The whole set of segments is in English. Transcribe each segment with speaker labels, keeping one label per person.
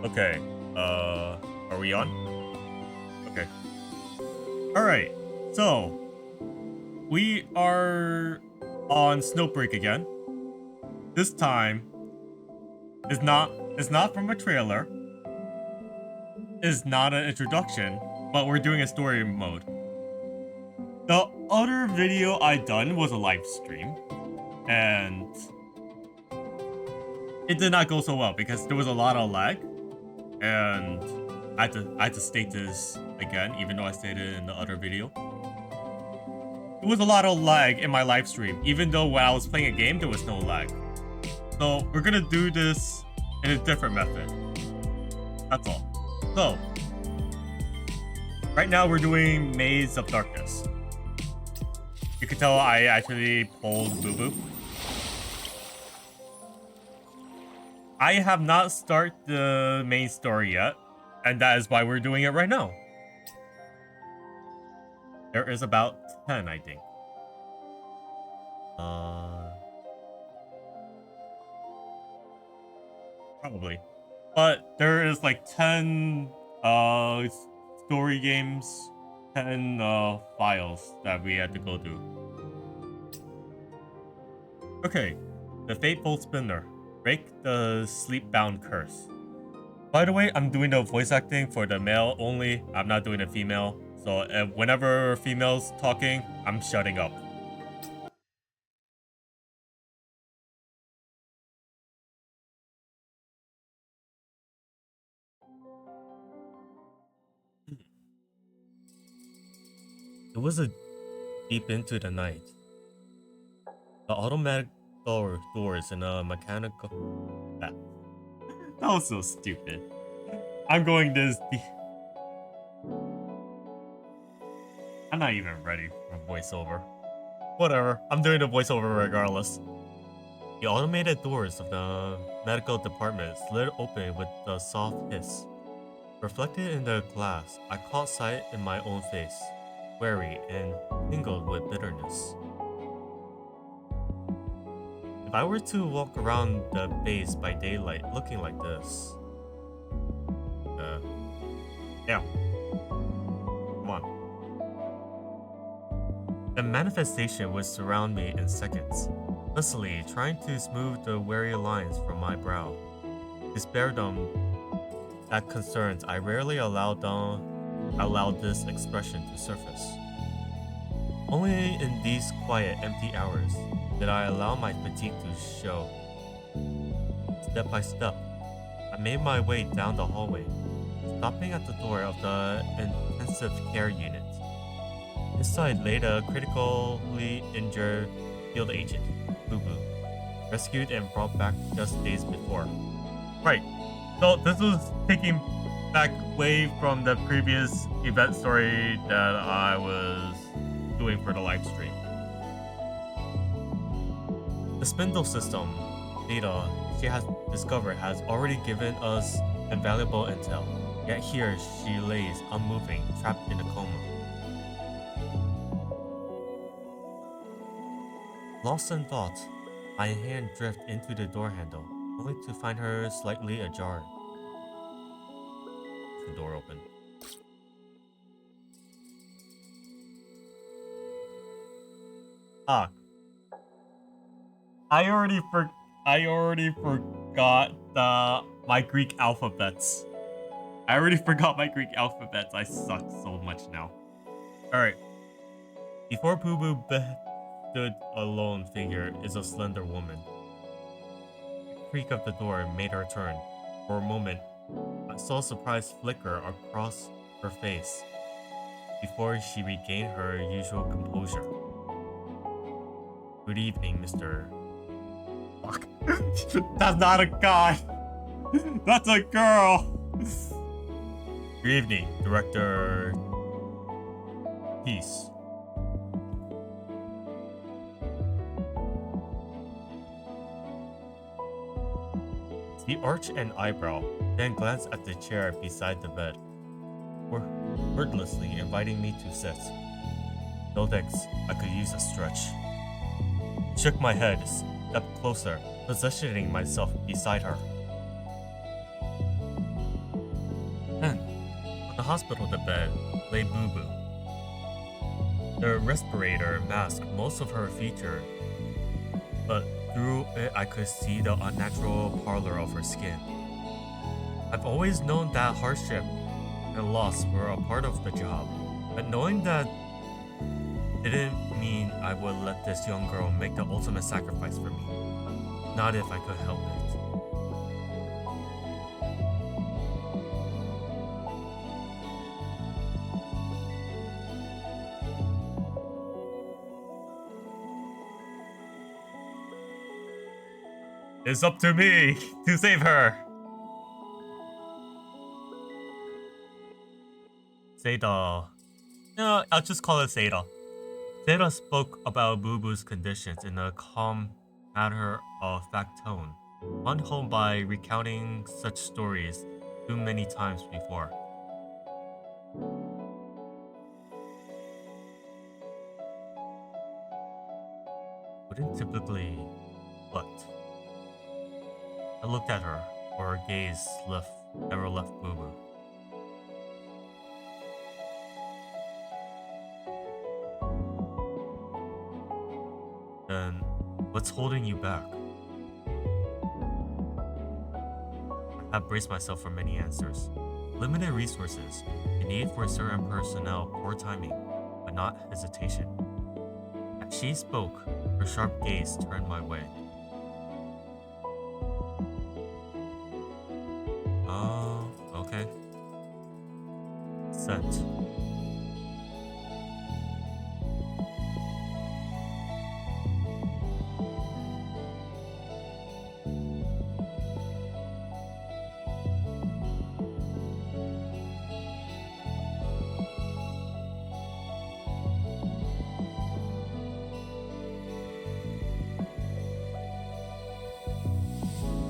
Speaker 1: Okay, are we on? Okay. Alright, so we are on Snowbreak again. This time it's not from a trailer. It's not an introduction, but we're doing a story mode. The other video I done was a live stream, and it did not go so well because there was a lot of lag, and I had to state this again, even though I stated it in the other video. There was a lot of lag in my live stream, even though when I was playing a game, there was no lag. So we're gonna do this in a different method. That's all. So, right now we're doing Maze of Darkness. You can tell I actually pulled Boo Boo. I have not started the main story yet, and that is why we're doing it right now. There is about 10, I think. Probably. But there is like 10 story games, 10 files that we had to go through. Okay, the Fateful Spinner. Break the sleep-bound curse. By the way, I'm doing the voice acting for the male only. I'm not doing the female. So whenever female's talking, I'm shutting up. It was a deep into the night. The automatic doors in a mechanical... That was so stupid. I'm going this deep. I'm not even ready for voiceover. Whatever, I'm doing the voiceover regardless. The automated doors of the medical department slid open with a soft hiss. Reflected in the glass, I caught sight in my own face, weary and tingled with bitterness. If I were to walk around the base by daylight looking like this... yeah. Come on. The manifestation would surround me in seconds, fussily trying to smooth the weary lines from my brow. Despairdom at concerns, I rarely allowed this expression to surface. Only in these quiet, empty hours did I allow my fatigue to show. Step by step, I made my way down the hallway, stopping at the door of the intensive care unit. Inside lay the critically injured field agent, Boo Boo, rescued and brought back just days before. Right, so this was taking back way from the previous event story that I was doing for the live stream. The spindle system data she has discovered has already given us invaluable intel, yet here she lays unmoving, trapped in a coma. Lost in thought, my hand drifted into the door handle, only to find her slightly ajar. The door opened. I already forgot my Greek alphabets. I suck so much now. Alright. Before Boo Boo stood a lone figure is a slender woman. The creak of the door made her turn. For a moment, I saw a surprise flicker across her face before she regained her usual composure. Good evening, Mr. Fuck. That's not a guy. That's a girl. Good evening, Director Peace. He arched an eyebrow, then glanced at the chair beside the bed, wordlessly inviting me to sit. No thanks, I could use a stretch. Shook my head, stepped closer, positioning myself beside her. the hospital bed lay Boo Boo. The respirator masked most of her features, but through it I could see the unnatural pallor of her skin. I've always known that hardship and loss were a part of the job, but knowing that didn't mean I would let this young girl make the ultimate sacrifice for me. Not if I could help it. It's up to me to save her. Seda. No, I'll just call it Seda. Seda spoke about Boo Boo's conditions in a calm, matter-of-fact tone, won home by recounting such stories too many times before. Wouldn't typically what? I looked at her, or her gaze never left Boo Boo. Then, what's holding you back? I have braced myself for many answers. Limited resources, the need for certain personnel, poor timing, but not hesitation. As she spoke, her sharp gaze turned my way. Okay. Sent.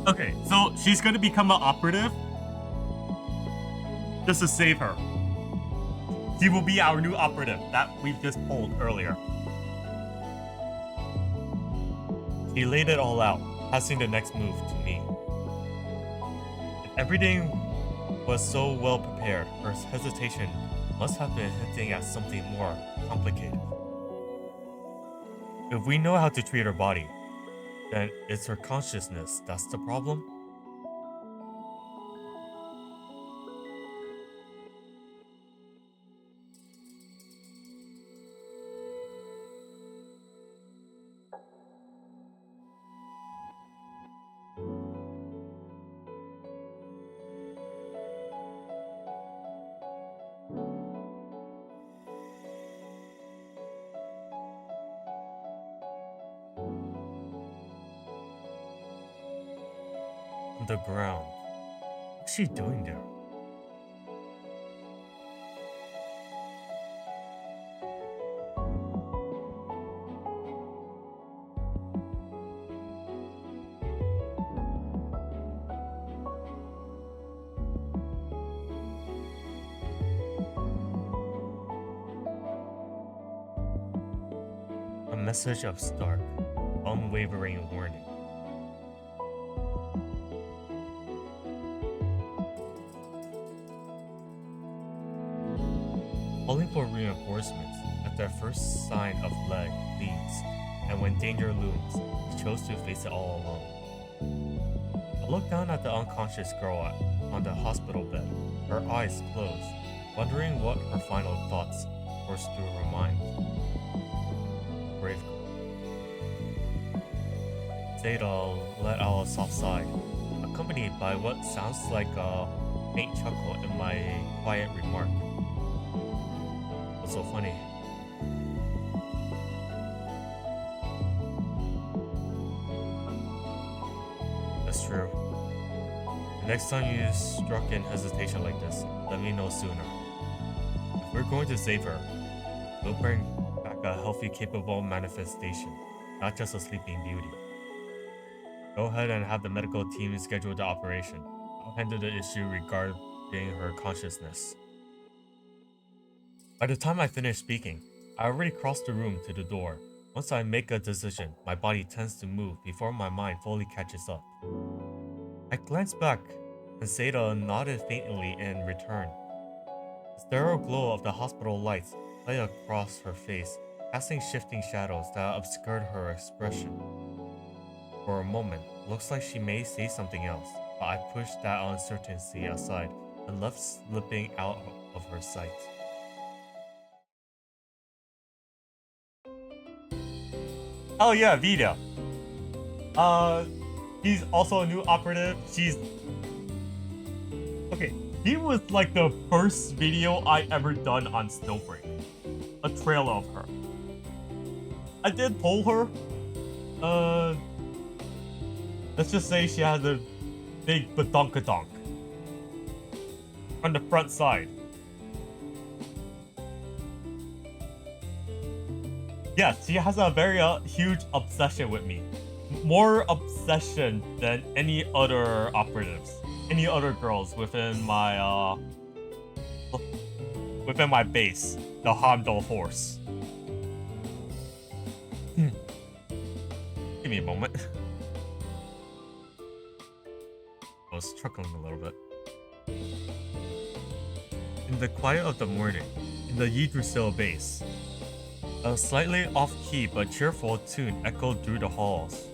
Speaker 1: Okay, so she's gonna become an operative just to save her. She will be our new operative that we've just pulled earlier. She laid it all out, passing the next move to me. If everything was so well prepared, her hesitation must have been hinting at something more complicated. If we know how to treat her body, then it's her consciousness that's the problem? On the ground. What's she doing there? A message of stark, unwavering warning. Calling for reinforcements at their first sign of leg leads, and when danger looms, he chose to face it all alone. I looked down at the unconscious girl on the hospital bed, her eyes closed, wondering what her final thoughts coursed through her mind. Brave girl. Zadal let out a soft sigh, accompanied by what sounds like a faint chuckle in my quiet remark. So funny. That's true. The next time you struck in hesitation like this, let me know sooner. If we're going to save her, we'll bring back a healthy, capable manifestation, not just a sleeping beauty. Go ahead and have the medical team schedule the operation. I'll handle the issue regarding her consciousness. By the time I finished speaking, I already crossed the room to the door. Once I make a decision, my body tends to move before my mind fully catches up. I glanced back, and Seda nodded faintly in return. The sterile glow of the hospital lights lay across her face, casting shifting shadows that obscured her expression. For a moment, it looks like she may say something else, but I pushed that uncertainty aside and left slipping out of her sight. Oh yeah, Vida. He's also a new operative. Okay, he was like the first video I ever done on Snowbreak. A trailer of her. I did poll her. Let's just say she has a big badonkadonk on the front side. Yes, she has a very huge obsession with me. More obsession than any other operatives, any other girls within my base, the Hamdol force. Give me a moment. I was chuckling a little bit. In the quiet of the morning, in the Yggdrasil base, a slightly off-key but cheerful tune echoed through the halls.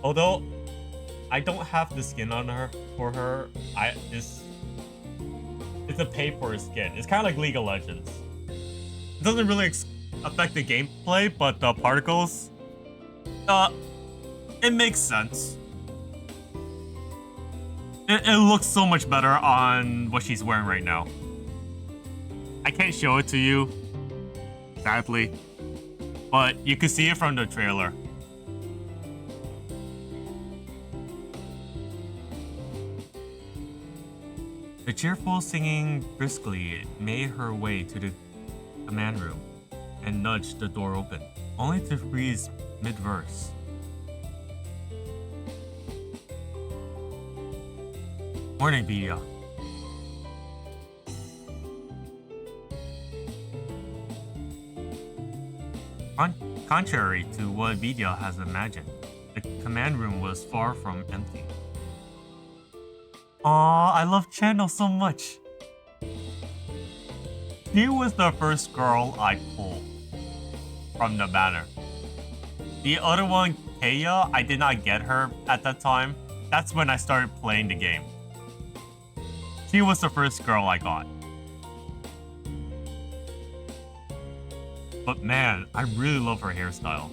Speaker 1: Although I don't have the skin on her it's a pay-for skin. It's kind of like League of Legends. It doesn't really affect the gameplay, but the particles, it makes sense. It looks so much better on what she's wearing right now. I can't show it to you, sadly, but you can see it from the trailer. The cheerful singing briskly made her way to the command room and nudged the door open, only to freeze mid-verse. Morning, Vidya. Contrary to what Vidya has imagined, the command room was far from empty. Aw, I love Channel so much. She was the first girl I pulled from the banner. The other one, Kaya, I did not get her at that time. That's when I started playing the game. She was the first girl I got. But man, I really love her hairstyle.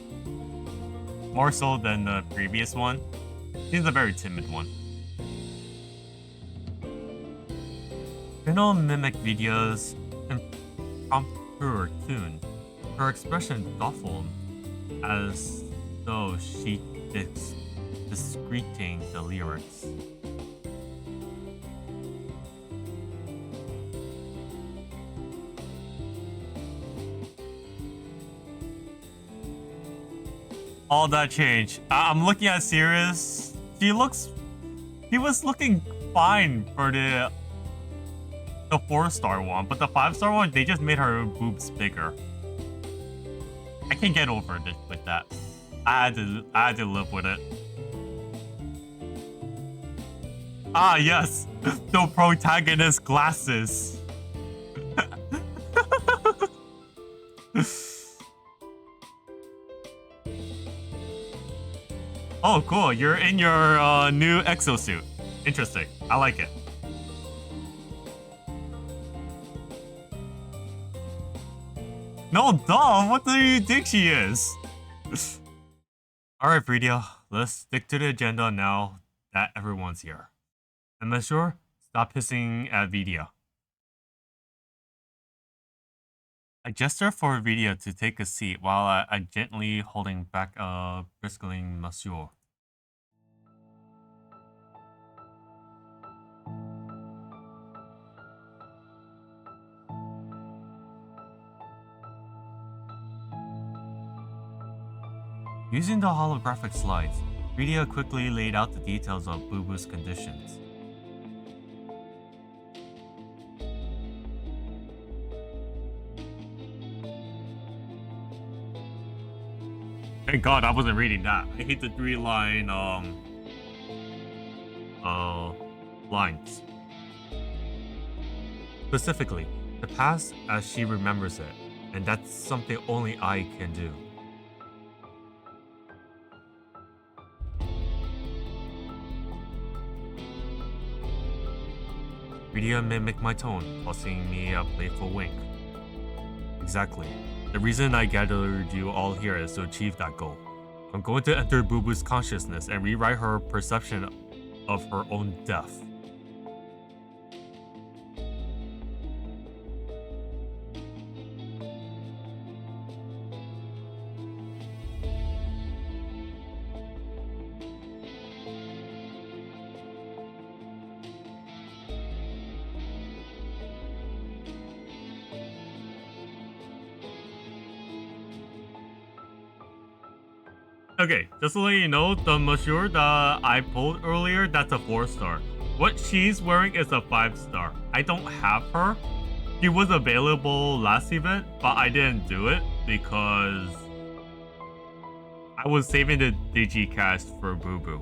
Speaker 1: More so than the previous one. She's a very timid one. General mimic videos can prompt her tune. Her expression thoughtful, as though she discreting the lyrics. All that change. I'm looking at Sirius. She was looking fine for the 4-star one, but the 5-star one, they just made her boobs bigger. I can't get over it with that. I had to live with it. Ah, yes, the protagonist glasses. Oh, cool. You're in your new exosuit. Interesting. I like it. No, dumb. What do you think she is? Alright, Fridia. Let's stick to the agenda now that everyone's here. And Monsieur, stop hissing at Vidya. I gesture for Vidya to take a seat while I gently holding back a bristling Monsieur. Using the holographic slides, Vidya quickly laid out the details of Boo Boo's conditions. Thank God I wasn't reading that. I hate the 3-line lines. Specifically, the past as she remembers it, and that's something only I can do. Rydia mimicked my tone, tossing me a playful wink. Exactly. The reason I gathered you all here is to achieve that goal. I'm going to enter Boo-Boo's consciousness and rewrite her perception of her own death. Okay, just to let you know, the monsieur that I pulled earlier, that's a 4-star. What she's wearing is a 5-star. I don't have her. She was available last event, but I didn't do it because I was saving the digicast for Boo Boo.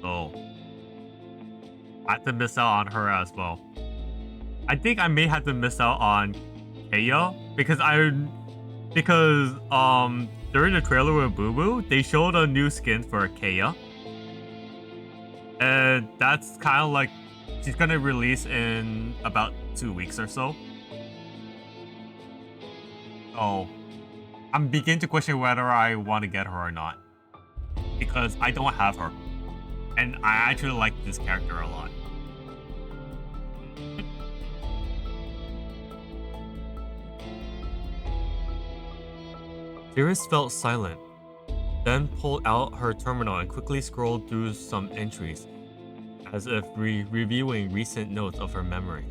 Speaker 1: So I had to miss out on her as well. I think I may have to miss out on Kaya because during the trailer with Boo Boo, they showed a new skin for Kaya. And that's kind of like, she's gonna release in about 2 weeks or so. So, I'm beginning to question whether I want to get her or not. Because I don't have her. And I actually like this character a lot. Iris felt silent, then pulled out her terminal and quickly scrolled through some entries, as if reviewing recent notes of her memory.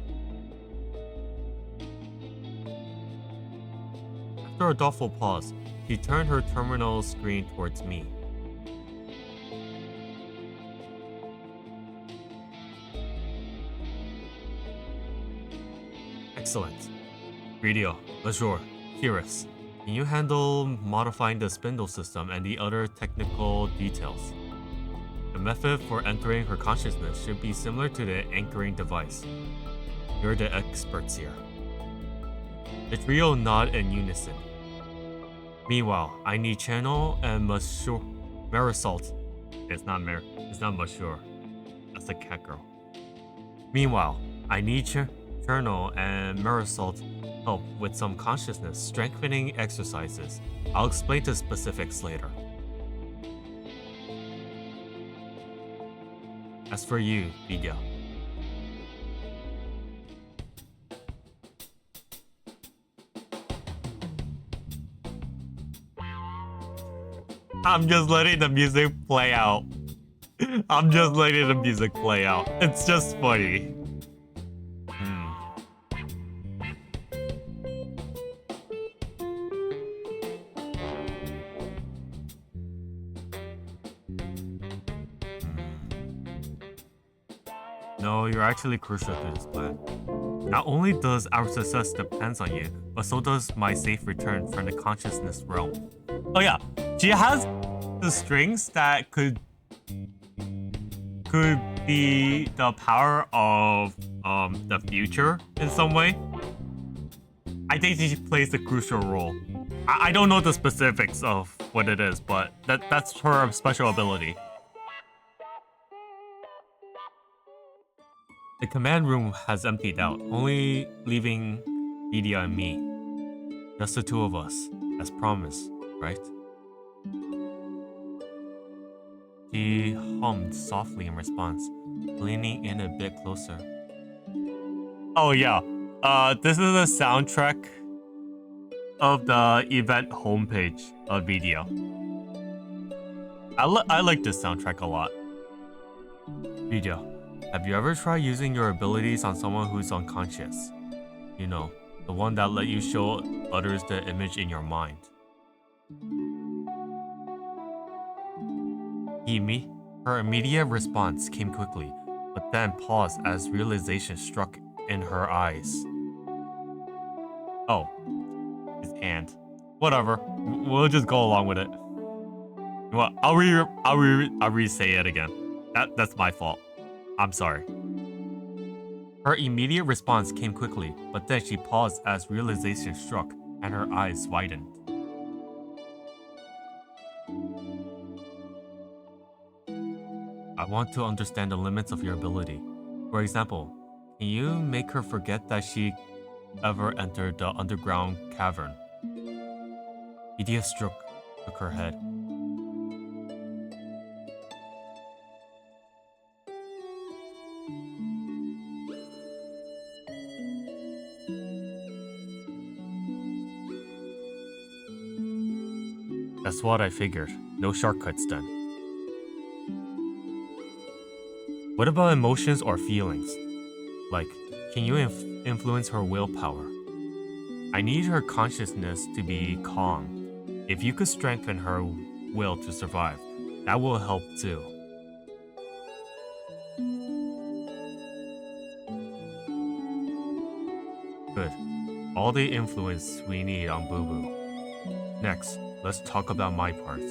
Speaker 1: After a thoughtful pause, she turned her terminal screen towards me. Excellent. Rydia, Azure, Iris. Can you handle modifying the spindle system and the other technical details? The method for entering her consciousness should be similar to the anchoring device. You're the experts here. The trio nod in unison. Meanwhile, I need Channel and Monsieur Marisol. It's not Monsieur. That's the cat girl. Meanwhile, I need Channel and Marisol help with some consciousness strengthening exercises. I'll explain the specifics later. As for you, Rydia. I'm just letting the music play out. It's just funny. No, you're actually crucial to this plan. Not only does our success depends on you, but so does my safe return from the consciousness realm. Oh yeah, she has the strings that could be the power of the future in some way. I think she plays a crucial role. I don't know the specifics of what it is, but that's her special ability. The command room has emptied out, only leaving Rydia and me. Just the two of us, as promised, right? She hummed softly in response, leaning in a bit closer. Oh yeah, this is a soundtrack of the event homepage of Rydia. I like this soundtrack a lot. Rydia. Have you ever tried using your abilities on someone who's unconscious? You know, the one that let you show others the image in your mind. Himi, her immediate response came quickly, but then paused as realization struck in her eyes. Oh, his hand. Whatever, we'll just go along with it. Well, I'll re-say it again. That's my fault. I'm sorry. Her immediate response came quickly, but then she paused as realization struck and her eyes widened. I want to understand the limits of your ability. For example, can you make her forget that she ever entered the underground cavern? Edea shook her head. That's what I figured. No shortcuts then. What about emotions or feelings? Like, can you influence her willpower? I need her consciousness to be calm. If you could strengthen her will to survive, that will help too. Good. All the influence we need on Boo Boo. Next, let's talk about my part.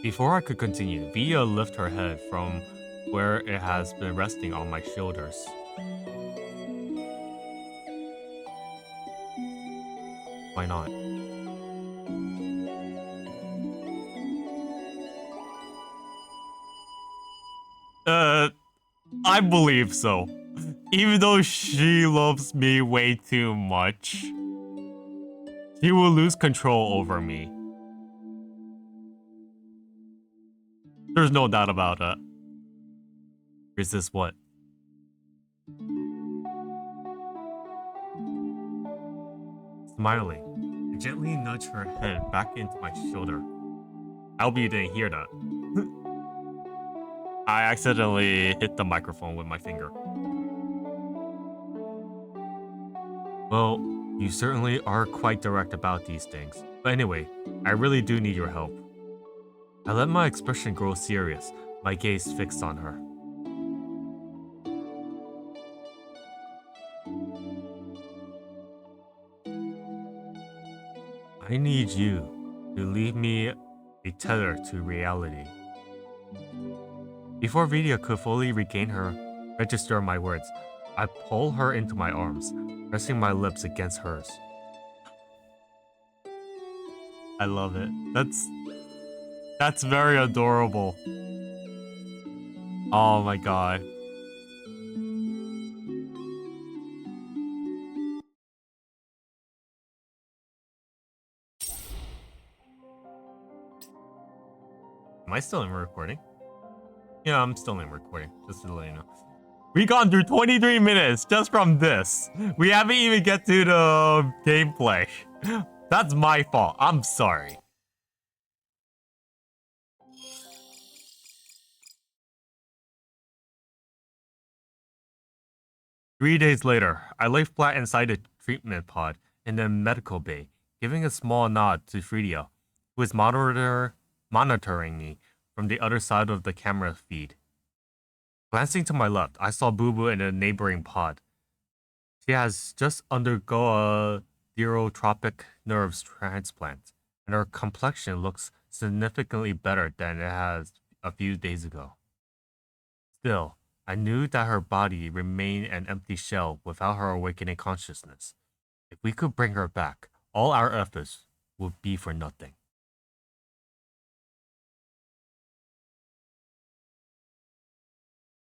Speaker 1: Before I could continue, Via lifted her head from where it has been resting on my shoulders. Why not? I believe so. Even though she loves me way too much, she will lose control over me. There's no doubt about it. Resist what? Smiling, I gently nudged her head back into my shoulder. I hope you didn't hear that. I accidentally hit the microphone with my finger. Well, you certainly are quite direct about these things. But anyway, I really do need your help. I let my expression grow serious, my gaze fixed on her. I need you to leave me a tether to reality. Before Vidya could fully regain her register of my words, I pull her into my arms, pressing my lips against hers. I love it. That's very adorable. Oh my god. Am I still in recording? Yeah, I'm still in recording, just to let you know. We gone through 23 minutes just from this. We haven't even get to the gameplay. That's my fault. I'm sorry. Three days later, I lay flat inside the treatment pod in the medical bay, giving a small nod to Frida, who is monitoring me from the other side of the camera feed. Glancing to my left, I saw Boo Boo in a neighboring pod. She has just undergone a neurotropic nerves transplant, and her complexion looks significantly better than it has a few days ago. Still, I knew that her body remained an empty shell without her awakening consciousness. If we could bring her back, all our efforts would be for nothing.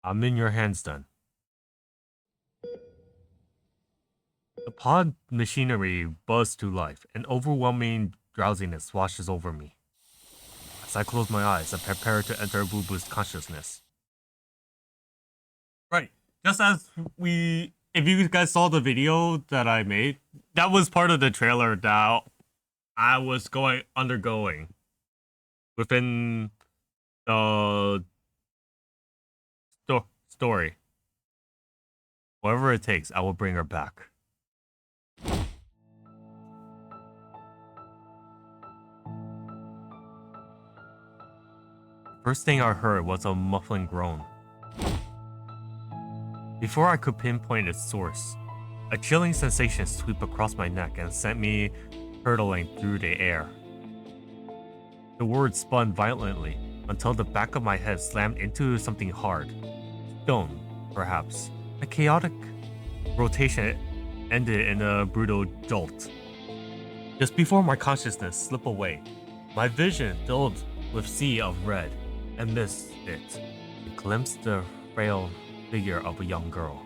Speaker 1: I'm in your hands then. The pod machinery buzzed to life, and overwhelming drowsiness washes over me. As I close my eyes, I prepare to enter Boo Boo's consciousness. Right, just as if you guys saw the video that I made, that was part of the trailer that I was undergoing within the story. Whatever it takes, I will bring her back. First thing I heard was a muffling groan. Before I could pinpoint its source, a chilling sensation swept across my neck and sent me hurtling through the air. The word spun violently until the back of my head slammed into something hard. Stone, perhaps. A chaotic rotation ended in a brutal jolt. Just before my consciousness slipped away, my vision filled with sea of red, and amidst it, I glimpsed the frail figure of a young girl.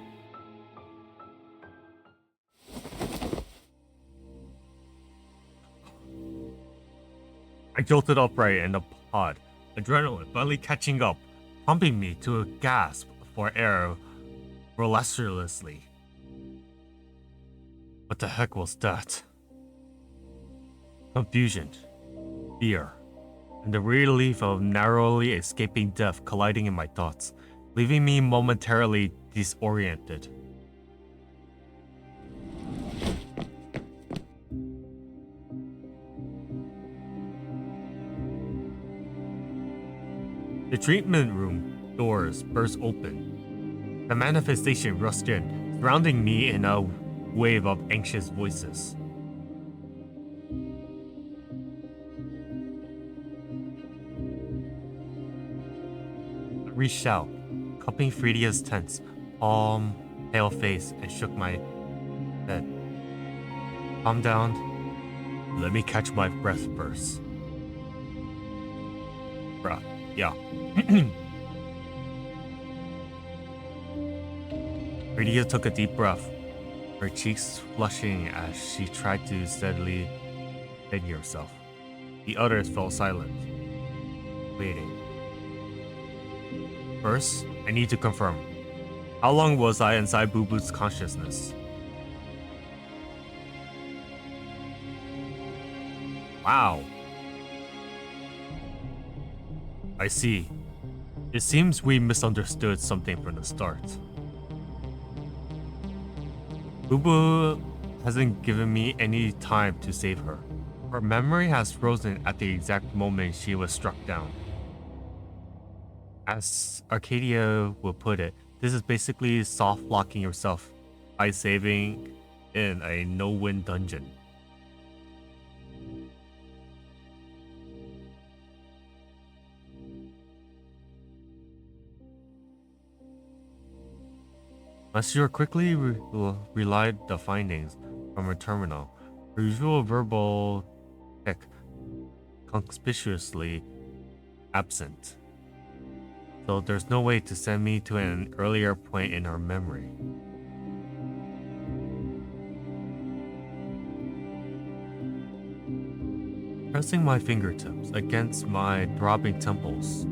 Speaker 1: I jolted upright in the pod, adrenaline finally catching up, pumping me to a gasp for air relentlessly. What the heck was that? Confusion, fear, and the relief of narrowly escaping death colliding in my thoughts, leaving me momentarily disoriented. The treatment room doors burst open. The manifestation rushed in, surrounding me in a wave of anxious voices. I reached out, cupping Fredia's tense, palm, pale face, and shook my head. Calm down. Let me catch my breath first. Bruh, yeah. Fredia took a deep breath, her cheeks flushing as she tried to steadily steady herself. The others fell silent, waiting. First, I need to confirm. How long was I inside Boo Boo's consciousness? Wow. I see. It seems we misunderstood something from the start. Boo Boo hasn't given me any time to save her. Her memory has frozen at the exact moment she was struck down. As Arcadia would put it, this is basically soft locking yourself by saving in a no-win dungeon. Monsieur quickly relayed the findings from her terminal, her usual verbal tick conspicuously absent. So there's no way to send me to an earlier point in her memory. Pressing my fingertips against my throbbing temples,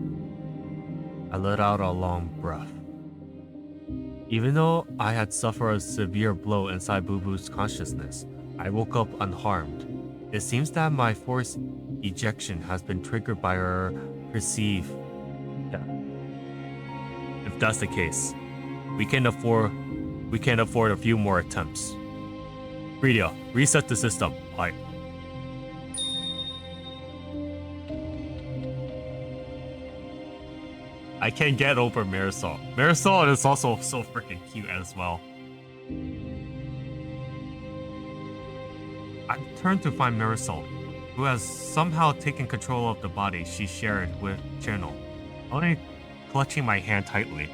Speaker 1: I let out a long breath. Even though I had suffered a severe blow inside Boo Boo's consciousness, I woke up unharmed. It seems that my forced ejection has been triggered by her perceived death. If that's the case, we can't afford a few more attempts. Fredia, reset the system. Aye. I can't get over Marisol. Marisol is also so freaking cute as well. I turned to find Marisol, who has somehow taken control of the body she shared with Channel, only clutching my hand tightly.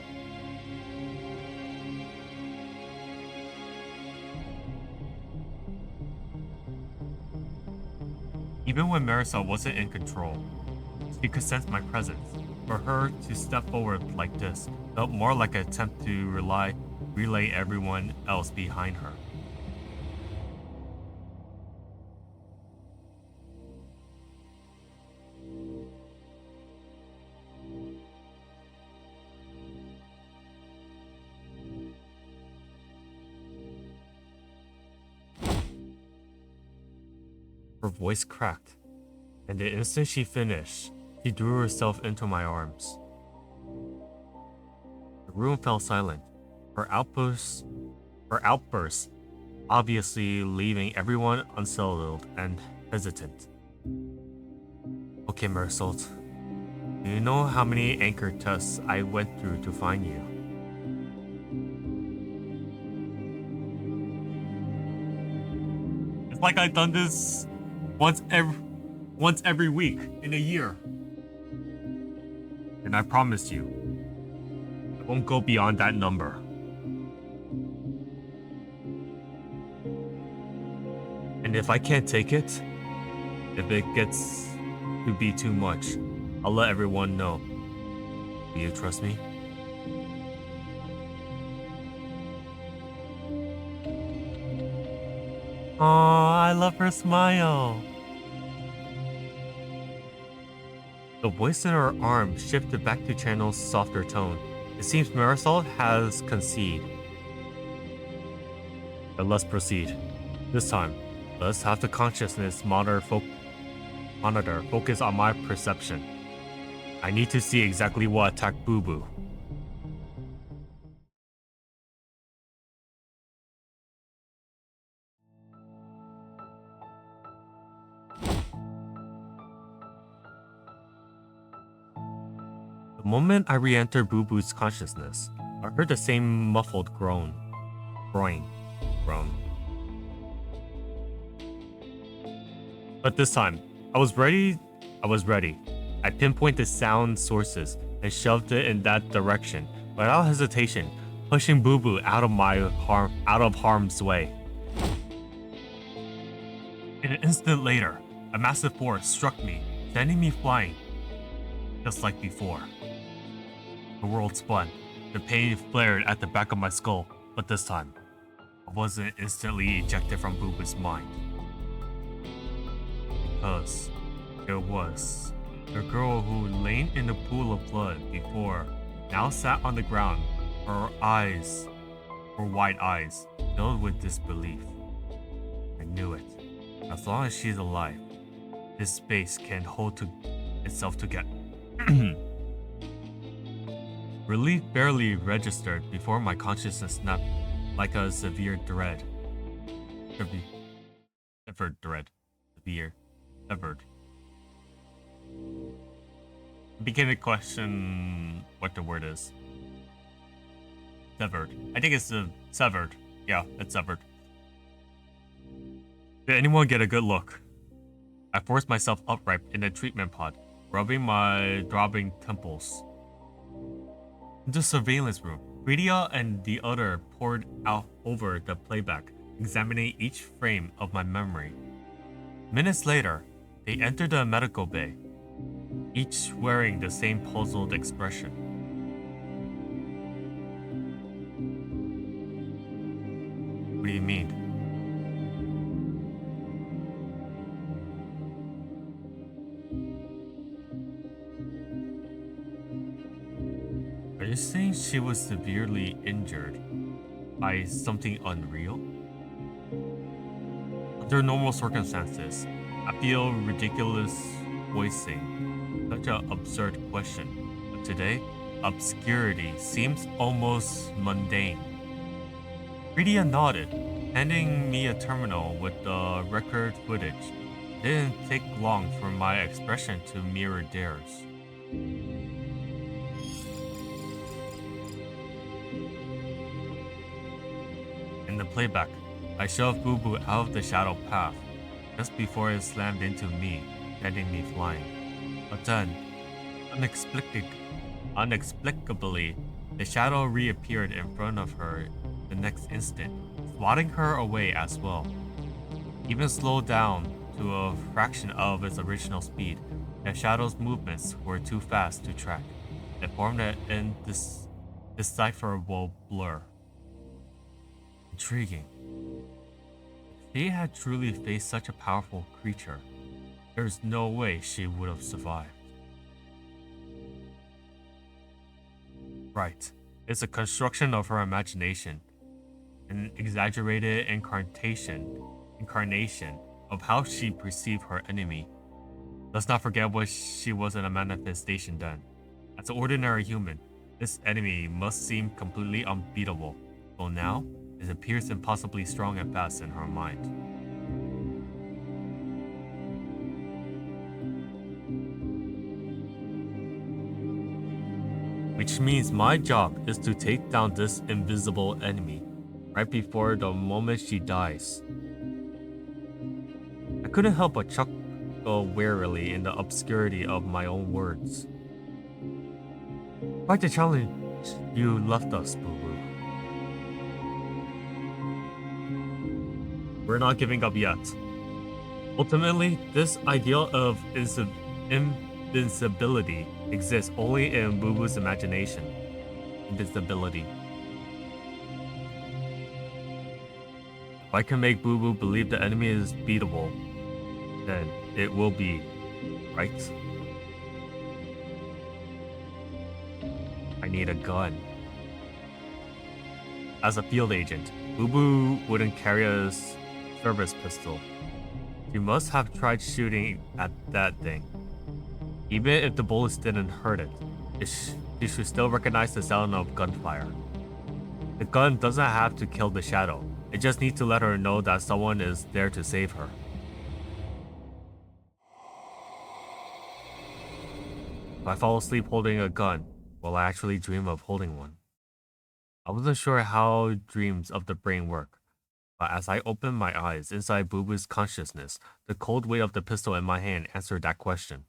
Speaker 1: Even when Marisol wasn't in control, she could sense my presence. For her to step forward like this felt more like an attempt to relay everyone else behind her. Her voice cracked, and the instant she finished, she drew herself into my arms. The room fell silent, her outbursts obviously leaving everyone unsettled and hesitant. Okay, Marisol, do you know how many anchor tests I went through to find you? It's like I've done this once once every week in a year. And I promise you, I won't go beyond that number. And if I can't take it, if it gets to be too much, I'll let everyone know. Do you trust me? Aw, I love her smile. The voice in her arm shifted back to Channel's softer tone. It seems Marisol has conceded. But let's proceed. This time, let's have the consciousness monitor focus on my perception. I need to see exactly what attacked Boo Boo. The moment I re-entered Boo Boo's consciousness, I heard the same muffled groan. But this time, I was ready. I pinpointed sound sources and shoved it in that direction without hesitation, pushing Boo Boo out of harm's way. An instant later, a massive force struck me, sending me flying, just like before. The world spun. The pain flared at the back of my skull, but this time, I wasn't instantly ejected from Boo Boo's mind. Because it was the girl who lain in the pool of blood before now sat on the ground, her wide eyes filled with disbelief. I knew it. As long as she's alive, this space can hold itself together. Relief barely registered before my consciousness snapped like a severed dread. I began to question what the word is. Severed. I think it's severed. Yeah, it's severed. Did anyone get a good look? I forced myself upright in the treatment pod, rubbing my throbbing temples. In the surveillance room, Rydia and the other poured out over the playback, examining each frame of my memory. Minutes later, they entered the medical bay, each wearing the same puzzled expression. What do you mean? Are you saying she was severely injured by something unreal? Under normal circumstances, I feel ridiculous voicing such an absurd question, but today, obscurity seems almost mundane. Rydia nodded, handing me a terminal with the record footage. It didn't take long for my expression to mirror theirs. In the playback, I shoved Boo Boo out of the shadow path, just before it slammed into me, sending me flying. But then, unexplicably, the shadow reappeared in front of her the next instant, swatting her away as well. Even slowed down to a fraction of its original speed, the shadow's movements were too fast to track. It formed an indecipherable blur. Intriguing. If she had truly faced such a powerful creature, there's no way she would have survived. Right, it's a construction of her imagination, an exaggerated incarnation of how she perceived her enemy. Let's not forget what she was in a manifestation then. As an ordinary human, this enemy must seem completely unbeatable, though now, it appears impossibly strong and fast in her mind. Which means my job is to take down this invisible enemy right before the moment she dies. I couldn't help but warily in the obscurity of my own words. Quite the challenge you left us, Boo-Boo. We're not giving up yet. Ultimately, this ideal of invincibility exists only in Boo-Boo's imagination. Invincibility. If I can make Boo-Boo believe the enemy is beatable, then it will be, right? I need a gun. As a field agent, Boo-Boo wouldn't carry a service pistol. She must have tried shooting at that thing. Even if the bullets didn't hurt it, she should still recognize the sound of gunfire. The gun doesn't have to kill the shadow. It just needs to let her know that someone is there to save her. If I fall asleep holding a gun, will I actually dream of holding one? I wasn't sure how dreams of the brain work, but as I opened my eyes inside Boo-Boo's consciousness, the cold weight of the pistol in my hand answered that question.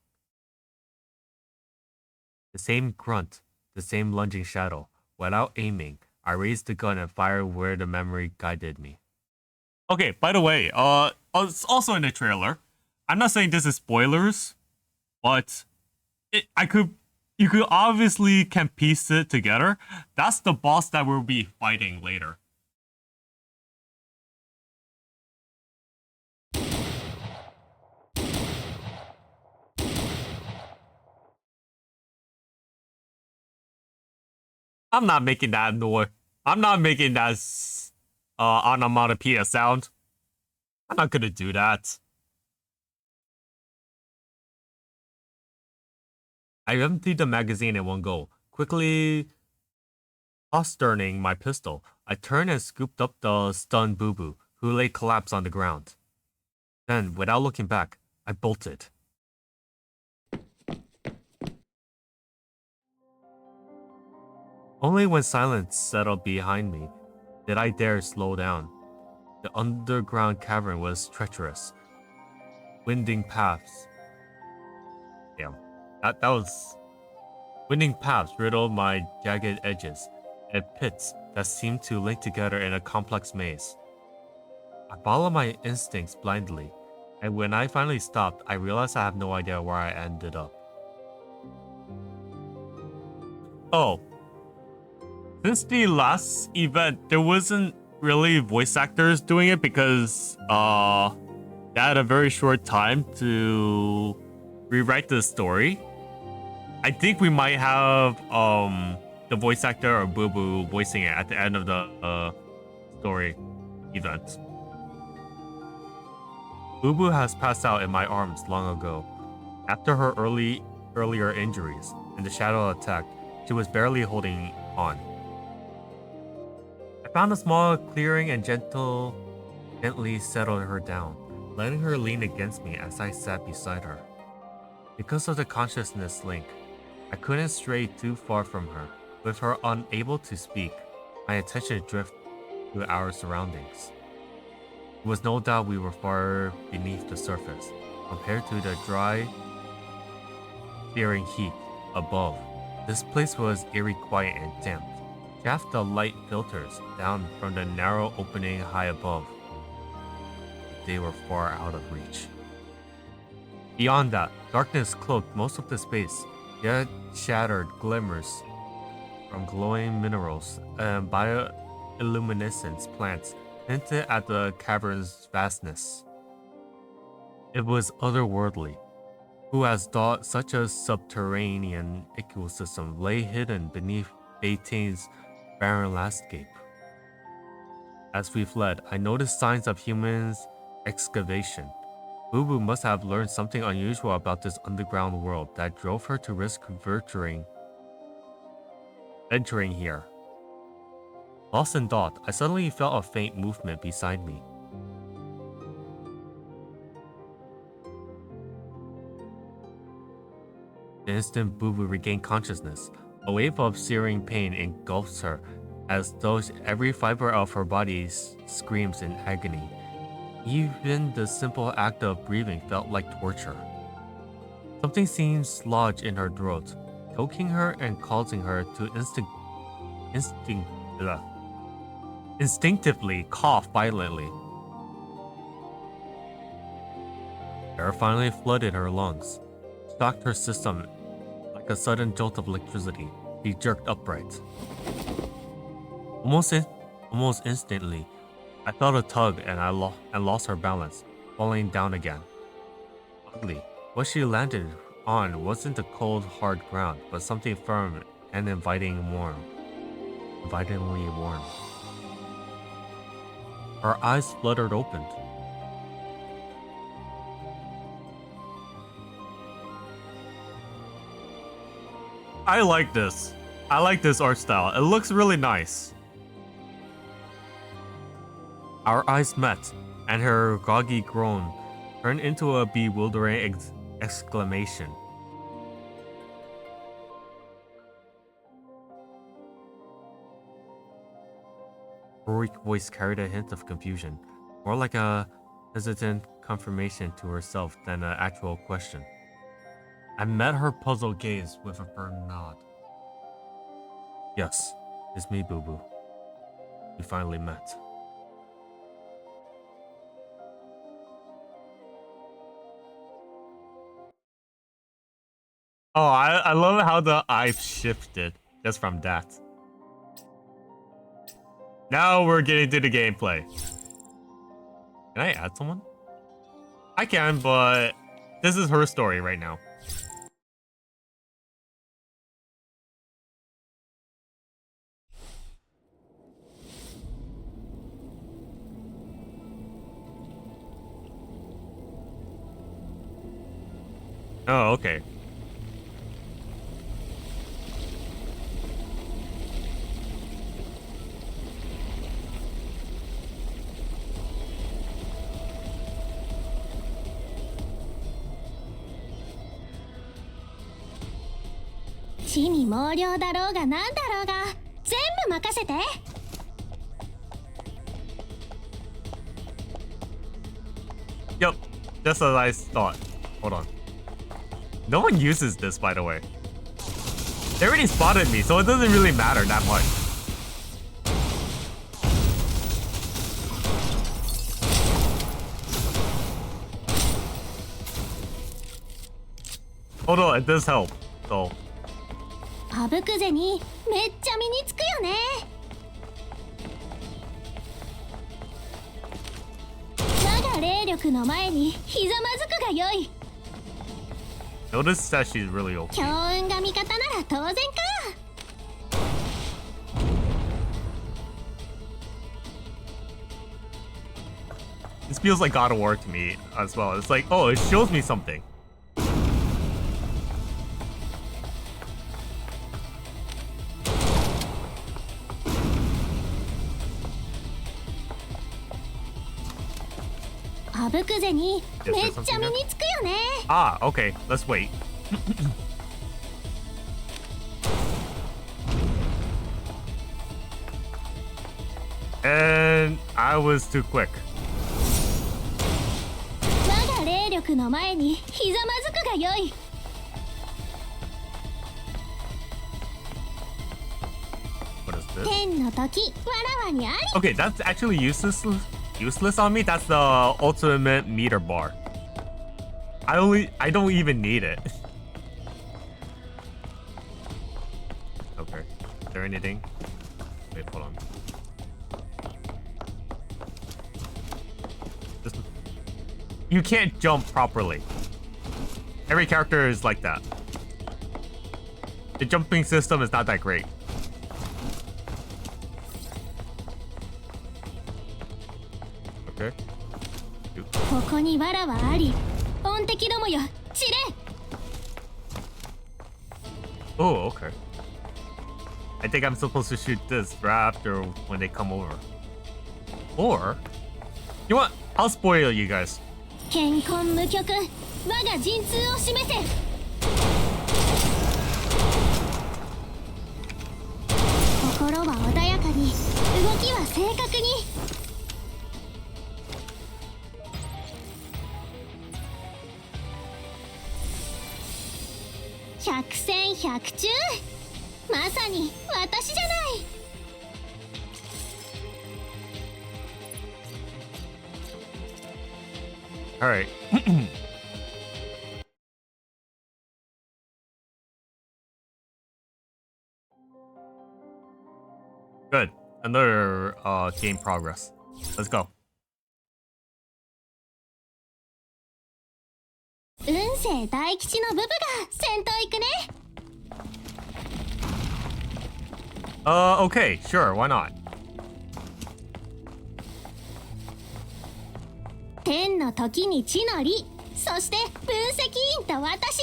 Speaker 1: The same grunt, the same lunging shadow. Without aiming, I raised the gun and fired where the memory guided me. Okay, by the way, it's also in the trailer. I'm not saying this is spoilers, but you could obviously can piece it together. That's the boss that we'll be fighting later. I'm not making that noise. I'm not making that onomatopoeia sound. I'm not gonna do that. I emptied the magazine in one go, quickly holstering my pistol. I turned and scooped up the stunned Boo-Boo, who lay collapsed on the ground. Then, without looking back, I bolted. Only when silence settled behind me did I dare slow down. The underground cavern was treacherous. Winding paths. Damn. That was... Winding paths riddled my jagged edges, and pits that seemed to link together in a complex maze. I followed my instincts blindly, and when I finally stopped, I realized I have no idea where I ended up. Oh. Since the last event, there wasn't really voice actors doing it because they had a very short time to rewrite the story. I think we might have the voice actor or Boo-Boo voicing it at the end of the story event. Boo-Boo has passed out in my arms long ago. After her earlier injuries and the shadow attack, she was barely holding on. I found a small clearing and gently settled her down, letting her lean against me as I sat beside her. Because of the consciousness link, I couldn't stray too far from her. With her unable to speak, my attention drifted to our surroundings. There was no doubt we were far beneath the surface, compared to the dry, searing heat above. This place was eerie, quiet, and damp. Shaft the light filters down from the narrow opening high above. They were far out of reach. Beyond that, darkness cloaked most of the space, yet shattered glimmers from glowing minerals and bioluminescence plants hinted at the cavern's vastness. It was otherworldly. Who has thought such a subterranean ecosystem lay hidden beneath Beijing's barren landscape? As we fled, I noticed signs of humans' excavation. Boo-Boo must have learned something unusual about this underground world that drove her to risk entering here. Lost in thought, I suddenly felt a faint movement beside me. The instant Boo-Boo regained consciousness, a wave of searing pain engulfs her, as though every fiber of her body screams in agony. Even the simple act of breathing felt like torture. Something seems lodged in her throat, choking her and causing her to instinctively cough violently. Air finally flooded her lungs, shocked her system like a sudden jolt of electricity. She jerked upright. Almost instantly, I felt a tug and I lost her balance, falling down again. Ugly. What she landed on wasn't the cold, hard ground, but something firm and invitingly warm. Her eyes fluttered open. I like this. I like this art style. It looks really nice. Our eyes met, and her groggy groan turned into a bewildering exclamation. Her weak voice carried a hint of confusion, more like a hesitant confirmation to herself than an actual question. I met her puzzled gaze with a firm nod. Yes, it's me, Boo-Boo. We finally met. Oh, I love how the eye shifted just from that. Now we're getting to the gameplay. Can I add someone? I can, but this is her story right now. Oh, okay. Yep, just as I thought. Hold on. No one uses this, by the way. They already spotted me, so it doesn't really matter that much. Although it does help, so.
Speaker 2: あぶくぜにめっちゃ身につくよね。我が霊力の前にひざまずくがよい。
Speaker 1: Notice that she's really okay.
Speaker 2: 強運が味方なら当然か。
Speaker 1: This feels like God of War to me as well. It's like, oh, it shows me something. Ah, okay. Let's wait. And I was too quick. What is this? Okay, that's actually useless on me. That's the ultimate meter bar. I don't even need it. Okay. Is there anything? Wait, hold on. You can't jump properly. Every character is like that. The jumping system is not that great. Okay. Oh, okay. I think I'm supposed to shoot this right after when they come over. Or, you know what? I'll spoil you guys.
Speaker 2: 百戦百中。まさに私じゃない。
Speaker 1: All right. Good. Another game progress. Let's go.
Speaker 2: 運勢大吉のブブが先頭行くね。
Speaker 1: Okay, sure, why not?
Speaker 2: 天の時に地の利、そして分析員と私。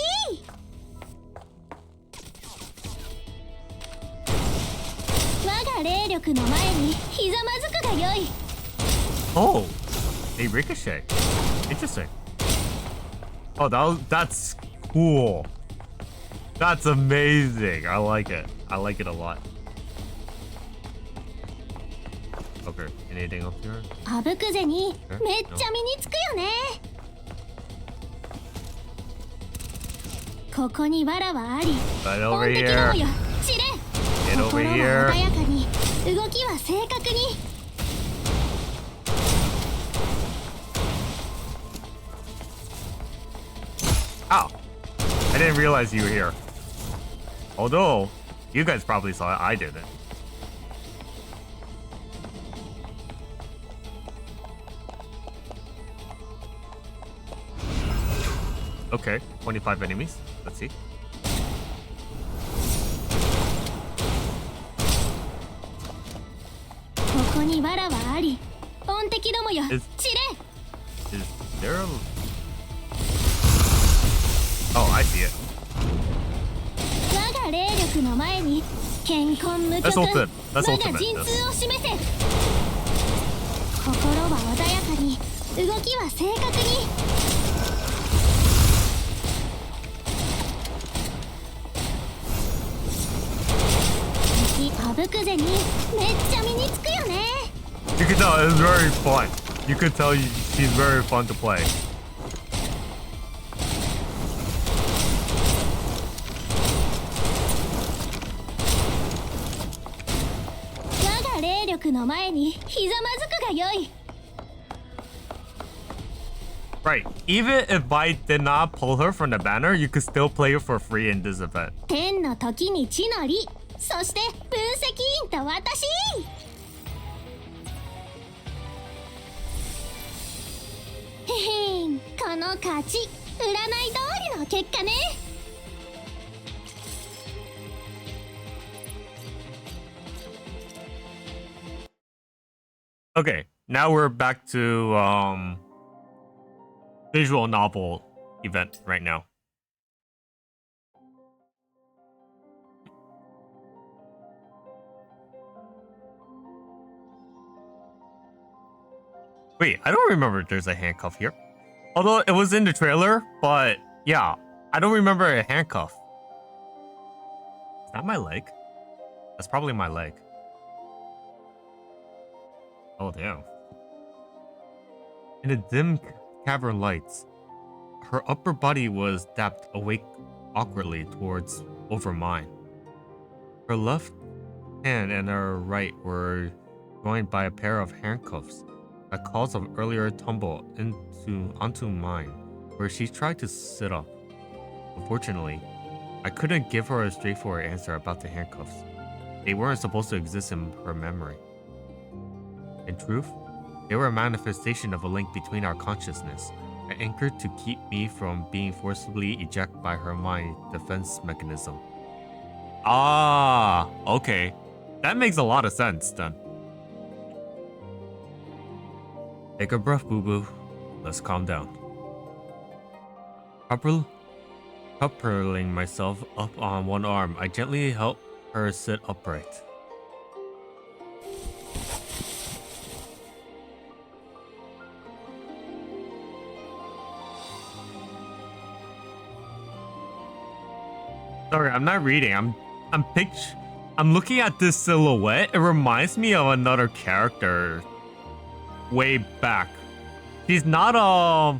Speaker 2: 我が霊力の前にひざまずくがよい。
Speaker 1: Oh, a ricochet. Interesting. Oh, that's cool. That's amazing. I like it. I like it a lot. Okay, anything else here?
Speaker 2: あぶくぜにめっちゃ身につくよね。ここに藁はあり、
Speaker 1: Right
Speaker 2: 本
Speaker 1: over
Speaker 2: 的ども
Speaker 1: here.
Speaker 2: よ、知れ。
Speaker 1: Get
Speaker 2: 心
Speaker 1: over
Speaker 2: は
Speaker 1: here.
Speaker 2: 穏やかに、動きは正確に。
Speaker 1: Ow! I didn't realize you were here. Although, you guys probably saw it, I didn't. Okay, 25 enemies. Let's see.
Speaker 2: ここに藁はあり、本的どもよ、
Speaker 1: Is-
Speaker 2: 知れ。
Speaker 1: Is there a... Oh, I see it.
Speaker 2: 我が霊力の前に健康無
Speaker 1: That's
Speaker 2: 極。
Speaker 1: ultimate. That's
Speaker 2: 我が
Speaker 1: ultimate.
Speaker 2: 陣痛を示せ。心は穏やかに、動きは正確に。敵あぶくぜにめっちゃ身につくよね。
Speaker 1: You can tell it's very fun. You could tell she's very fun to play.
Speaker 2: 我が霊力の前にひざまずくがよい。
Speaker 1: Right. Even if I did not pull her from the banner, you could still play her for free in this event.
Speaker 2: 天の時に地の利、そして分析員と私。へへん、この勝ち、占い通りの結果ね。
Speaker 1: Okay, now we're back to visual novel event right now. Wait, I don't remember there's a handcuff here. Although it was in the trailer, but yeah, I don't remember a handcuff. Is that my leg? That's probably my leg. Oh, damn. In the dim cavern lights, her upper body was dapped awake awkwardly towards over mine. Her left hand and her right were joined by a pair of handcuffs, a cause of earlier tumble onto mine, where she tried to sit up. Unfortunately, I couldn't give her a straightforward answer about the handcuffs. They weren't supposed to exist in her memory. In truth, they were a manifestation of a link between our consciousness, an anchor to keep me from being forcibly ejected by her mind defense mechanism. Ah, okay. That makes a lot of sense then. Take a breath, boo-boo. Let's calm down. Coupling myself up on one arm, I gently help her sit upright. Sorry, I'm not reading. I'm looking at this silhouette. It reminds me of another character way back. She's not a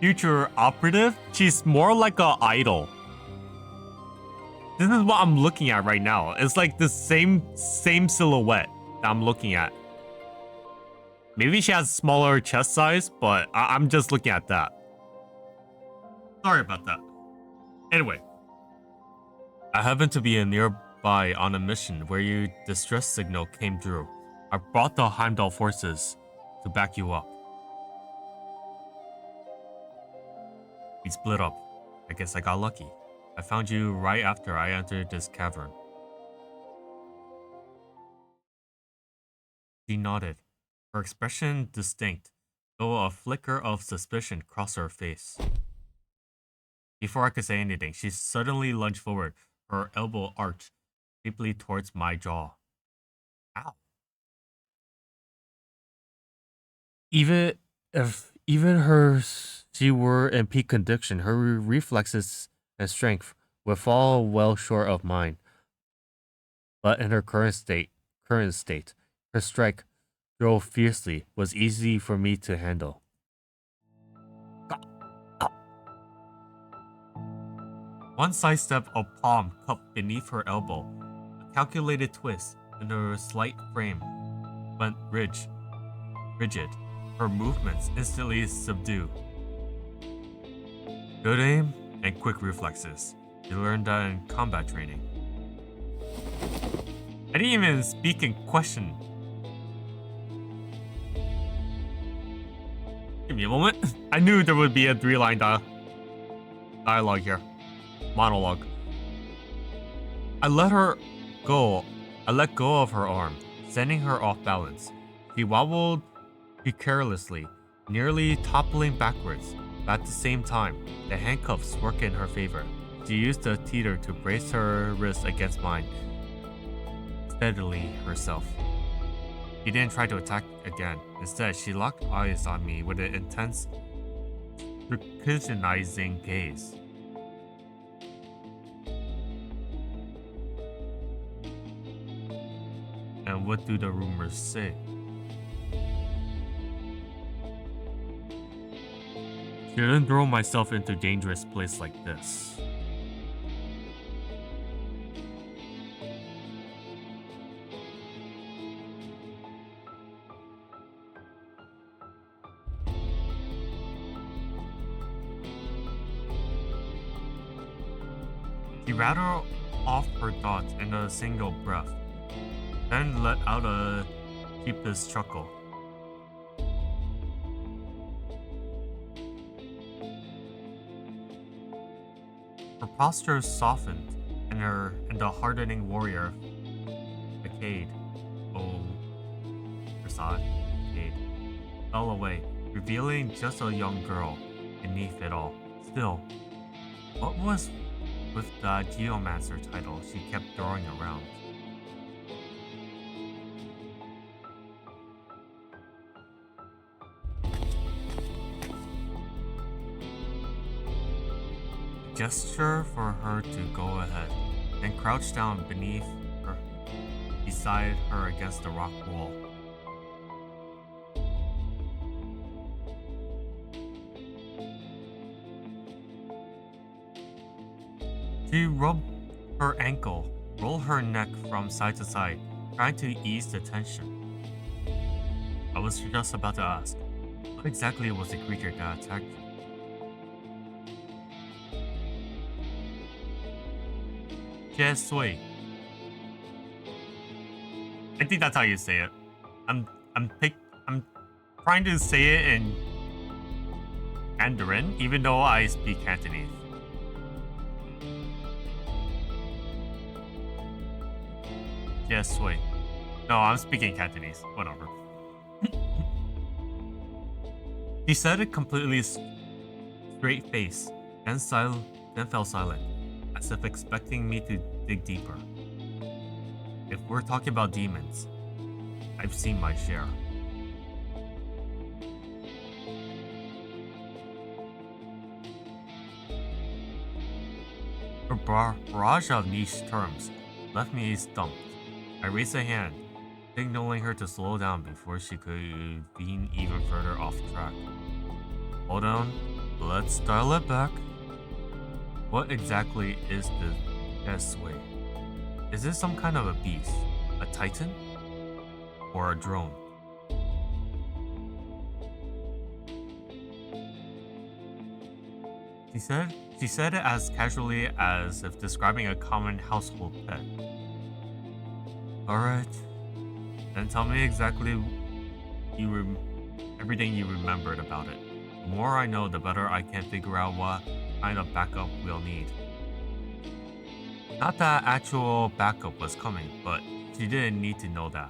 Speaker 1: future operative. She's more like a idol. This is what I'm looking at right now. It's like the same silhouette that I'm looking at. Maybe she has smaller chest size, but I'm just looking at that. Sorry about that. Anyway, I happened to be nearby on a mission where your distress signal came through. I brought the Heimdall forces to back you up. We split up. I guess I got lucky. I found you right after I entered this cavern. She nodded, her expression distinct, though a flicker of suspicion crossed her face. Before I could say anything, she suddenly lunged forward, her elbow arched deeply towards my jaw. Ow. Even if she were in peak condition, her reflexes and strength would fall well short of mine. But in her current state, her strike, though fiercely, was easy for me to handle. One sidestep, a palm cupped beneath her elbow, a calculated twist in her slight frame went rigid, her movements instantly subdued. Good aim and quick reflexes. You learned that in combat training. I didn't even speak in question. Give me a moment. I knew there would be a 3-line dialogue here. Monologue. I let go of her arm, sending her off balance. She wobbled precariously, nearly toppling backwards, but at the same time, the handcuffs worked in her favor. She used the teeter to brace her wrist against mine, steadily herself. She didn't try to attack again. Instead, she locked eyes on me with an intense, scrutinizing gaze. And what do the rumors say? Shouldn't throw myself into a dangerous place like this. She rattled off her thoughts in a single breath, then let out a sheepish chuckle. Her posture softened, and the hardening warrior facade fell away, revealing just a young girl beneath it all. Still, what was with the Geomancer title she kept throwing around? Gesture for her to go ahead, and crouch down beside her against the rock wall. She rubbed her ankle, rolled her neck from side to side, trying to ease the tension. I was just about to ask, what exactly was the creature that attacked you? Sui. I think that's how you say it. I'm trying to say it in Mandarin, even though I speak Cantonese. Sui. No, I'm speaking Cantonese. Whatever. She said it completely straight face, then fell silent, as if expecting me to dig deeper. If we're talking about demons, I've seen my share. Her barrage of niche terms left me stumped. I raised a hand, signaling her to slow down before she could veer even further off track. Hold on, let's dial it back. What exactly is Yes, wait. Is this some kind of a beast? A titan? Or a drone? She said it as casually as if describing a common household pet. Alright. Then tell me exactly everything you remembered about it. The more I know, the better I can figure out what kind of backup we'll need. Not that actual backup was coming, but she didn't need to know that.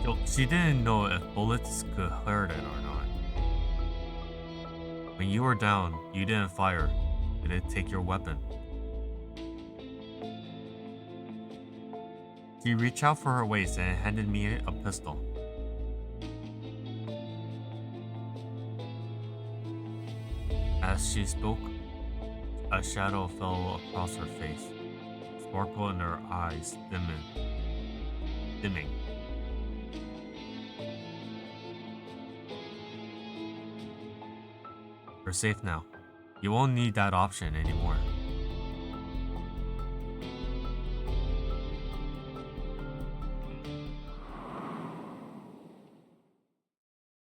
Speaker 1: So she didn't know if bullets could hurt it or not. When you were down, you didn't fire. Did it take your weapon? She reached out for her waist and handed me a pistol. As she spoke, a shadow fell across her face, sparkle in her eyes dimming. You're safe now. You won't need that option anymore.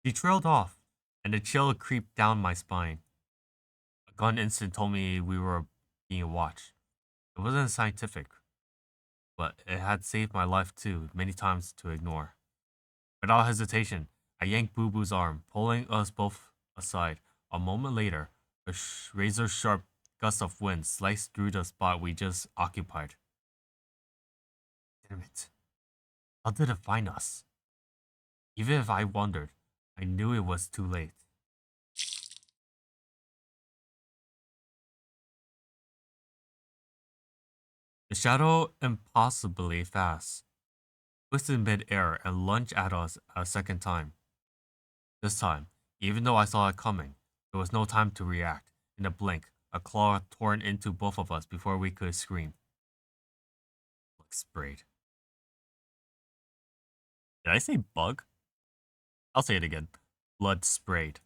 Speaker 1: She trailed off, and a chill creeped down my spine. A gun instinct told me we were being watched. It wasn't scientific, but it had saved my life too, many times to ignore. Without hesitation, I yanked Boo Boo's arm, pulling us both aside. A moment later, a razor-sharp gust of wind sliced through the spot we just occupied. Damn it. How did it find us? Even if I wondered, I knew it was too late. The shadow, impossibly fast, twisted mid-air and lunged at us a second time. This time, even though I saw it coming, there was no time to react. In a blink, a claw torn into both of us before we could scream. Blood sprayed. Did I say bug? I'll say it again. Blood sprayed.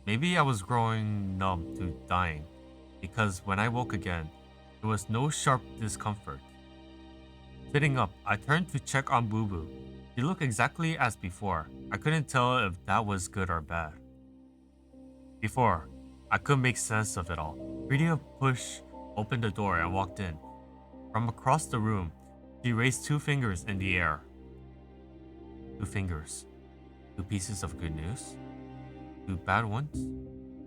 Speaker 1: Maybe I was growing numb to dying, because when I woke again, there was no sharp discomfort. Sitting up, I turned to check on Boo Boo. She looked exactly as before. I couldn't tell if that was good or bad. Before, I couldn't make sense of it all. Rita pushed open the door and walked in. From across the room, she raised 2 fingers in the air. 2 fingers. 2 pieces of good news? 2 bad ones?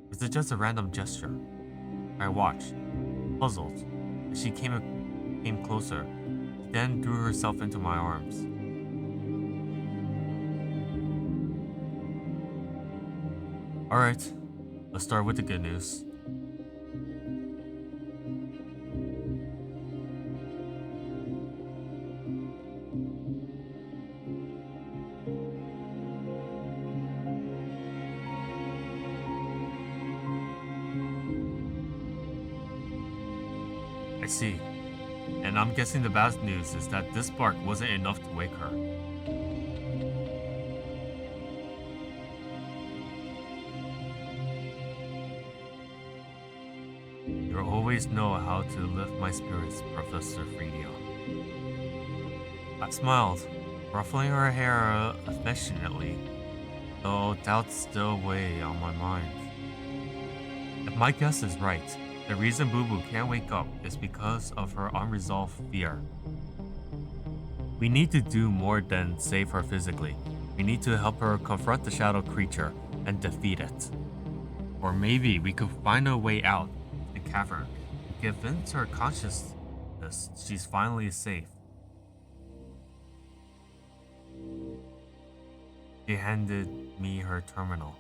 Speaker 1: Was it just a random gesture? I watched, puzzled, as she came closer. She then threw herself into my arms. Alright, let's start with the good news. I see. And I'm guessing the bad news is that this bark wasn't enough to wake her. You'll always know how to lift my spirits, Professor Fredio. I smiled, ruffling her hair affectionately, though doubts still weigh on my mind. If my guess is right, the reason Boo Boo can't wake up is because of her unresolved fear. We need to do more than save her physically. We need to help her confront the shadow creature and defeat it. Or maybe we could find a way out the cavern and convince her consciousness she's finally safe. She handed me her terminal.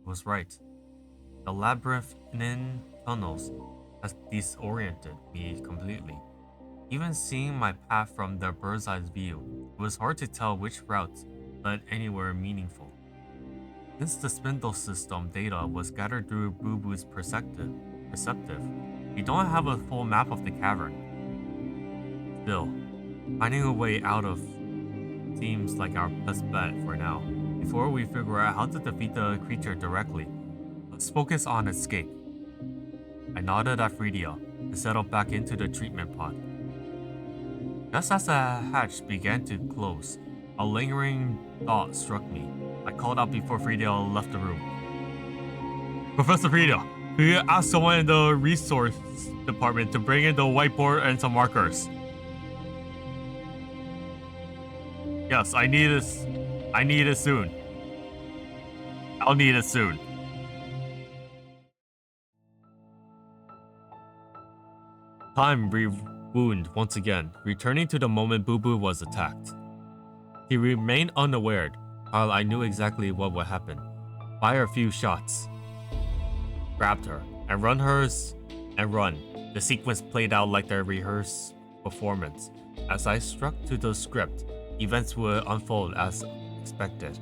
Speaker 1: Was right. The labyrinthine tunnels has disoriented me completely. Even seeing my path from the bird's eye view, it was hard to tell which route led anywhere meaningful. Since the spindle system data was gathered through Boo Boo's perceptive, we don't have a full map of the cavern. Still, finding a way out of seems like our best bet for now. Before we figure out how to defeat the creature directly, let's focus on escape. I nodded at Fredia and settled back into the treatment pod. Just as the hatch began to close, a lingering thought struck me. I called out before Fredia left the room. Professor Fredia, could you ask someone in the resource department to bring in the whiteboard and some markers? Yes, I need this. I need it soon. I'll need it soon. Time rewound once again, returning to the moment Boo Boo was attacked. He remained unaware, while I knew exactly what would happen. Fire a few shots. Grabbed her, and run hers, and run. The sequence played out like their rehearsed performance. As I struck to the script, events would unfold as expected.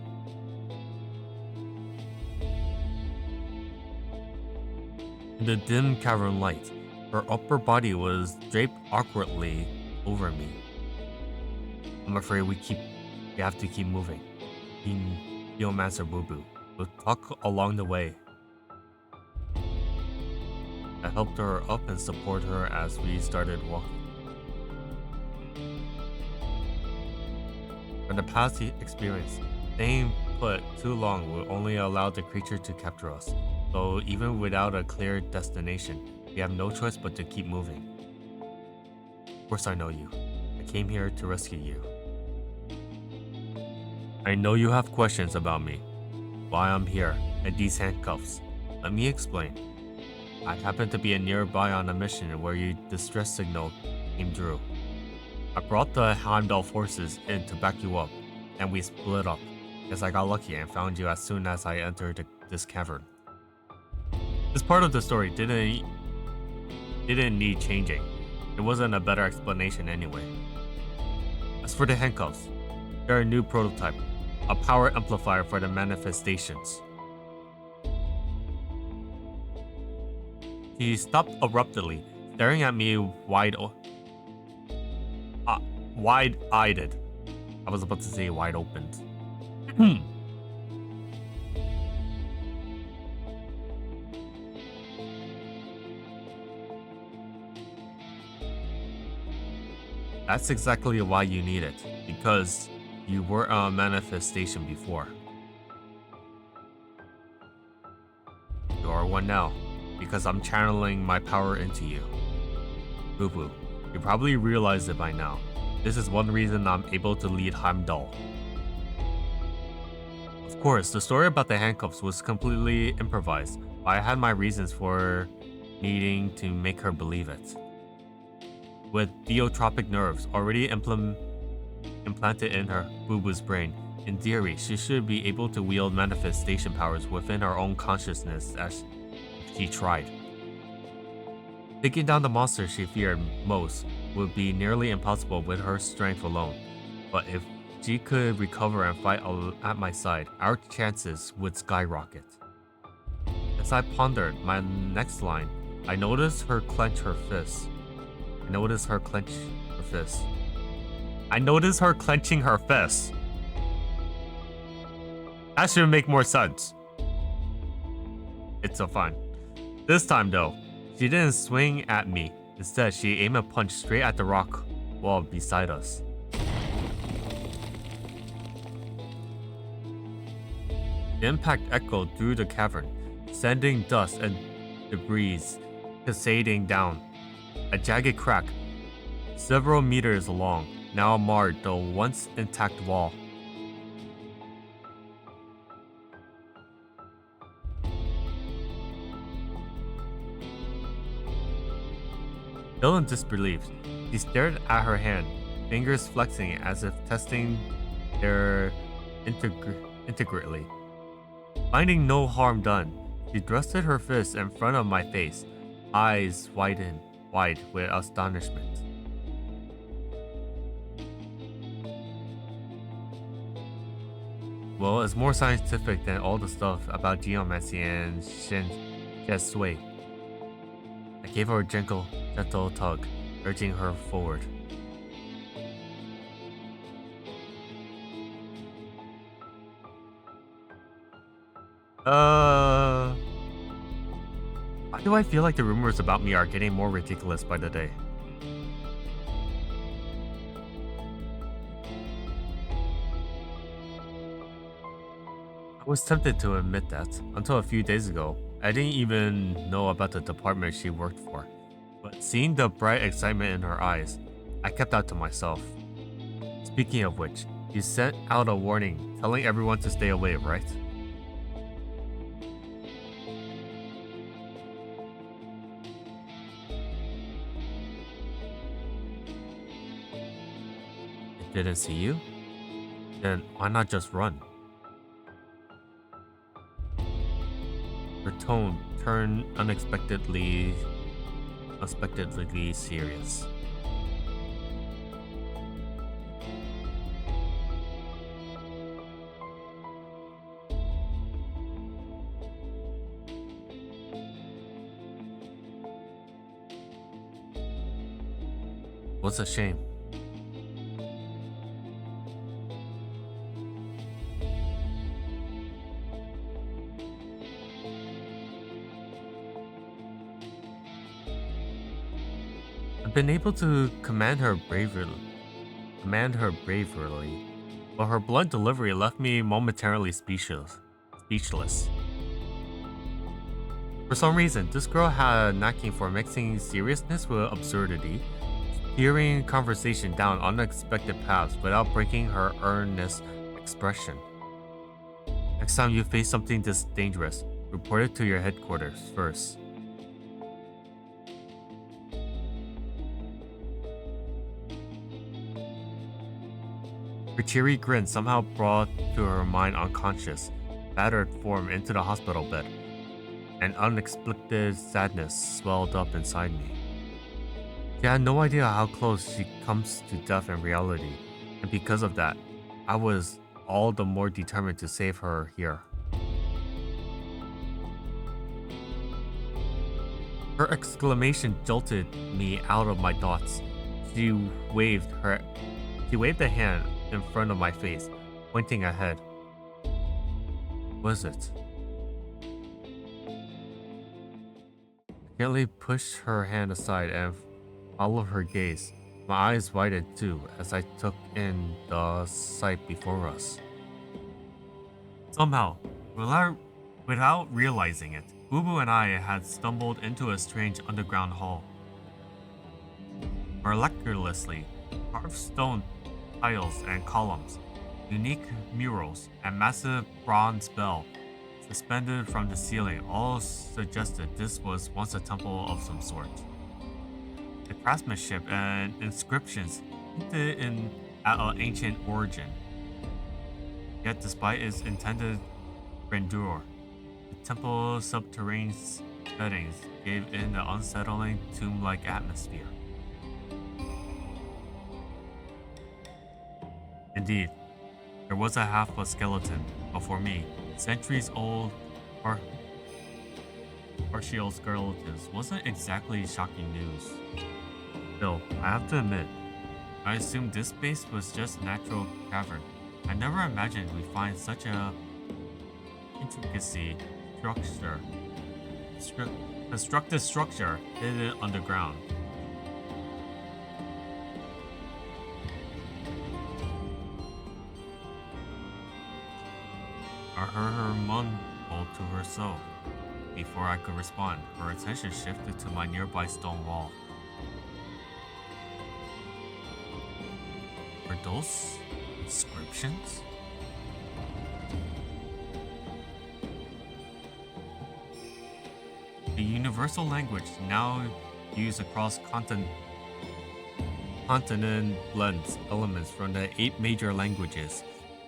Speaker 1: In the dim cavern light, her upper body was draped awkwardly over me. I'm afraid we have to keep moving. Geomancer Boo Boo would talk along the way. I helped her up and support her as we started walking. From the past experience, staying put too long would only allow the creature to capture us. So even without a clear destination, we have no choice but to keep moving. Of course I know you. I came here to rescue you. I know you have questions about me, why I'm here, and these handcuffs. Let me explain. I happened to be nearby on a mission where your distress signal came through. I brought the Heimdall forces in to back you up, and we split up. Guess I got lucky and found you as soon as I entered this cavern. This part of the story didn't need changing. There wasn't a better explanation anyway. As for the handcuffs, they're a new prototype, a power amplifier for the manifestations. He stopped abruptly, staring at me wide-eyed. I was about to say wide-opened. That's exactly why you need it, because you were a manifestation before. You are one now, because I'm channeling my power into you. Boo Boo, you probably realize it by now. This is one reason I'm able to lead Heimdall. Of course, the story about the handcuffs was completely improvised, but I had my reasons for needing to make her believe it. With theotropic nerves already implanted in her Boo Boo's brain, in theory, she should be able to wield manifestation powers within her own consciousness as she tried. Taking down the monster she feared most would be nearly impossible with her strength alone, but if she could recover and fight at my side, our chances would skyrocket. As I pondered my next line, I noticed her clench her fist. I noticed her clenching her fist. That should make more sense. It's so fun. This time though, she didn't swing at me. Instead, she aimed a punch straight at the rock wall beside us. The impact echoed through the cavern, sending dust and debris cascading down. A jagged crack, several meters long, now marred the once intact wall. Still in disbelief, she stared at her hand, fingers flexing as if testing their integrity. Finding no harm done, she thrusted her fist in front of my face, eyes wide with astonishment. Well, it's more scientific than all the stuff about geomancy and shui. I gave her a gentle tug, urging her forward. Why do I feel like the rumors about me are getting more ridiculous by the day? I was tempted to admit that until a few days ago. I didn't even know about the department she worked for. But seeing the bright excitement in her eyes, I kept that to myself. Speaking of which, you sent out a warning telling everyone to stay away, right? Didn't see you? Then why not just run? Her tone turned unexpectedly serious. What's a shame? I've been able to command her bravely, but her blunt delivery left me momentarily speechless. For some reason, this girl had a knacking for mixing seriousness with absurdity, steering conversation down unexpected paths without breaking her earnest expression. Next time you face something this dangerous, report it to your headquarters first. Her cheery grin somehow brought to her mind unconscious, battered form into the hospital bed. An unexpected sadness swelled up inside me. She had no idea how close she comes to death in reality, and because of that, I was all the more determined to save her here. Her exclamation jolted me out of my thoughts. She waved a hand in front of my face, pointing ahead. What is it? I gently pushed her hand aside and followed her gaze. My eyes widened too as I took in the sight before us. Somehow, without realizing it, Boo Boo and I had stumbled into a strange underground hall. Miraculously, carved stone tiles and columns, unique murals, and massive bronze bell suspended from the ceiling all suggested this was once a temple of some sort. The craftsmanship and inscriptions hinted at an ancient origin. Yet despite its intended grandeur, the temple's subterranean settings gave it an unsettling tomb-like atmosphere. Indeed, there was a half a skeleton, but for me, centuries-old partial skeletons wasn't exactly shocking news. Still, I have to admit, I assumed this space was just a natural cavern. I never imagined we'd find such a constructed structure hidden underground. I heard her mumble to herself. Before I could respond, her attention shifted to my nearby stone wall. Were those inscriptions? The universal language now used across continent blends elements from the 8 major languages,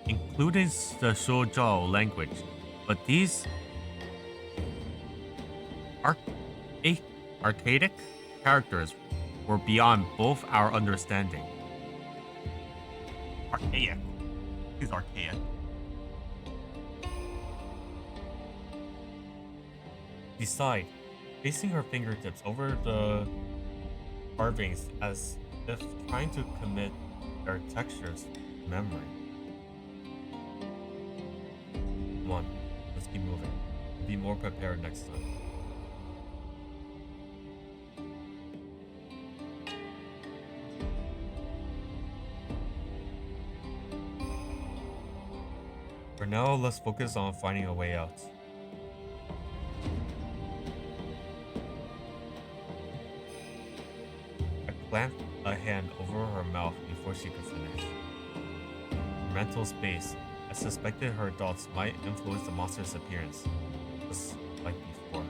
Speaker 1: including the Shōjō language, but these archaic characters were beyond both our understanding. Archaic. He's archaic. She sighed, placing her fingertips over the carvings as if trying to commit their textures to memory. Come on, let's keep moving. Be more prepared next time. For now, let's focus on finding a way out. I clamped a hand over her mouth before she could finish. In mental space, I suspected her thoughts might influence the monster's appearance, just like before.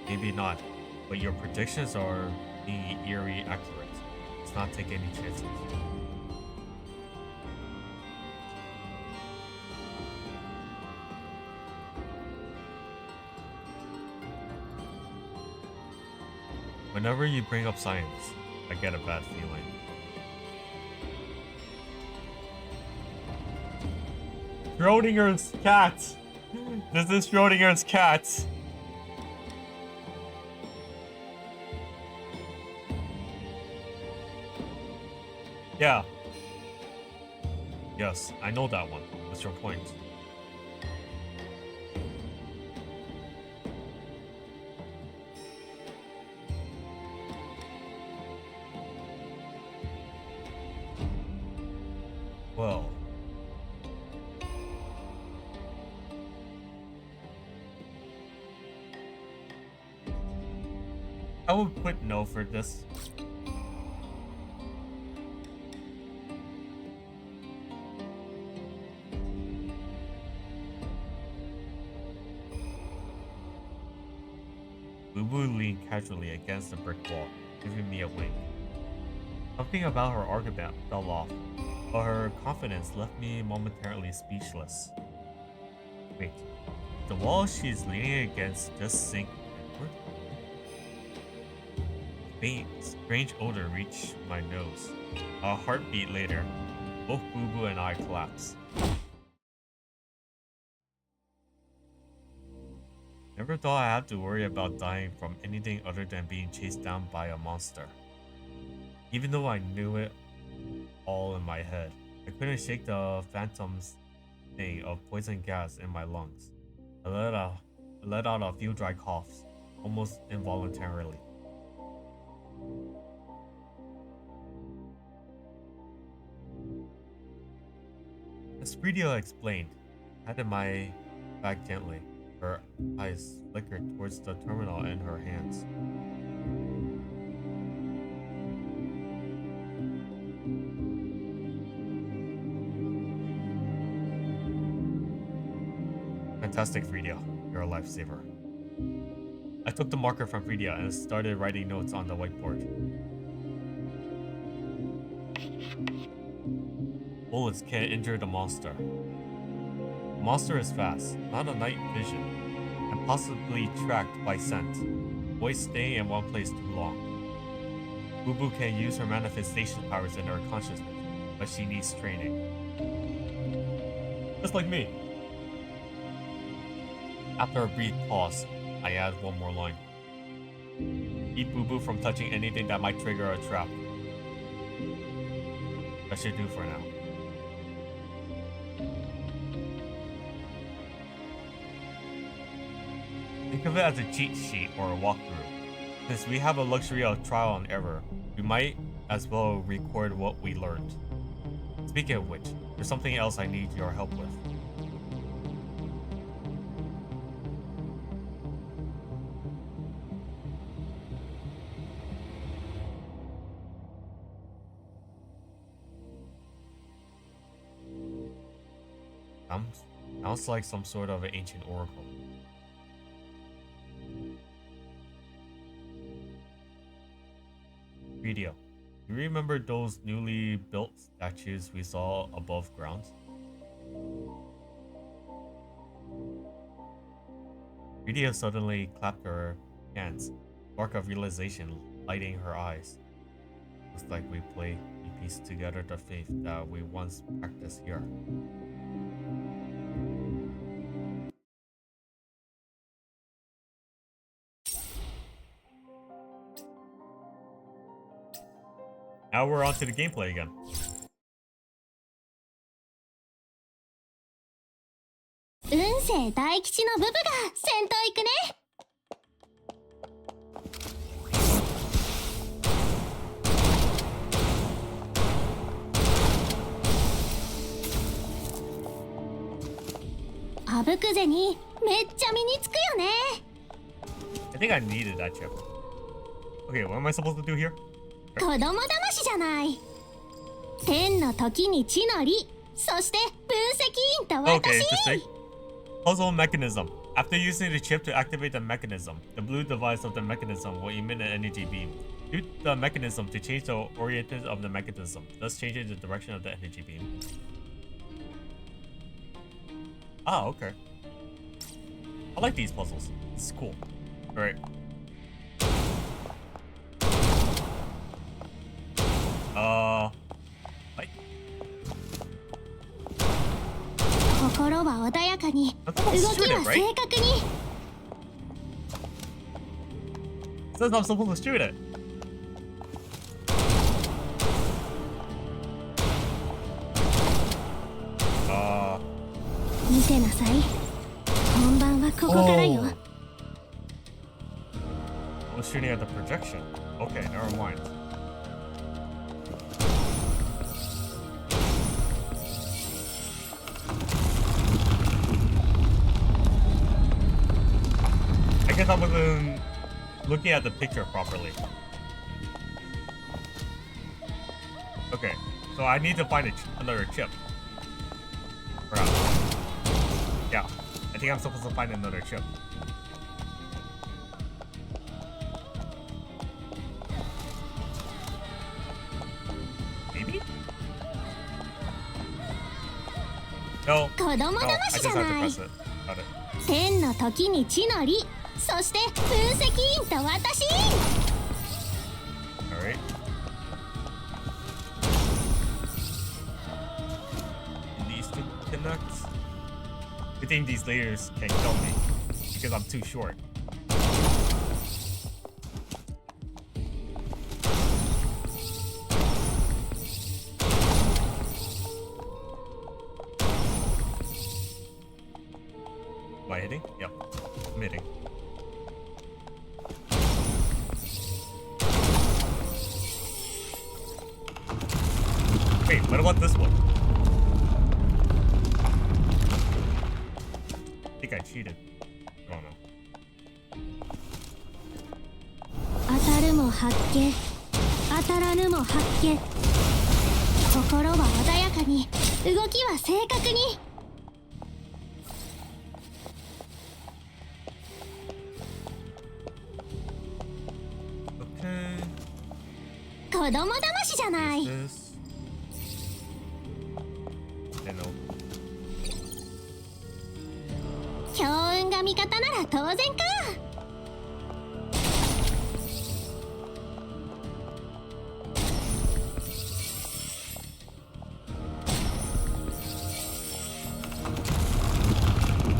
Speaker 1: Maybe not, but your predictions are being eerie accurate. Let's not take any chances. Whenever you bring up science, I get a bad feeling. Schrodinger's cat! This is Schrodinger's cat! Yeah. Yes, I know that one. What's your point? Well. I would put no for this. Boo-Boo leaned casually against the brick wall, giving me a wink. Something about her argument fell off, but her confidence left me momentarily speechless. Wait, the wall she's leaning against just sink inward? Faint, strange odor reached my nose. A heartbeat later, both Boo-Boo and I collapsed. Never thought I had to worry about dying from anything other than being chased down by a monster. Even though I knew it all in my head, I couldn't shake the phantom's thing of poison gas in my lungs. I let out a few dry coughs, almost involuntarily. As Fredia explained, I patted my back gently. Her eyes flickered towards the terminal in her hands. Fantastic, Fredia. You're a lifesaver. I took the marker from Fredia and started writing notes on the whiteboard. Bullets can't injure the monster. The monster is fast, not a night vision, and possibly tracked by scent. Avoid staying in one place too long. Boo-Boo can use her manifestation powers in her consciousness, but she needs training. Just like me. After a brief pause, I add one more line. Keep Boo-Boo from touching anything that might trigger a trap. That should do for now. Think of it as a cheat sheet or a walkthrough. Since we have a luxury of trial and error, we might as well record what we learned. Speaking of which, there's something else I need your help with. Sounds like some sort of an ancient oracle. Video. You remember those newly built statues we saw above ground? Video suddenly clapped her hands, spark of realization lighting her eyes. Looks like we pieced together the faith that we once practiced here. Now we're on to the gameplay again.
Speaker 2: Unsei Daikichi no bubu ga sentou iku ne. Abukuze ni meccha mi ni tsuku yo ne.
Speaker 1: I think I needed that chip. Okay, what am I supposed to do here?
Speaker 2: 子供騙しじゃない。天の時に地の利、そして分析員と
Speaker 1: Okay,
Speaker 2: 私。
Speaker 1: interesting. Puzzle mechanism. After using the chip to activate the mechanism, the blue device of the mechanism will emit an energy beam. Use the mechanism to change the orientation of the mechanism, thus changing the direction of the energy beam. Ah, okay. I like these puzzles. It's cool. Alright. Right.
Speaker 2: 心は穏やかに、動きは正確に。
Speaker 1: It says I'm supposed to shoot it.
Speaker 2: 見てなさい。本番はここからよ。
Speaker 1: I was shooting at the projection. Okay, never mind. I guess I wasn't looking at the picture properly. Okay, so I need to find another chip. Perhaps. Yeah, I think I'm supposed to find another chip. Maybe? No.
Speaker 2: 子供
Speaker 1: No,
Speaker 2: 騙
Speaker 1: I
Speaker 2: し
Speaker 1: just
Speaker 2: じゃ
Speaker 1: have to
Speaker 2: ない。
Speaker 1: press it. Got it.
Speaker 2: 天の時に地の利、そして分析員と私。
Speaker 1: Alright. These two connect. I think these layers can kill me because I'm too short. Am I hitting? Yep. I'm hitting. Wait, what about this one? I think I cheated. I don't know.
Speaker 2: 当たるも発見、当たらぬも発見。心は穏やかに、動きは正確に。
Speaker 1: Okay.
Speaker 2: 子供騙しじゃない。
Speaker 1: This. And no.
Speaker 2: 強運が味方なら当然か。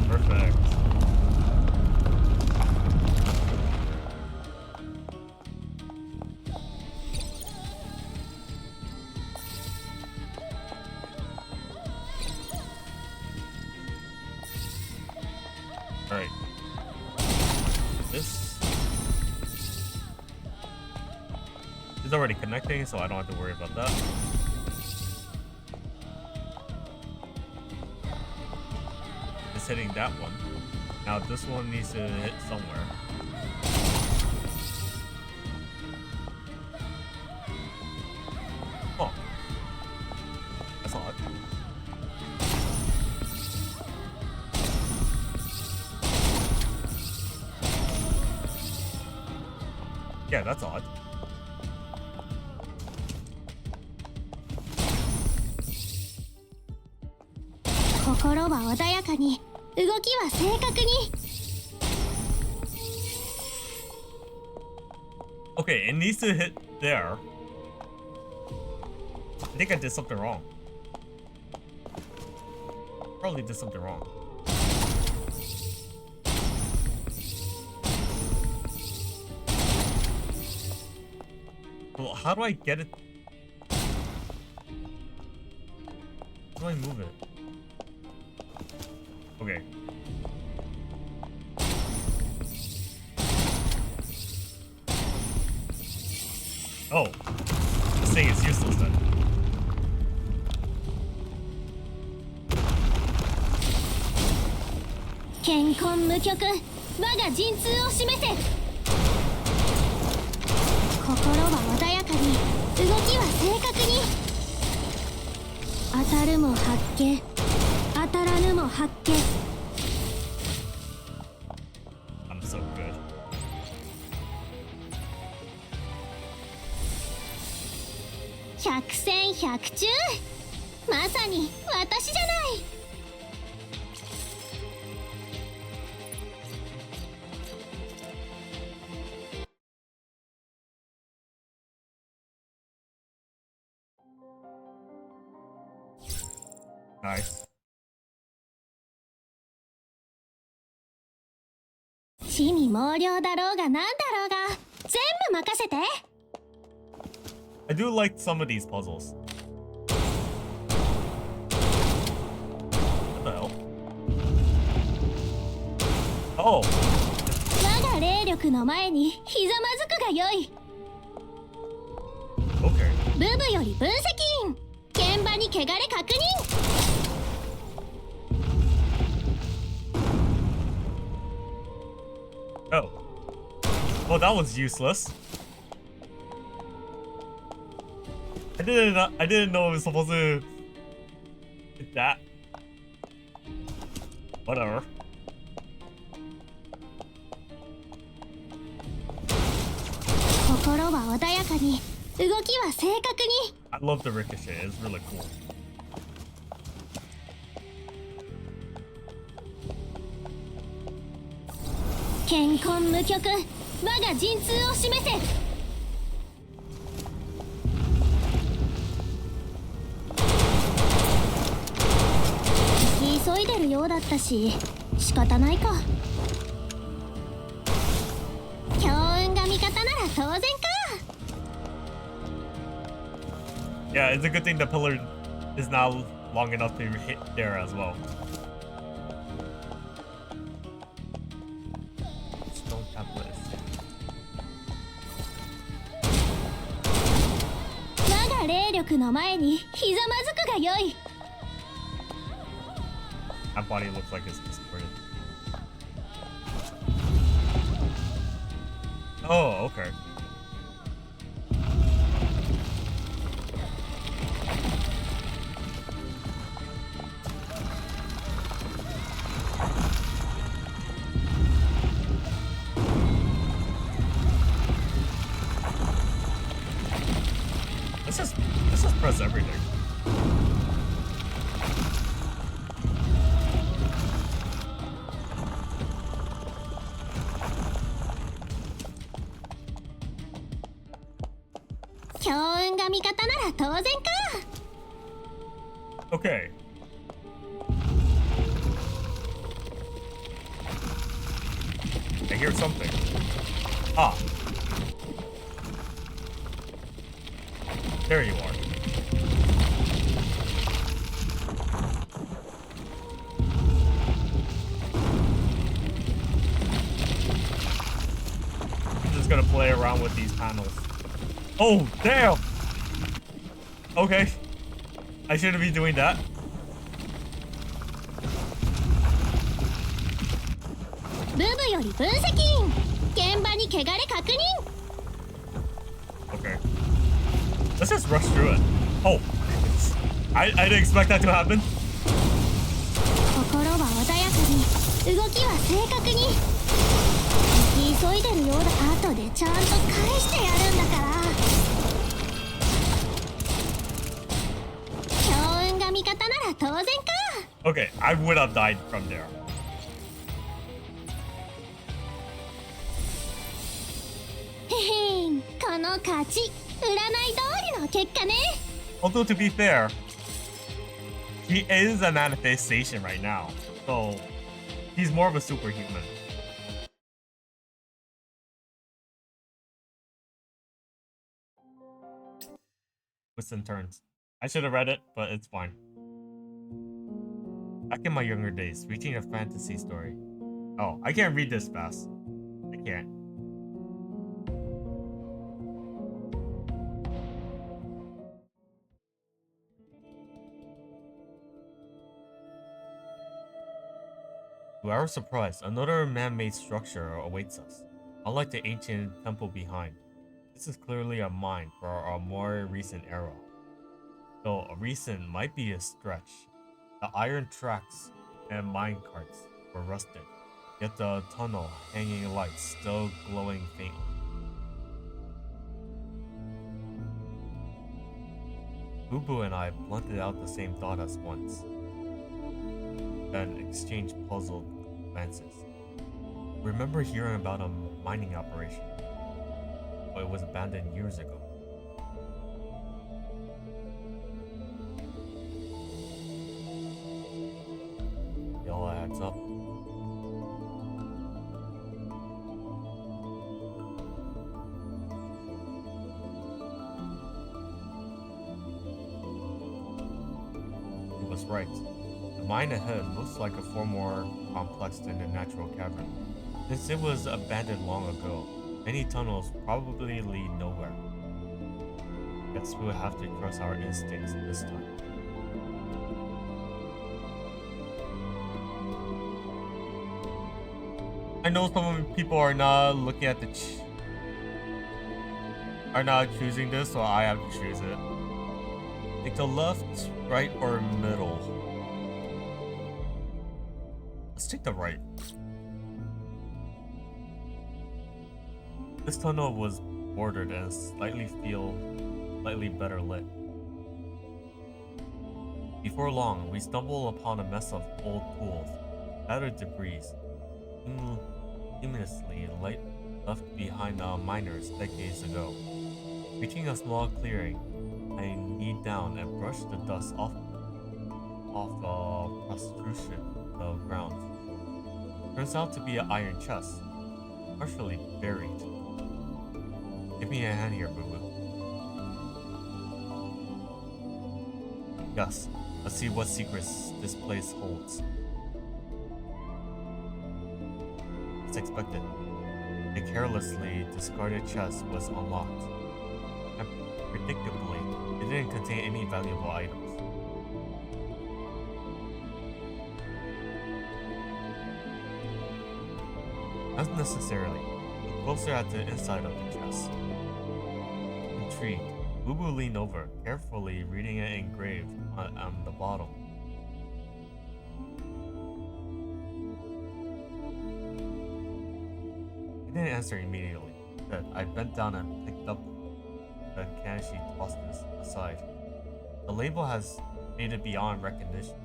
Speaker 1: Perfect. Alright. This is already connecting, so I don't have to worry about that. It's hitting that one. Now this one needs to hit somewhere. Oh. That's odd. Yeah, that's odd.
Speaker 2: 「心は穏やかに、動きは正確に。
Speaker 1: Okay, it needs to hit there. I think I did something wrong. Probably did something wrong. Well, how do I get it How do I move it? Okay. Oh. This thing is useless then.
Speaker 2: 健康無極我が陣痛を示せ。心は穏やかに動きは正確に。当たるも八卦当たらぬも八卦。
Speaker 1: I'm so good.
Speaker 2: 百戦百中まさに私じゃない。
Speaker 1: Nice.
Speaker 2: 地味猛量だろうがなんだろうが全部任せて。
Speaker 1: I do like some of these puzzles. What the hell? Oh!
Speaker 2: 我が霊力の前にひざまずくがよい。
Speaker 1: Okay.
Speaker 2: ブブより分析員現場に汚れ確認。
Speaker 1: Oh. Well, that was useless. I didn't know it was supposed to hit that. Whatever. I love the ricochet, it's really cool.
Speaker 2: 健康無極我が陣痛を示せ。急いでるようだったし仕方ないか。強運が味方なら当然か。
Speaker 1: Yeah, it's a good thing the pillar is now long enough to hit there as well. Stone tablet.
Speaker 2: 我が霊力の前にひざまずくがよい。
Speaker 1: My body looks like it's distorted. Oh, okay. Let's just press everything. Okay. I hear something. Ah. There you are. I'm just gonna play around with these panels. Oh, damn! Okay. I shouldn't be doing that. Okay. Let's just rush through it. Oh. I didn't expect that to happen.
Speaker 2: 心は穏やかに動きは正確に。急いでるようだ。後でちゃんと返してやるんだから。
Speaker 1: Okay, I would have died from there.
Speaker 2: へへん、この勝ち、占い通りの結果ね。
Speaker 1: Although to be fair, he is a manifestation right now, so he's more of a superhuman. Twists and turns. I should have read it, but it's fine. Back in my younger days, reaching a fantasy story. Oh, I can't read this fast. I can't. To our surprise, another man-made structure awaits us. Unlike the ancient temple behind, this is clearly a mine for a more recent era. Though a recent might be a stretch. The iron tracks and mine carts were rusted, yet the tunnel hanging lights still glowing faintly. Boo and I blunted out the same thought as once, then exchanged puzzled glances. Remember hearing about a mining operation, but it was abandoned years ago. It all adds up. He was right. The mine ahead looks like a far more complex than the natural cavern. Since it was abandoned long ago, many tunnels probably lead nowhere. Guess we'll have to trust our instincts this time. I know some people are not looking at the are not choosing this, so I have to choose it. Take the left, right, or middle. Let's take the right. This tunnel was bordered and slightly better lit. Before long, we stumbled upon a mess of old tools, battered debris, luminously left behind the miners decades ago. Reaching a small clearing, I kneed down and brushed the dust off the protrusion of the ground. Turns out to be an iron chest, partially buried. Give me a hand here, boo-boo. Yes, let's see what secrets this place holds. As expected, the carelessly discarded chest was unlocked. And predictably, it didn't contain any valuable items. Not necessarily. Look closer at the inside of the chest. Intrigued, Boo-Boo leaned over, carefully reading it engraved on the bottom. I didn't answer immediately. Instead, I bent down and picked up the can she tossed this aside. The label has made it beyond recognition.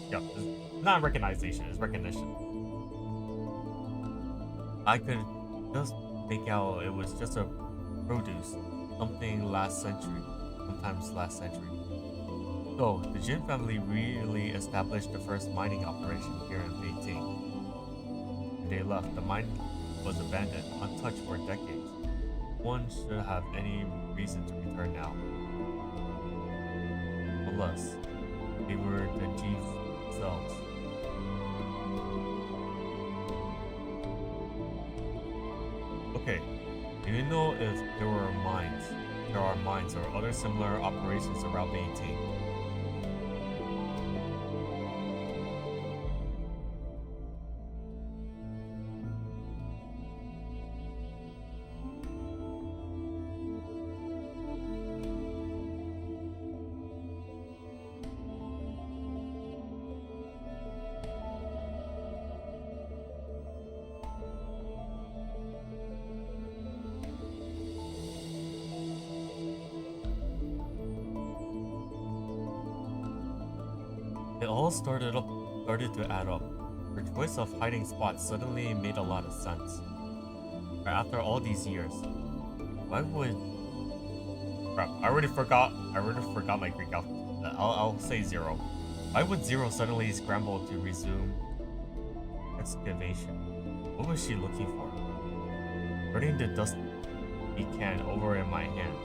Speaker 1: Yeah, it's not recognition, it's recognition. I could just make out it was just a produce, sometimes last century. So, the Jin family really established the first mining operation here in Beijing. When they left, the mine was abandoned, untouched for decades. One should have any reason to return now. Unless they were the chief themselves. Okay, do you know if there are mines or other similar operations around Beijing? It all started to add up. Her choice of hiding spots suddenly made a lot of sense. After all these years, why would... Crap, I already forgot my Greek alphabet. I'll say Zero. Why would Zero suddenly scramble to resume excavation? What was she looking for? Turning the dusty can over in my hand,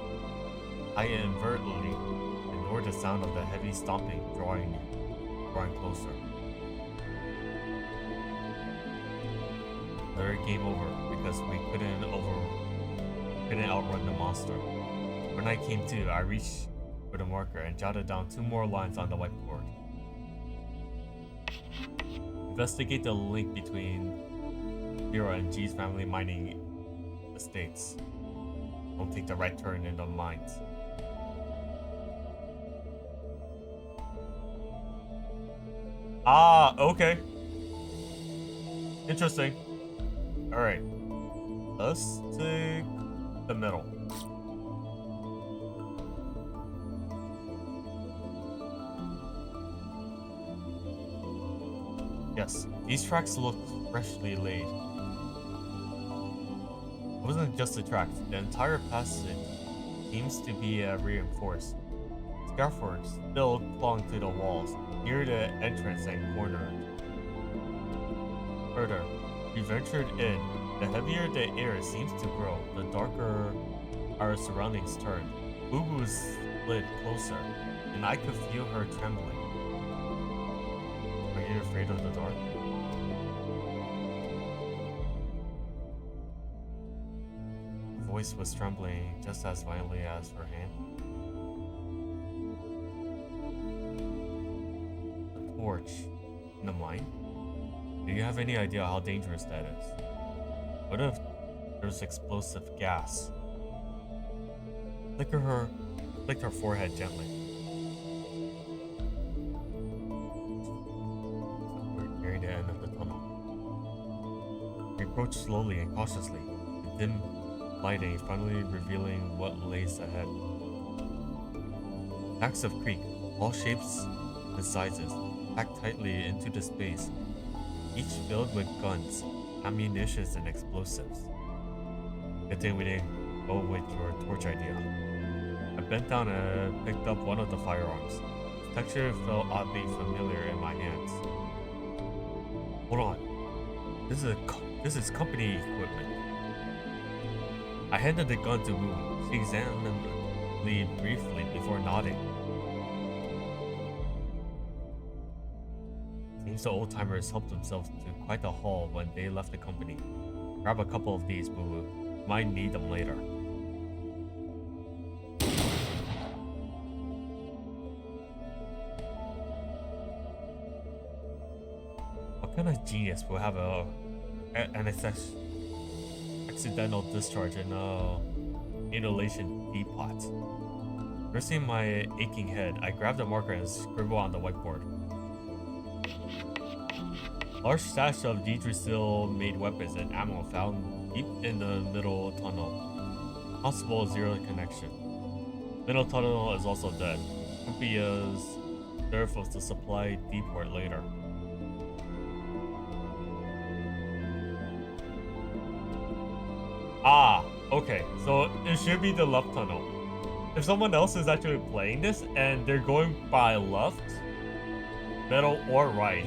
Speaker 1: I inadvertently ignored the sound of the heavy stomping drawing closer. Another game over because we couldn't outrun the monster. When I came to, I reached for the marker and jotted down 2 more lines on the whiteboard. Investigate the link between Hiro and G's family mining estates. Don't take the right turn in the mines. Ah, okay. Interesting. Alright. Let's take the middle. Yes, these tracks look freshly laid. It wasn't just the tracks, the entire passage seems to be reinforced. Scaffolds still clung to the walls, near the entrance and corner. Further, we ventured in. The heavier the air seems to grow, the darker our surroundings turned. Boo-Boo slid closer, and I could feel her trembling. Are you afraid of the dark? Her voice was trembling just as violently as her hand. A torch in the mine? Do you have any idea how dangerous that is? What if there's explosive gas? Flicked her forehead gently. We're nearing the end of the tunnel. We approached slowly and cautiously, the dim lighting finally revealing what lays ahead. Stacks of creek, all shapes and sizes, packed tightly into the space, each filled with guns, ammunition, and explosives. Good thing we didn't go with your torch idea. I bent down and picked up one of the firearms. Its texture felt oddly familiar in my hands. Hold on. This is company equipment. I handed the gun to Boo. She examined it briefly before nodding. Seems the old-timers helped themselves to quite a haul when they left the company. Grab a couple of these, Boo-Boo. Might need them later. What kind of genius will have an accidental discharge in a inhalation teapot? Nursing my aching head, I grabbed a marker and scribbled on the whiteboard. Large stash of Deidre-made weapons and ammo found deep in the middle tunnel. Possible zero connection. Middle tunnel is also dead. Could be as serve as the supply depot later. Ah, okay. So it should be the left tunnel. If someone else is actually playing this and they're going by left, middle, or right,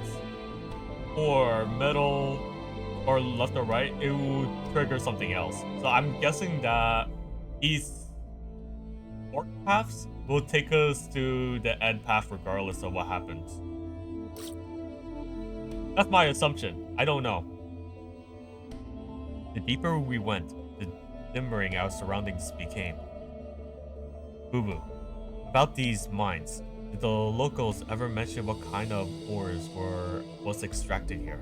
Speaker 1: or middle or left or right, it will trigger something else. So I'm guessing that these fork paths will take us to the end path regardless of what happens. That's my assumption. I don't know. The deeper we went, the dimmering our surroundings became. Boo-Boo, about these mines, did the locals ever mention what kind of ores was extracted here?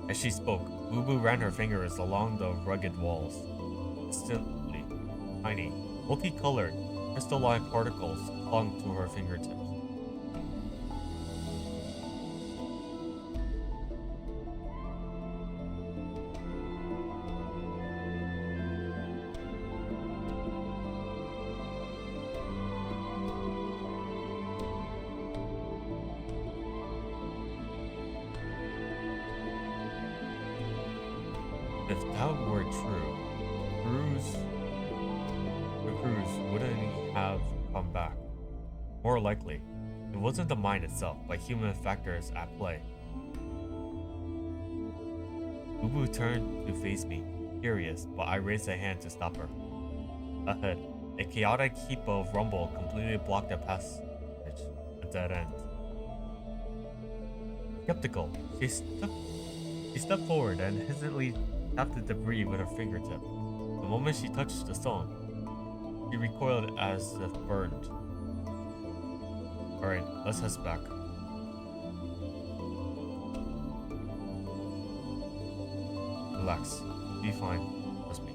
Speaker 1: As she spoke, Boo-Boo ran her fingers along the rugged walls. Instantly, tiny, multicolored, crystalline particles clung to her fingertips. If that were true, the crews wouldn't have come back. More likely, it wasn't the mine itself, but human factors at play. Boo-Boo turned to face me. furious, but I raised a hand to stop her. Ahead, a chaotic heap of rumble completely blocked the passage, a dead end. Skeptical, she stepped forward and hesitantly tapped the debris with her fingertip. The moment she touched the stone, she recoiled as if burned. Alright, let's head back. Relax, be fine, trust me.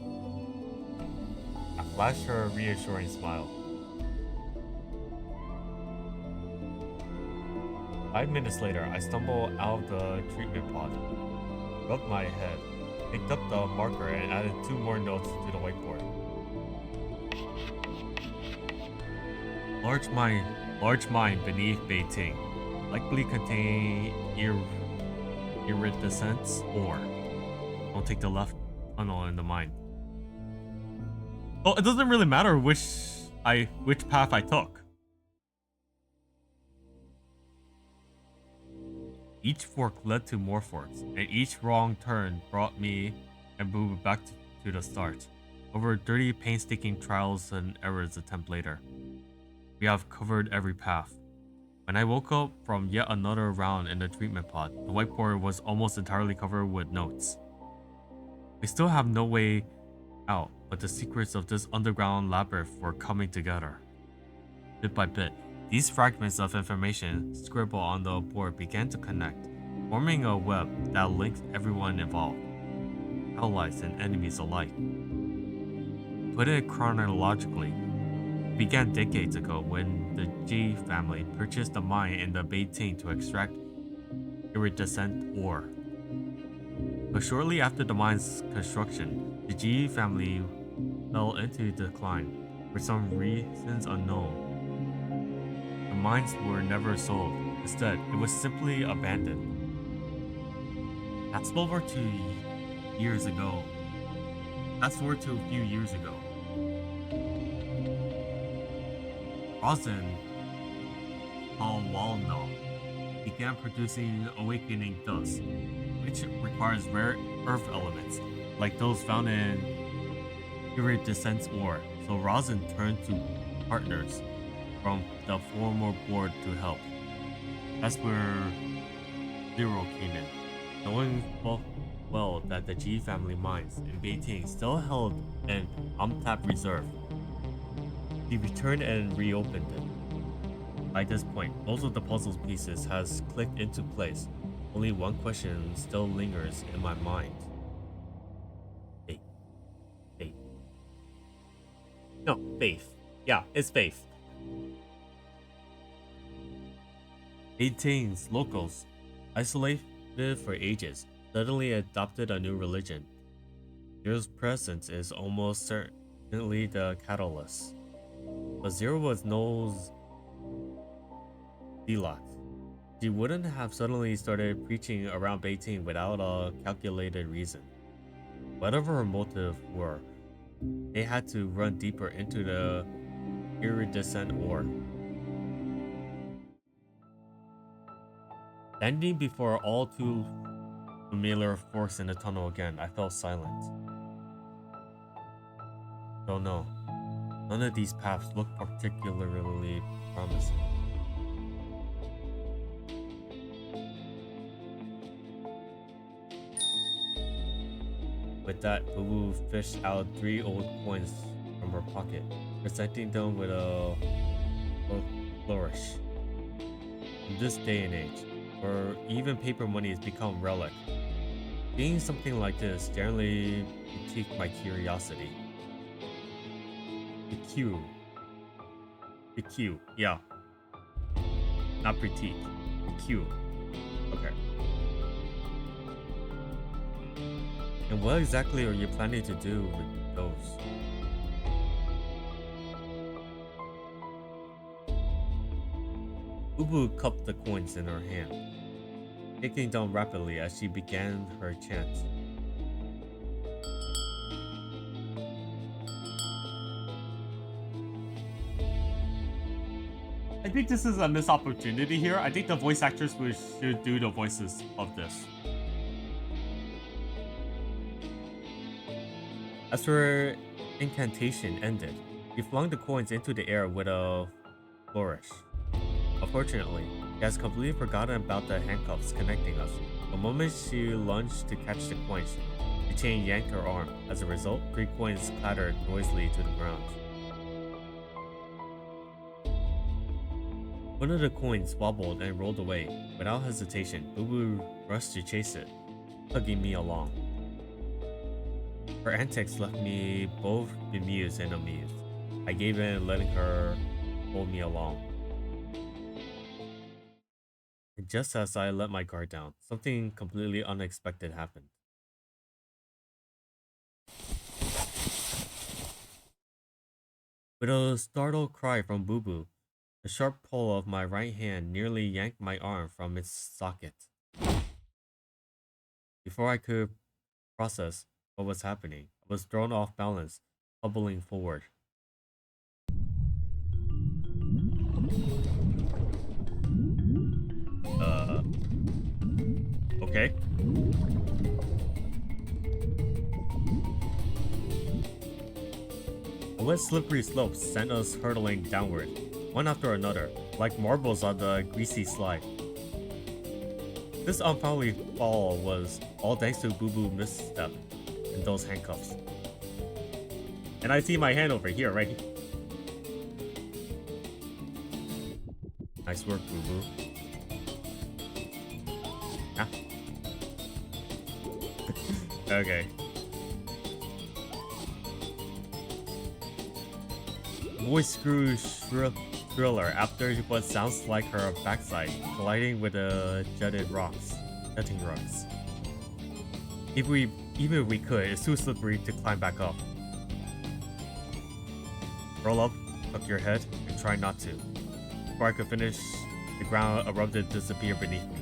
Speaker 1: I flashed her a reassuring smile. 5 minutes later, I stumbled out of the treatment pod, rubbed my head, picked up the marker, and added 2 more notes to the whiteboard. Large mine beneath Beijing, likely contain iridescent ore. Don't take the left tunnel in the mine. Well, it doesn't really matter which path I took. Each fork led to more forks, and each wrong turn brought me and Boo back to the start. Over 30 painstaking trials and errors attempt later, we have covered every path. When I woke up from yet another round in the treatment pod, the whiteboard was almost entirely covered with notes. We still have no way out, but the secrets of this underground labyrinth were coming together. Bit by bit, these fragments of information scribbled on the board began to connect, forming a web that linked everyone involved, allies and enemies alike. Put it chronologically, it began decades ago when the G family purchased a mine in the Beijing to extract iridescent ore. But shortly after the mine's construction, the G family fell into decline for some reasons unknown. The mines were never sold. Instead, it was simply abandoned. Fast forward to a few years ago. Rosin Palwalno began producing awakening dust, which requires rare earth elements, like those found in iridescent ore. So Rosin turned to partners from the former board to help. That's where Zero came in. Knowing well that the G family mines in Beijing still held an untapped reserve, he returned and reopened it. By this point, most of the puzzle pieces has clicked into place. Only one question still lingers in my mind. Faith. No, faith. Yeah, it's faith. Beijing's locals, isolated for ages, suddenly adopted a new religion. Zero's presence is almost certainly the catalyst. But Zero was no zealot. She wouldn't have suddenly started preaching around Beijing without a calculated reason. Whatever her motive were, they had to run deeper into the iridescent ore. Standing before all too familiar forks in the tunnel again, I felt silent. Don't know. None of these paths look particularly promising. With that, Boo fished out 3 old coins from her pocket, presenting them with a flourish. In this day and age, where even paper money has become relic, seeing something like this generally piqued my curiosity. The Q, yeah. Not critique. The Q. Okay. And what exactly are you planning to do with those? Ubu cupped the coins in her hand, taking them rapidly as she began her chant. I think this is a missed opportunity here. I think the voice actors should do the voices of this. As her incantation ended, she flung the coins into the air with a flourish. Unfortunately, she has completely forgotten about the handcuffs connecting us. The moment she lunged to catch the coins, the chain yanked her arm. As a result, 3 coins clattered noisily to the ground. One of the coins wobbled and rolled away. Without hesitation, Boo Boo rushed to chase it, tugging me along. Her antics left me both bemused and amused. I gave in, letting her hold me along. And just as I let my guard down, something completely unexpected happened. With a startled cry from Boo Boo, the sharp pull of my right hand nearly yanked my arm from its socket. Before I could process what was happening, I was thrown off balance, hobbling forward. Okay. The wet slippery slopes sent us hurtling downward, one after another, like marbles on the greasy slide. This unfoundly fall was all thanks to Boo Boo misstep and those handcuffs. And I see my hand over here, right? Nice work, Boo Boo. Ah. Okay. Voice screw thriller after what sounds like her backside colliding with the jutting rocks. Even if we could, it's too slippery to climb back up. Roll up, tuck your head, and try not to. Before I could finish, the ground erupted to disappear beneath me.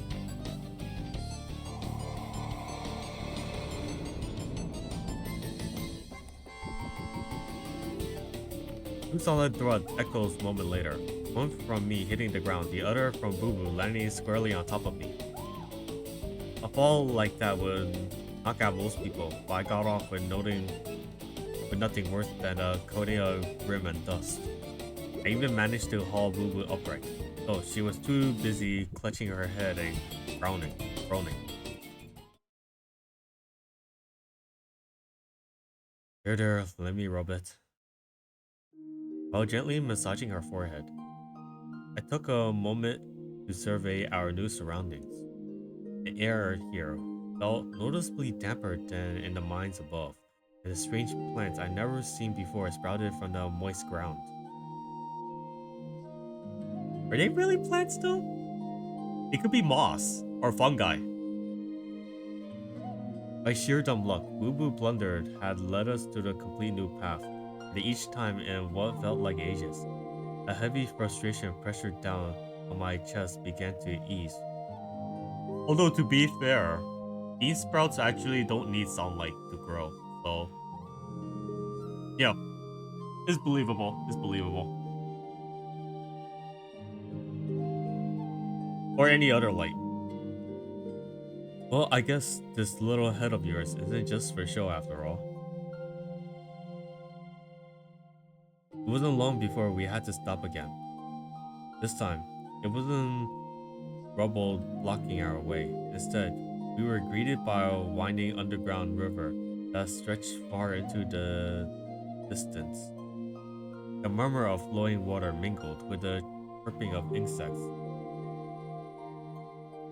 Speaker 1: Two solid thud echoes a moment later. One from me hitting the ground, the other from Boo Boo landing squarely on top of me. A fall like that would knock out most people, but I got off with nothing worse than a coating of grim and dust. I even managed to haul Boo Boo upright, though she was too busy clutching her head and groaning. There, let me rub it. While gently massaging her forehead, I took a moment to survey our new surroundings. The air here felt noticeably damper than in the mines above, and the strange plants I'd never seen before sprouted from the moist ground. Are they really plants though? They could be moss or fungi. By sheer dumb luck, Boo Boo Blundered had led us to the complete new path. Each time in what felt like ages. A heavy frustration pressured down on my chest began to ease. Although to be fair, these sprouts actually don't need sunlight to grow, so yeah, it's believable. Or any other light. Well, I guess this little head of yours isn't just for show after all. It wasn't long before we had to stop again. This time, it wasn't rubble blocking our way. Instead, we were greeted by a winding underground river that stretched far into the distance. The murmur of flowing water mingled with the chirping of insects.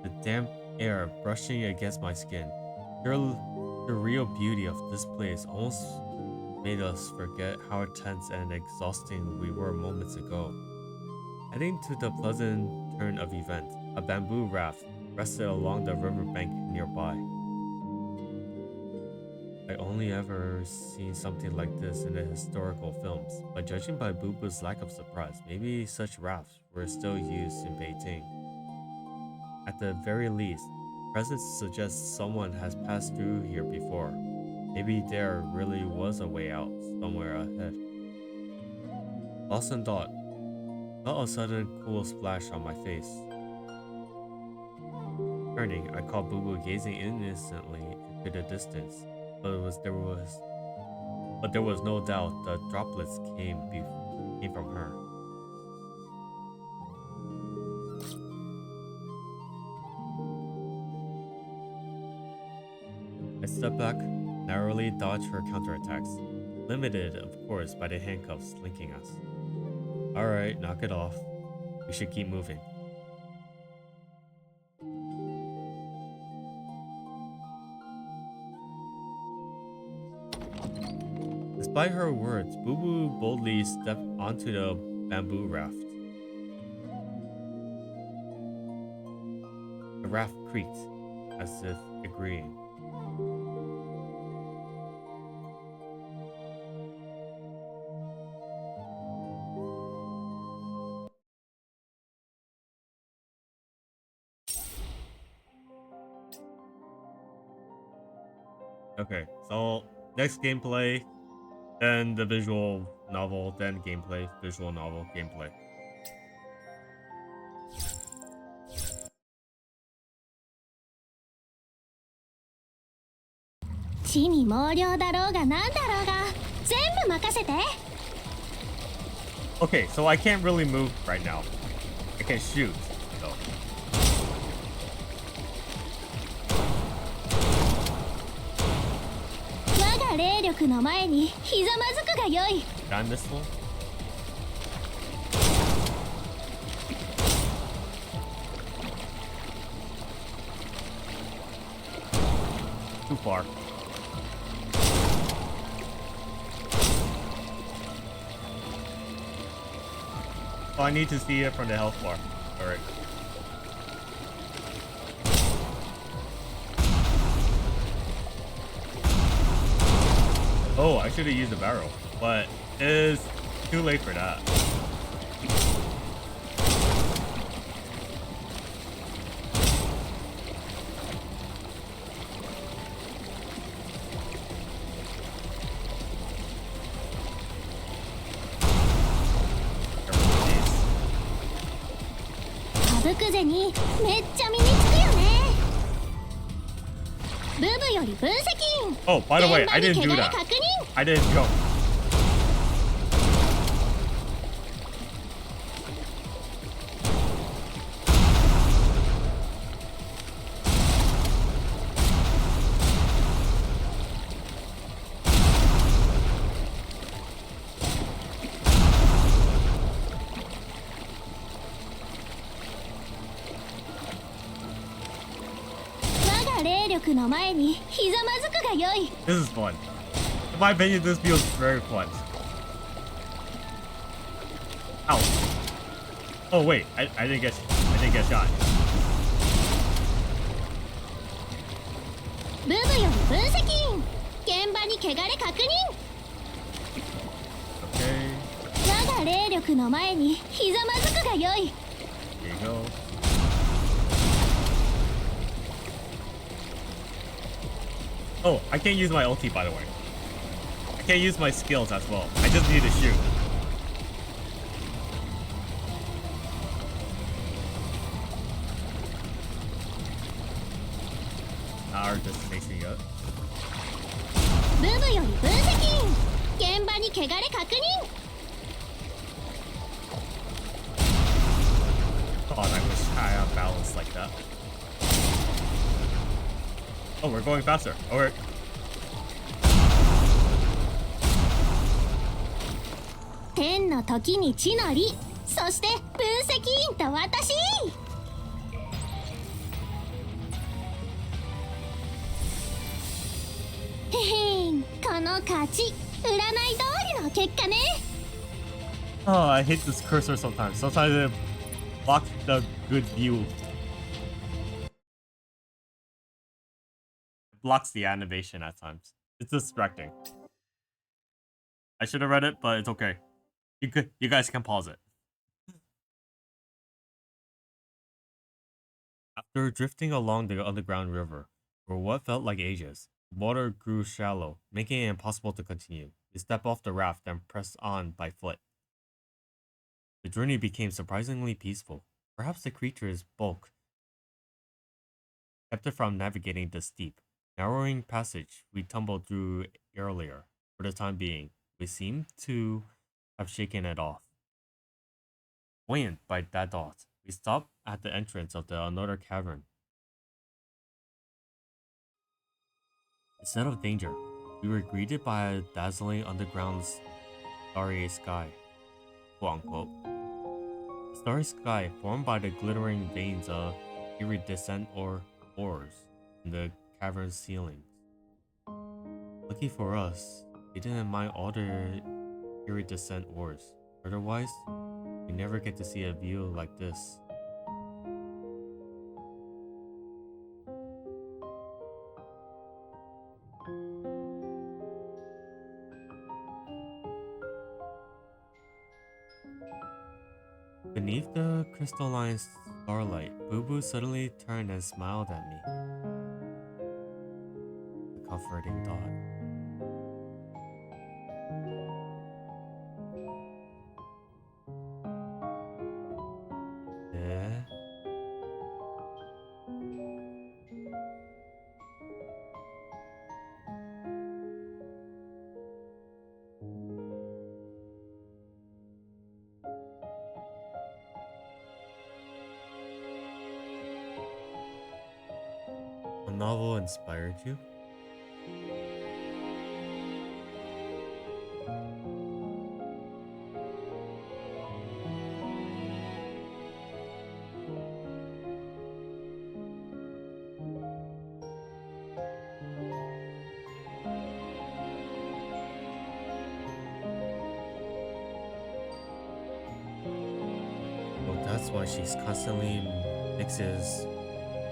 Speaker 1: The damp air brushing against my skin. The real beauty of this place almost made us forget how tense and exhausting we were moments ago. Heading to the pleasant turn of events, a bamboo raft rested along the riverbank nearby. I only ever seen something like this in the historical films, but judging by Boo Boo's lack of surprise, maybe such rafts were still used in Beijing. At the very least, presence suggests someone has passed through here before. Maybe there really was a way out somewhere ahead. Lost in thought, felt a sudden cool splash on my face. Turning, I caught Boo Boo gazing innocently into the distance, but there was but there was no doubt the droplets came from her. I stepped back, narrowly dodged her counterattacks, limited, of course, by the handcuffs linking us. Alright, knock it off. We should keep moving. Despite her words, Boo Boo boldly stepped onto the bamboo raft. The raft creaked, as if agreeing. Okay, so next gameplay, then the visual novel, then gameplay, visual novel, gameplay. Okay, so I can't really move right now. I can shoot, though. Did I miss one? Too far. Oh, I need to see it from the health bar. Alright. Oh, I should have used a barrel, but it's too late for that. Oh, by the way, I didn't do that. I didn't jump. This is fun. In my opinion, this feels very fun. Ow. Oh wait, I didn't get shot. Okay. Here you go. Oh, I can't use my ulti, by the way. I can't use my skills as well. I just need to shoot. Not our destination yet. God, I wish I had balance like that. Oh, we're going faster. Alright. Oh, I hate this cursor sometimes. Sometimes it blocks the good view. Blocks the animation at times. It's distracting. I should have read it, but it's okay. You guys can pause it. After drifting along the underground river for what felt like ages, the water grew shallow, making it impossible to continue. We stepped off the raft and pressed on by foot. The journey became surprisingly peaceful. Perhaps the creature's bulk kept it from navigating the steep, narrowing passage we tumbled through earlier. For the time being, we seem to have shaken it off. Buoyant by that thought, we stopped at the entrance of another cavern. Instead of danger, we were greeted by a dazzling underground starry sky, quote unquote. A starry sky formed by the glittering veins of iridescent ores in the cavern ceilings. Lucky for us, we didn't mind all the iridescent ores. Otherwise, we never get to see a view like this. Beneath the crystalline starlight, Boo Boo suddenly turned and smiled at me. A comforting thought. A novel inspired you? Well, that's why she's constantly mixes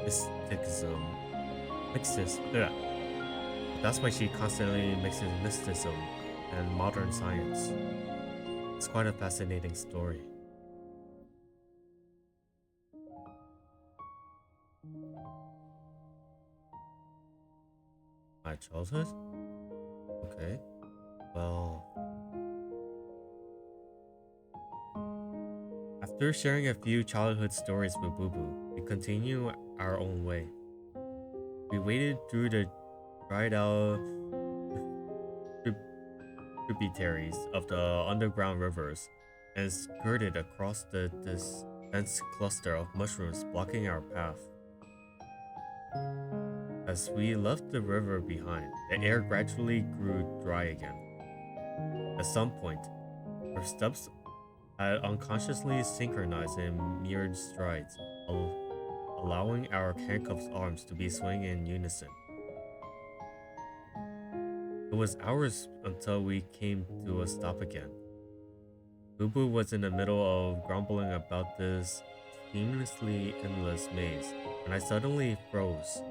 Speaker 1: mysticism. That's why she constantly mixes mysticism and modern science. It's quite a fascinating story. My childhood? Okay. Well, after sharing a few childhood stories with Boo Boo, we continue our own way. We waded through the dried out tributaries of the underground rivers and skirted across this dense cluster of mushrooms blocking our path. As we left the river behind, the air gradually grew dry again. At some point, our steps had unconsciously synchronized in mirrored strides, allowing our handcuffed arms to be swinging in unison. It was hours until we came to a stop again. Boo Boo was in the middle of grumbling about this seamlessly endless maze, and I suddenly froze.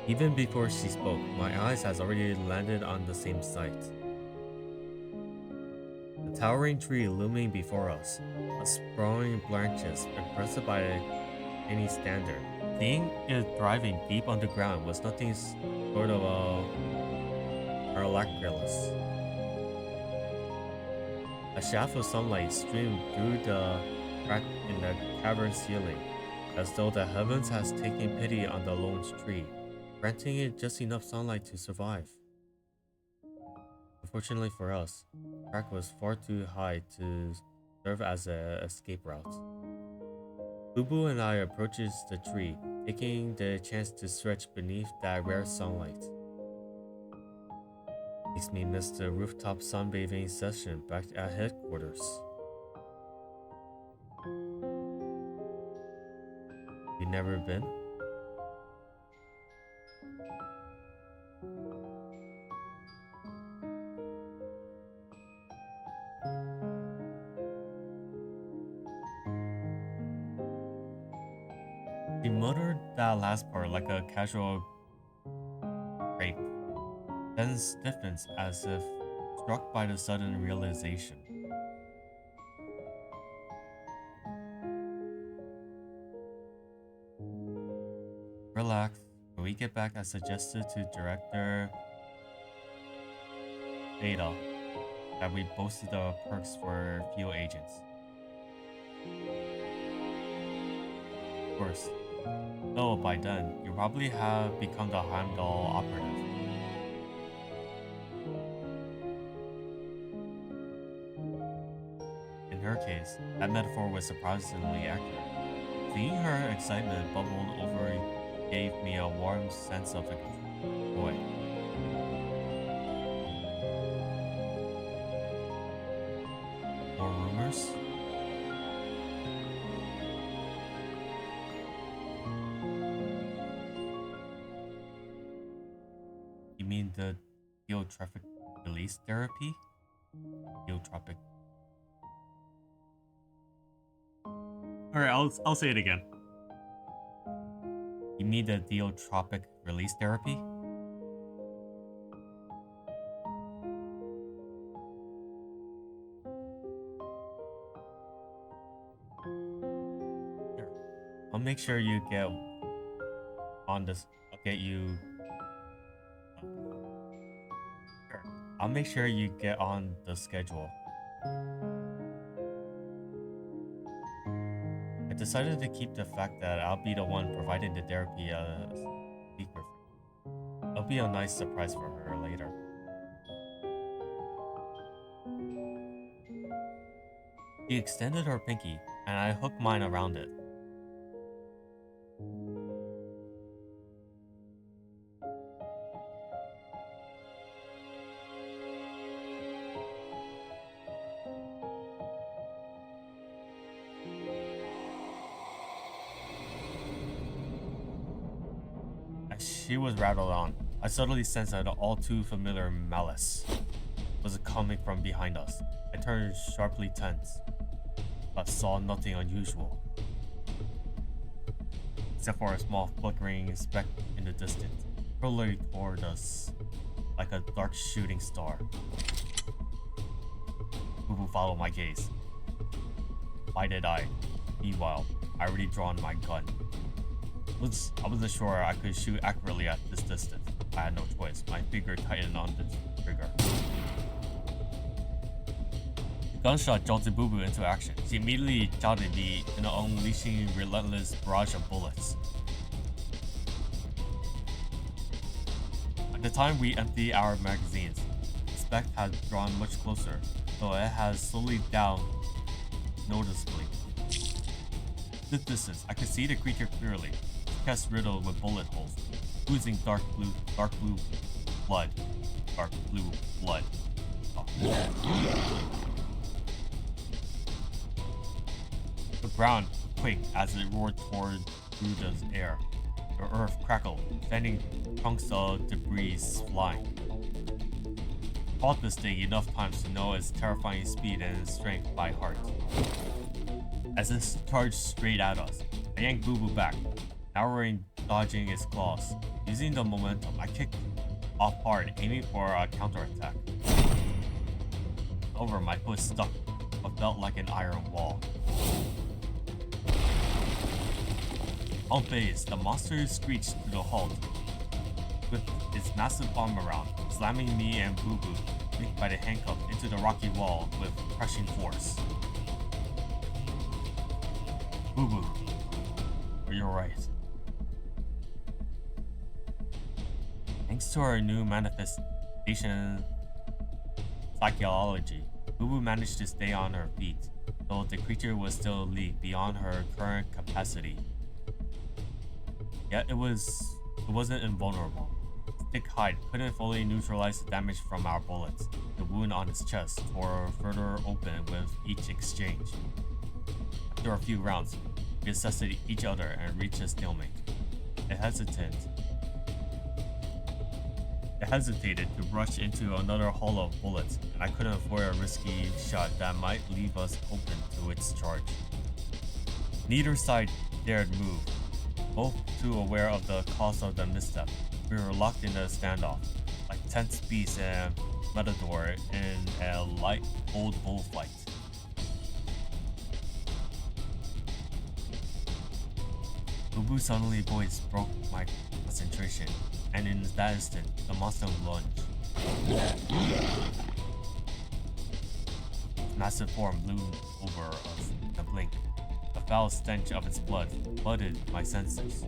Speaker 1: Even before she spoke, my eyes had already landed on the same sight. The towering tree looming before us, its sprawling branches impressed by any standard. Seeing it thriving deep underground was nothing short of miraculous. A shaft of sunlight streamed through the crack in the cavern ceiling, as though the heavens has taken pity on the lone tree, granting it just enough sunlight to survive. Unfortunately for us, the crack was far too high to serve as an escape route. Boo Boo and I approached the tree, taking the chance to stretch beneath that rare sunlight. Makes me miss the rooftop sunbathing session back at headquarters. You never been? He muttered that last part like a casual grape, then stiffened as if struck by the sudden realization. Relax. When we get back, I suggested to Director Beta that we boosted the perks for field agents. Of course. Though by then, you probably have become the Heimdall operative. In her case, that metaphor was surprisingly accurate. Seeing her excitement bubbled over gave me a warm sense of joy. More rumors? You mean the geotropic release therapy? Geotropic. Alright, I'll say it again. You mean the geotropic release therapy? Sure. I'll make sure you get on this. I'll get you. Sure. I'll make sure you get on the schedule. I decided to keep the fact that I'll be the one providing the therapy a secret. It'll be a nice surprise for her later. She extended her pinky, and I hooked mine around it. As she was rattled on, I suddenly sensed an all too familiar malice was coming from behind us. I turned sharply tense, but saw nothing unusual, except for a small flickering speck in the distance, hurtling toward us like a dark shooting star. Boo followed my gaze. Why did I? Meanwhile, I already drawn my gun. I wasn't sure I could shoot accurately at this distance. I had no choice. My finger tightened on the trigger. The gunshot jolted Boo Boo into action. She immediately shouted me in unleashing relentless barrage of bullets. At the time we emptied our magazines, the speck had drawn much closer, though it has slowly down noticeably. This distance, I could see the creature clearly. Chest riddled with bullet holes, oozing dark blue blood. Dark blue blood. Oh. The ground quaked as it roared through the air. The earth crackled, sending chunks of debris flying. I fought this thing enough times to know its terrifying speed and strength by heart. As it charged straight at us, I yanked Boo Boo back, narrowing, dodging its claws. Using the momentum, I kicked off hard, aiming for a counterattack. However, my foot stuck, but felt like an iron wall. Unfazed, the monster screeched to a halt, with its massive arm around, slamming me and Boo Boo, linked by the handcuff, into the rocky wall with crushing force. Boo Boo, you're right. Thanks to our new manifestation psychology, Boo Boo managed to stay on her feet, though the creature was still a league beyond her current capacity. Yet it wasn't invulnerable. Its thick hide couldn't fully neutralize the damage from our bullets. The wound on its chest tore further open with each exchange. After a few rounds, we assessed each other and reached a stalemate. It hesitated to rush into another haul of bullets, and I couldn't avoid a risky shot that might leave us open to its charge. Neither side dared move, both too aware of the cause of the misstep. We were locked in a standoff, like tense beasts and Matador in a light old bullfight. Boo Boo suddenly voice broke my concentration, and in that instant, the monster lunged. Its massive form loomed over us in a blink. The foul stench of its blood flooded my senses.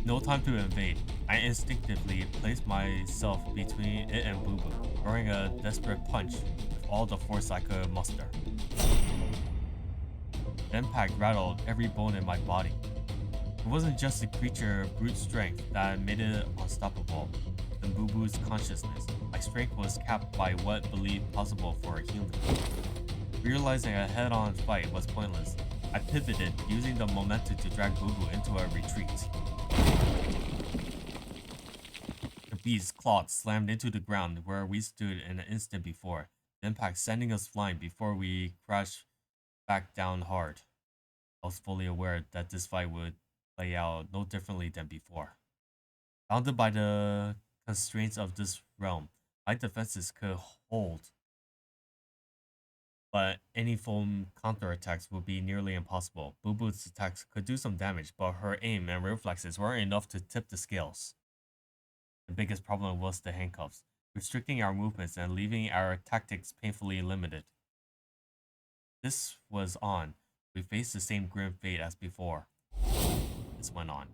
Speaker 1: No time to invade. I instinctively placed myself between it and Boo Boo, throwing a desperate punch with all the force I could muster. The impact rattled every bone in my body. It wasn't just the creature's brute strength that made it unstoppable. In Boo Boo's consciousness, my strength was capped by what believed possible for a human. Realizing a head-on fight was pointless, I pivoted, using the momentum to drag Boo Boo into a retreat. The beast's claws slammed into the ground where we stood an instant before, the impact sending us flying before we crashed back down hard. I was fully aware that this fight would play out no differently than before. Bounded by the constraints of this realm, my defenses could hold, but any full counterattacks would be nearly impossible. Boo Boo's attacks could do some damage, but her aim and reflexes weren't enough to tip the scales. The biggest problem was the handcuffs, restricting our movements and leaving our tactics painfully limited. This was on. We faced the same grim fate as before. This went on.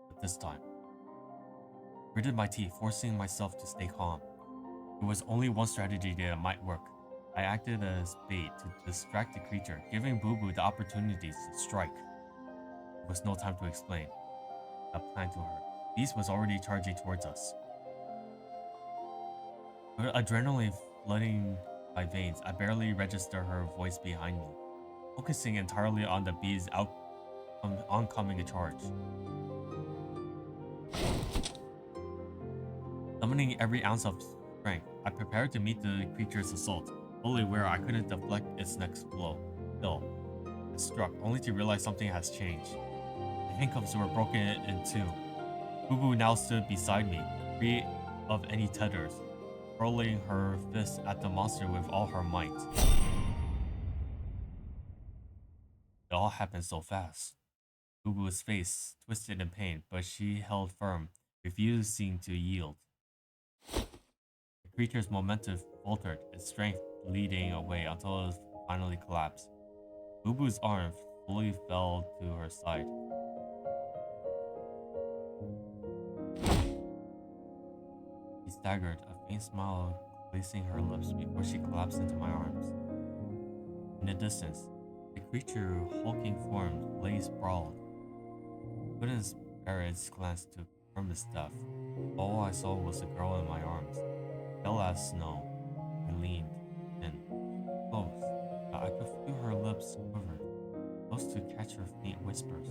Speaker 1: But this time, I gritted my teeth, forcing myself to stay calm. There was only one strategy that might work. I acted as bait to distract the creature, giving Boo Boo the opportunity to strike. There was no time to explain. I planned to her. Beast was already charging towards us. With adrenaline flooding my veins, I barely registered her voice behind me, focusing entirely on the beast's oncoming charge. Summoning every ounce of strength, I prepared to meet the creature's assault, fully aware I couldn't deflect its next blow. Still, I struck, only to realize something has changed. The handcuffs were broken in two. Boo Boo now stood beside me, free of any tethers, hurling her fist at the monster with all her might. It all happened so fast. Boo Boo's face twisted in pain, but she held firm, refusing to yield. The creature's momentum faltered, its strength leading away until it finally collapsed. Boo Boo's arm fully fell to her side. She staggered, a faint smile placing her lips before she collapsed into my arms. In the distance, the creature's hulking form lay sprawled. I couldn't spare its glance to confirm its death. All I saw was a girl in my arms, pale as snow. I leaned in, close, but I could feel her lips quiver, close to catch her faint whispers.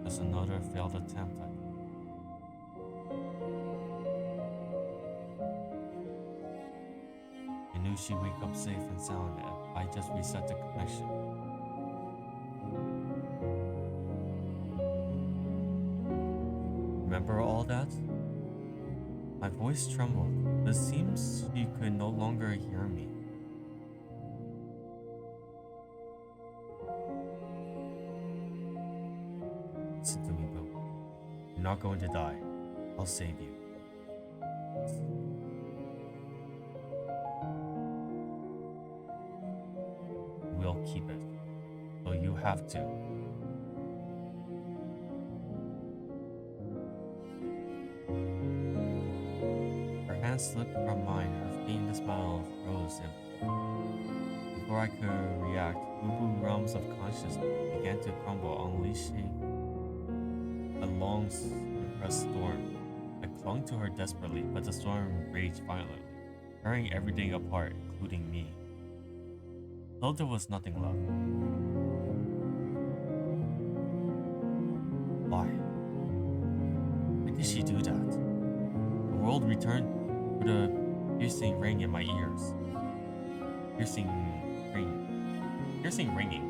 Speaker 1: Just another failed attempt. I knew she'd wake up safe and sound if I just reset the connection. Remember all that? My voice trembled. It seems she could no longer hear me. Listen to me, Boo. You're not going to die. I'll save you. We'll keep it. So you have to. Her hand slipped from mine, her faint smile rose, and before I could react, Boo Boo realms of consciousness began to crumble, unleashing a long suppressed storm. I clung to her desperately, but the storm raged violently, tearing everything apart, including me. Though there was nothing left. Why? Why did she do that? The world returned with a piercing ring in my ears. Piercing ringing.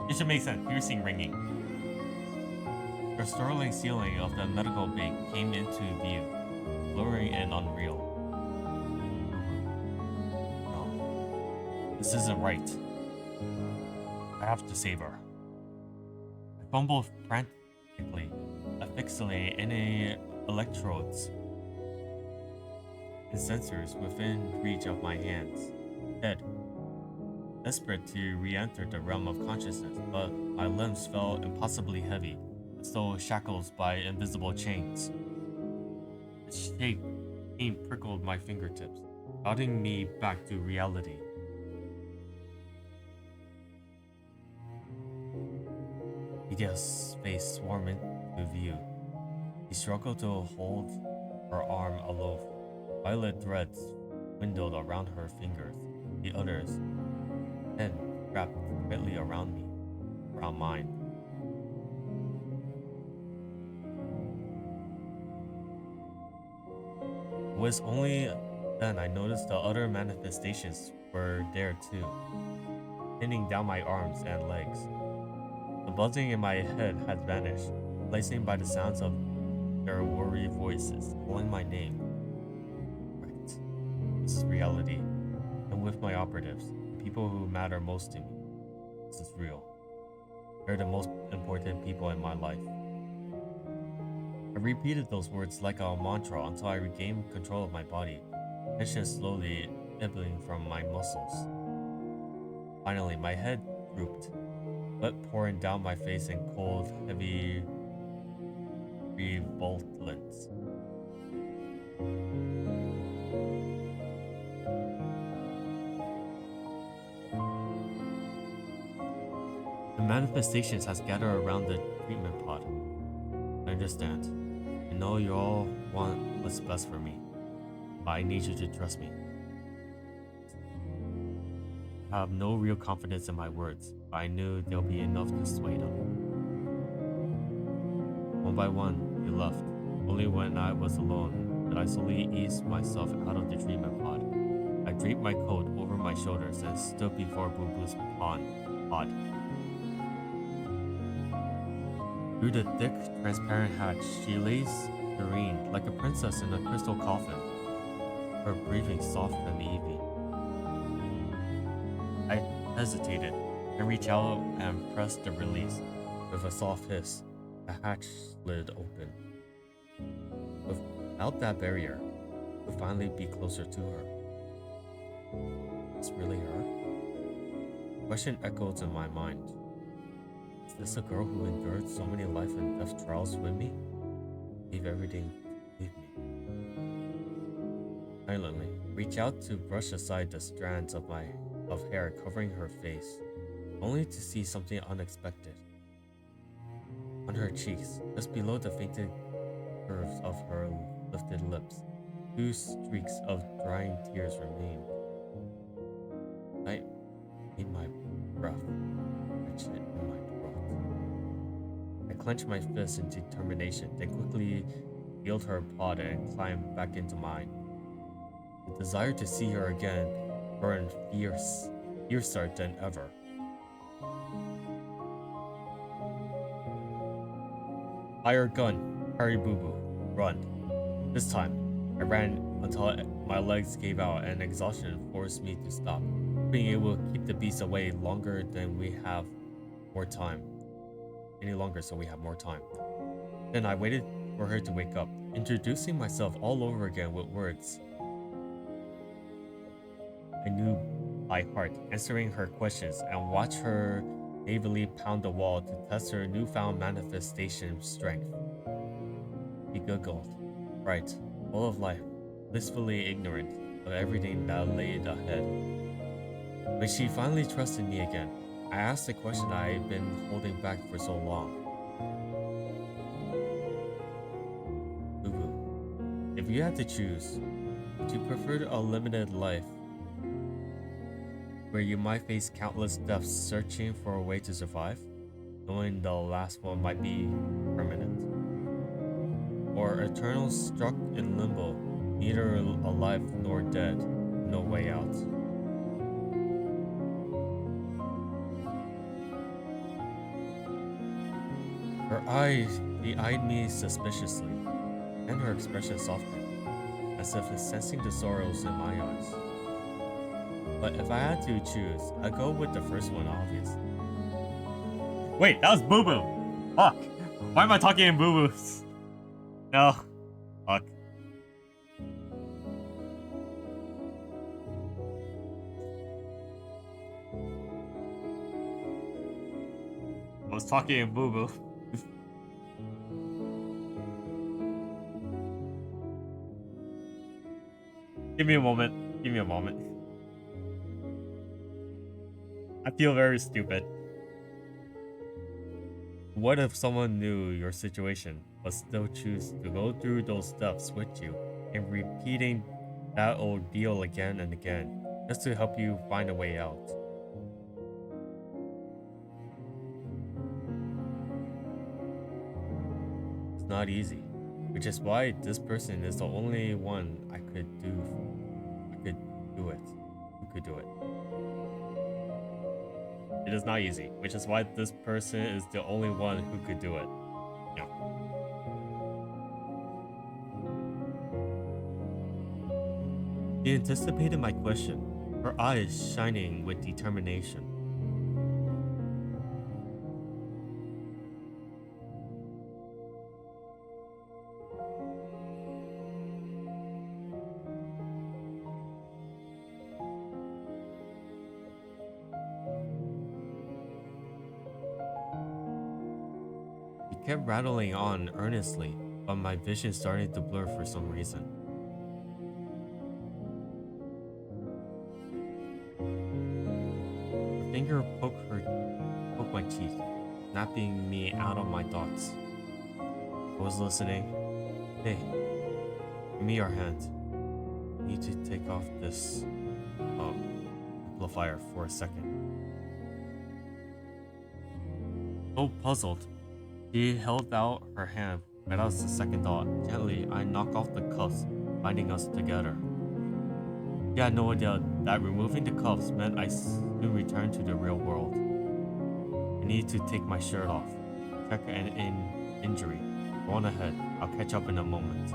Speaker 1: It should make sense. Piercing ringing. The sterling ceiling of the medical bay came into view, blurring and unreal. No, this isn't right. I have to save her. fumble frantically, fixating any electrodes and sensors within reach of my hands. Dead. Desperate to re-enter the realm of consciousness, but my limbs felt impossibly heavy, as though shackled by invisible chains. The shape pain prickled my fingertips, routing me back to reality. Ida's face swarmed into view. He struggled to hold her arm aloft. Violet threads windowed around her fingers. The others, head wrapped tightly around me, around mine. It was only then I noticed the other manifestations were there too, pinning down my arms and legs. The buzzing in my head had vanished, replacing by the sounds of their worried voices calling my name. Right. This is reality. I'm with my operatives, the people who matter most to me. This is real. They're the most important people in my life. I repeated those words like a mantra until I regained control of my body, tension slowly ebbing from my muscles. Finally, my head drooped, sweat pouring down my face in cold, heavy revoltlets. The manifestations has gathered around the treatment pod. I understand. I know you all want what's best for me, but I need you to trust me. I have no real confidence in my words, but I knew there'll be enough to sway them. One by one, they left. Only when I was alone did I slowly ease myself out of the treatment pod. I draped my coat over my shoulders and stood before Boo Boo's pod. Through the thick, transparent hatch, she lay serene, like a princess in a crystal coffin, her breathing soft and easy. I hesitated, and reached out and pressed the release. With a soft hiss, the hatch slid open. Without that barrier, I could finally be closer to her. Is this really her? The question echoed in my mind. Is this a girl who endured so many life and death trials with me? Leave everything to leave me. Silently, reach out to brush aside the strands of hair covering her face, only to see something unexpected. On her cheeks, just below the fainted curves of her lifted lips, 2 streaks of drying tears remained. I made my breath catch it in my throat. I clenched my fist in determination, then quickly peeled her pod and climbed back into mine. The desire to see her again burned fiercer than ever. Fire gun, hurry Boo Boo, run. This time, I ran until my legs gave out and exhaustion forced me to stop. Being able to keep the beast away longer than we have more time. Any longer so we have more time. Then I waited for her to wake up, introducing myself all over again with words I knew by heart, answering her questions, and watched her naively pound the wall to test her newfound manifestation strength. She giggled, bright, full of life, blissfully ignorant of everything that lay ahead. When she finally trusted me again, I asked the question I had been holding back for so long. Boo Boo, if you had to choose, would you prefer a limited life where you might face countless deaths searching for a way to survive, knowing the last one might be permanent? Or eternal struck in limbo, neither alive nor dead, no way out? She eyed me suspiciously, and her expression softened, as if sensing the sorrows in my eyes. But if I had to choose, I'd go with the first one, obviously. Wait, that was Boo Boo! Fuck! Why am I talking in boo-boos? No. Fuck. I was talking in boo-boo. Give me a moment. Give me a moment. I feel very stupid. What if someone knew your situation, but still choose to go through those steps with you, and repeating that ordeal again and again, just to help you find a way out? It's not easy, which is why this person is the only one who could do it. It is not easy, which is why this person is the only one who could do it. Yeah. She anticipated my question, her eyes shining with determination. Kept rattling on earnestly, but my vision started to blur for some reason. Her finger poked my cheek, snapping me out of my thoughts. I was listening. Hey, give me your hand. I need to take off this amplifier for a second. So puzzled, she held out her hand without a second thought. Gently, I knocked off the cuffs binding us together. She had no idea that removing the cuffs meant I soon returned to the real world. I need to take my shirt off, check an injury. Go on ahead, I'll catch up in a moment.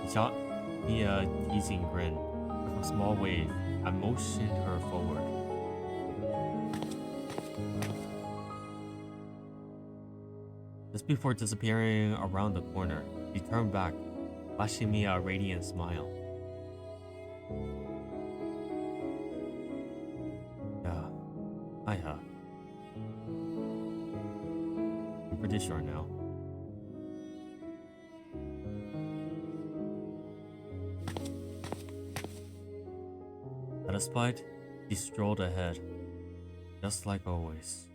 Speaker 1: She shot me a teasing grin. With a small wave, I motioned her forward. Just before disappearing around the corner, she turned back, flashing me a radiant smile. Yeah, hiya. I'm pretty sure now. Satisfied, he strolled ahead, just like always.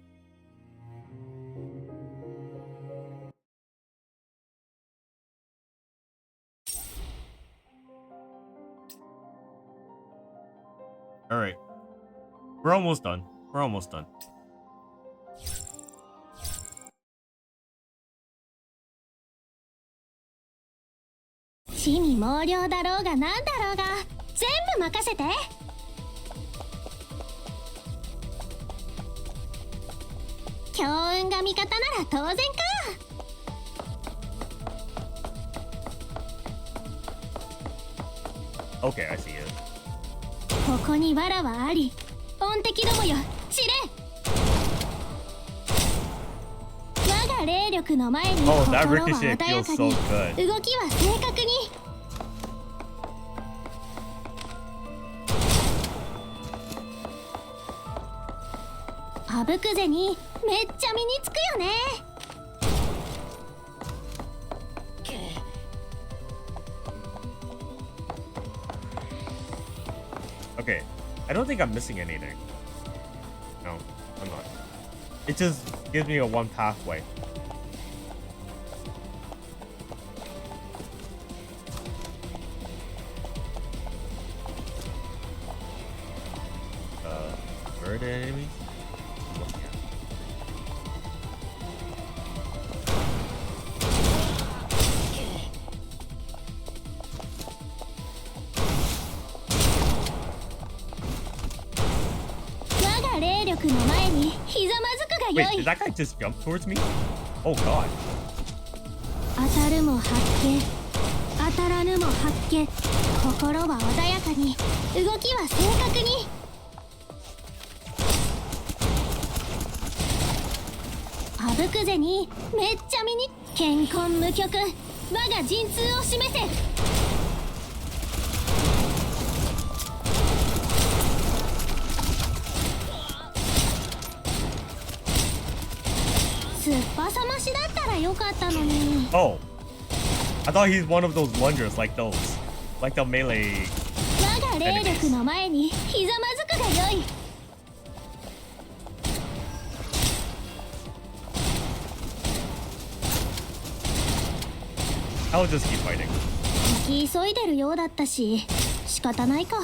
Speaker 1: Alright. We're almost done. We're almost done.
Speaker 2: 地味猛量だろうがなんだろうが全部任せて。強運が味方なら当然か。
Speaker 1: Okay, I see it.
Speaker 2: ここに藁はあり、恩敵どもよ、散れ。我が霊力の前に心は穏やかに、動きは正確に。あぶくぜにめっちゃ身につくよね。
Speaker 1: Okay, I don't think I'm missing anything. No, I'm not. It just gives me a one pathway. Where are the enemies? Wait, did that guy just jump towards me? Oh god.
Speaker 2: 当たるも発見、当たらぬも発見。心は穏やかに、動きは正確に。ぶくぜにめっちゃ見に健康無極我が陣痛を示せ。すっぱさましだったらよかったのに。
Speaker 1: Oh, I thought he's one of those wonders like those. Like the melee.
Speaker 2: 我が霊力の前にひざまずくがよい。
Speaker 1: I'll just keep fighting.
Speaker 2: 生き急いでるようだったし仕方ないか。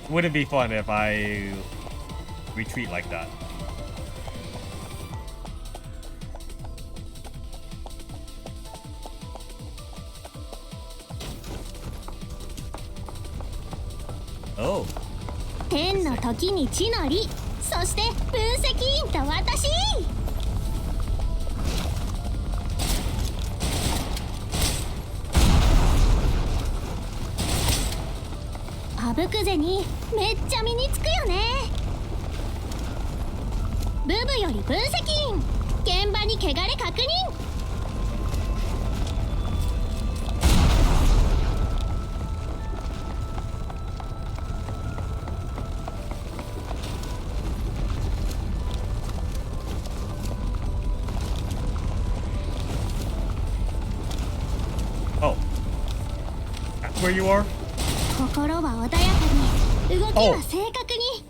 Speaker 1: Wouldn't be fun if I retreat like that. Oh.
Speaker 2: 天の時に地の利、そして分析員と私。あぶくぜにめっちゃ身につくよね。ブブより分析員、現場に汚れ確認。
Speaker 1: Oh. That's where you are?
Speaker 2: 心は穏やかに、動きは正確に。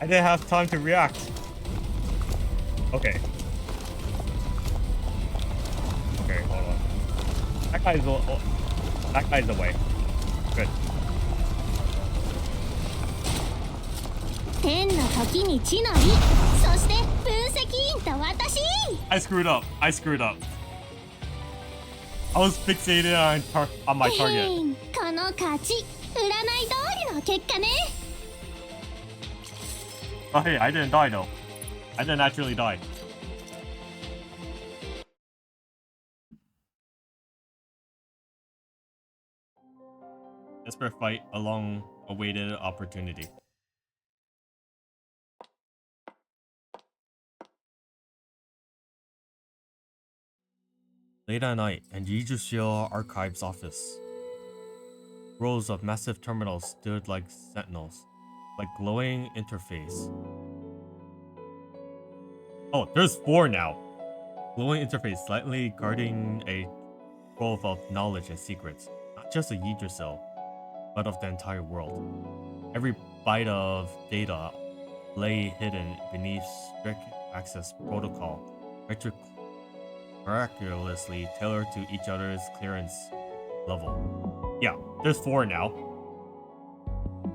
Speaker 1: I didn't have time to react. Okay. Okay, hold on. That guy's away. Good.
Speaker 2: 天の時に地の利、そして分析員と私。
Speaker 1: I screwed up. I was fixated on my target.
Speaker 2: この勝ち、占い通りの結果ね。
Speaker 1: Oh, hey, I didn't die though. I didn't actually die. Desperate fight, a long-awaited opportunity. Late at night, in Yijushiel Archives office. Rows of massive terminals stood like sentinels, like glowing interface. Oh, there's 4 now. Glowing interface slightly guarding a trove of knowledge and secrets, not just of Yggdrasil, but of the entire world. Every byte of data lay hidden beneath strict access protocol, miraculously tailored to each other's clearance level. Yeah, there's 4 now.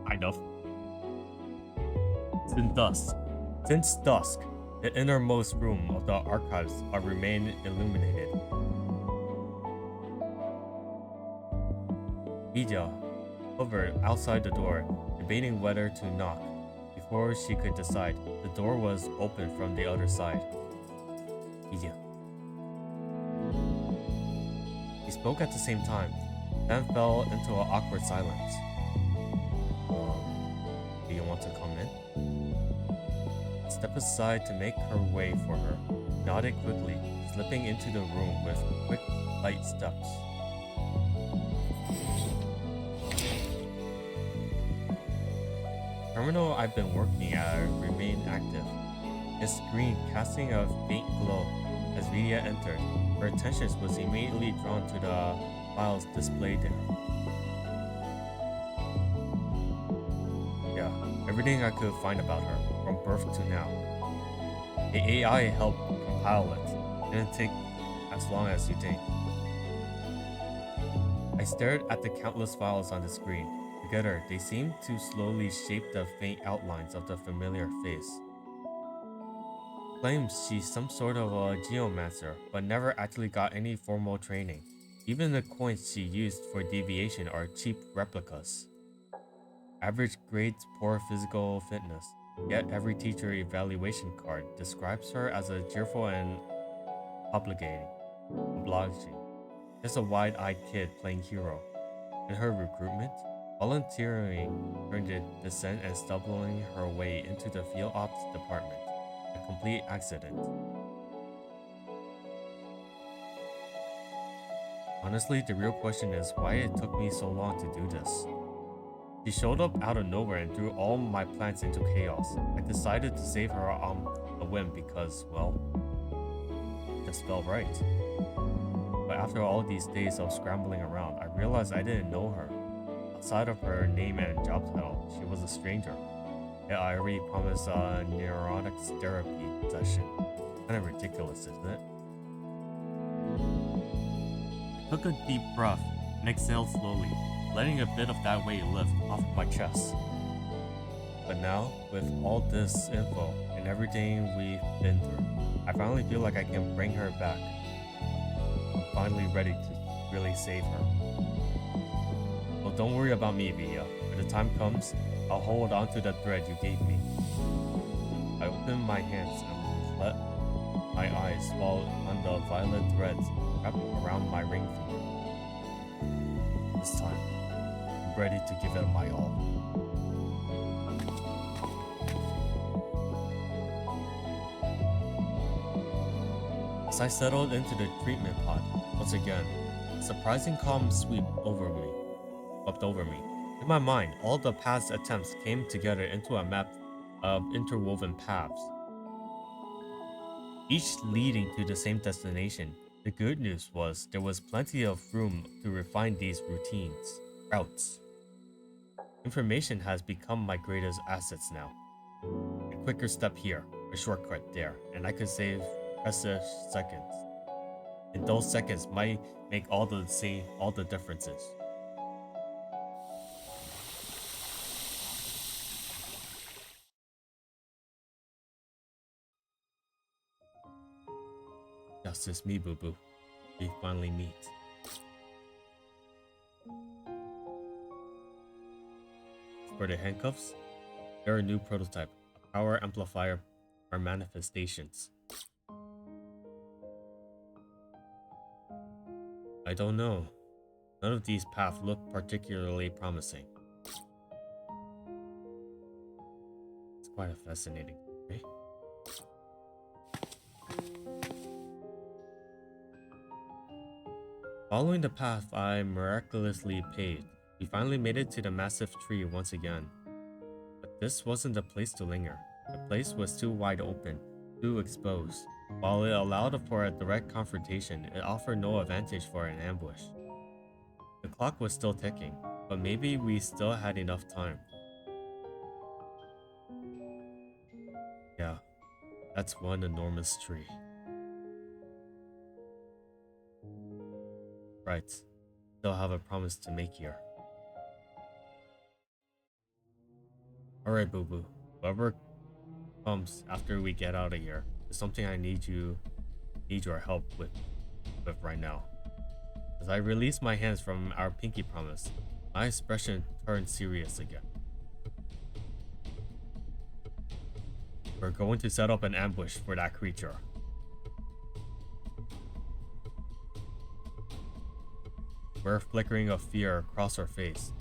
Speaker 1: Kind of. Since dusk, the innermost room of the archives are remained illuminated. Vidya hovered outside the door, debating whether to knock. Before she could decide, the door was opened from the other side. Vidya. He spoke at the same time, then fell into an awkward silence. Do you want to come in? Step aside to make her way for her. Nodded quickly, slipping into the room with quick, light steps. The terminal I've been working at remained active, its screen casting a faint glow. As Vidya entered, her attention was immediately drawn to the files displayed there. Yeah, everything I could find about her, from birth to now. The AI helped compile it. Didn't take as long as you think. I stared at the countless files on the screen. Together, they seemed to slowly shape the faint outlines of the familiar face. Claims she's some sort of a geomancer, but never actually got any formal training. Even the coins she used for deviation are cheap replicas. Average grades, poor physical fitness, yet every teacher evaluation card describes her as a cheerful and obliging. Just a wide-eyed kid playing hero. In her recruitment, volunteering turned a descent and stumbling her way into the field ops department. The complete accident. Honestly, the real question is why it took me so long to do this. She showed up out of nowhere and threw all my plans into chaos. I decided to save her on a whim because, well, it just felt right. But after all these days of scrambling around, I realized I didn't know her. Outside of her name and job title, she was a stranger. Yet I already promised a neurotics therapy session. Kind of ridiculous, isn't it? I took a deep breath and exhaled slowly, letting a bit of that weight lift off my chest. But now, with all this info and everything we've been through, I finally feel like I can bring her back. I'm finally ready to really save her. Well, don't worry about me, Via. When the time comes, I'll hold on to the thread you gave me. I opened my hands and let my eyes fall on the violet threads wrapped around my ring finger. This time, I'm ready to give it my all. As I settled into the treatment pod, once again, a surprising calm swept over me. In my mind, all the past attempts came together into a map of interwoven paths, each leading to the same destination. The good news was there was plenty of room to refine these routes. Information has become my greatest assets now. A quicker step here, a shortcut there, and I could save precious seconds. And those seconds might make all the differences. Just as me, boo-boo. We finally meet. For the handcuffs, they're a new prototype, a power amplifier for manifestations. I don't know. None of these paths look particularly promising. It's quite fascinating, right? Following the path I miraculously paved, we finally made it to the massive tree once again. But this wasn't the place to linger. The place was too wide open, too exposed. While it allowed for a direct confrontation, it offered no advantage for an ambush. The clock was still ticking, but maybe we still had enough time. Yeah, that's one enormous tree. Right, still have a promise to make here. Alright, boo-boo. Whoever comes after we get out of here, there's something I need your help with right now. As I release my hands from our pinky promise, my expression turned serious again. We're going to set up an ambush for that creature. We're flickering of fear across her face.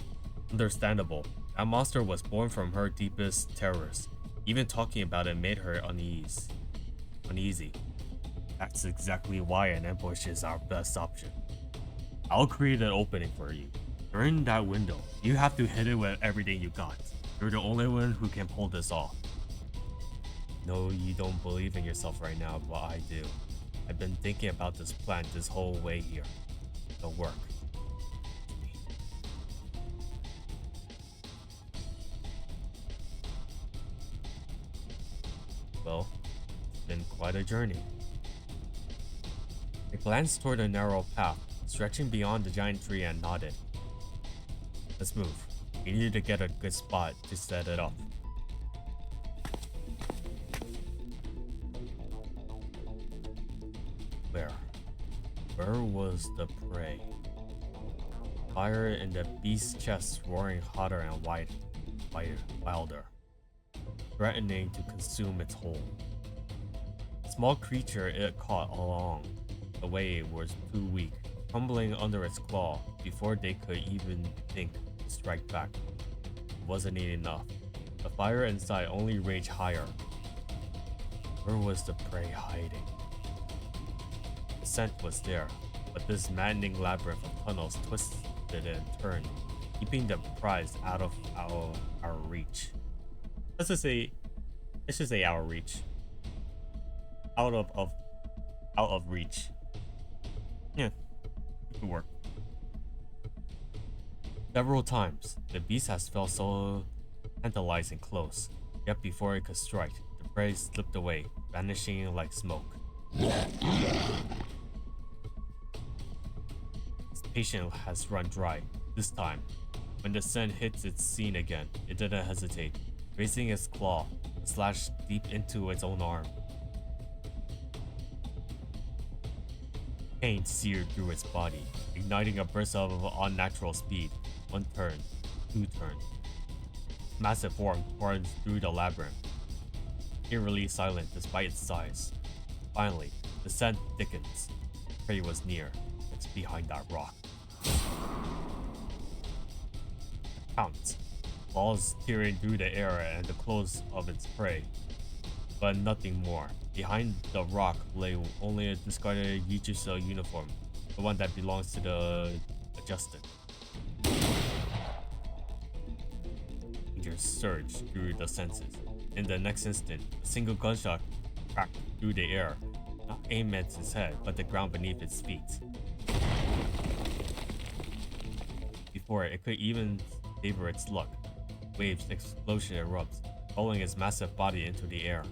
Speaker 1: Understandable. That monster was born from her deepest terrors. Even talking about it made her uneasy. That's exactly why an ambush is our best option. I'll create an opening for you. You're in that window. You have to hit it with everything you got. You're the only one who can pull this off. No, you don't believe in yourself right now, but I do. I've been thinking about this plan this whole way here. It'll work. Well, it's been quite a journey. I glanced toward a narrow path, stretching beyond the giant tree and nodded. Let's move. We need to get a good spot to set it up. Where was the prey? Fire in the beast's chest roaring hotter and wilder, threatening to consume its whole. The small creature it caught along the way was too weak, crumbling under its claw before they could even think to strike back. It wasn't enough. The fire inside only raged higher. Where was the prey hiding? The scent was there, but this maddening labyrinth of tunnels twisted and turned, keeping the prize out of our reach. Let's just say our reach. Out of reach. Yeah, it could work. Several times, the beast has felt so tantalizing close, yet before it could strike, the prey slipped away, vanishing like smoke. Its patience has run dry. This time, when the scent hits its scene again, it didn't hesitate, raising its claw to slash deep into its own arm. Pain seared through its body, igniting a burst of unnatural speed. One turn, two turns. Massive form poured through the labyrinth, eerily silent despite its size. Finally, the scent thickens. Prey was near. It's behind that rock. Pounce. Balls tearing through the air and the clothes of its prey. But nothing more. Behind the rock lay only a discarded Yichiso uniform, the one that belongs to the adjusted. Danger surged through the senses. In the next instant, a single gunshot cracked through the air, not aimed at its head, but the ground beneath its feet. Before it could even favor its luck, Wave's explosion erupts, rolling its massive body into the air.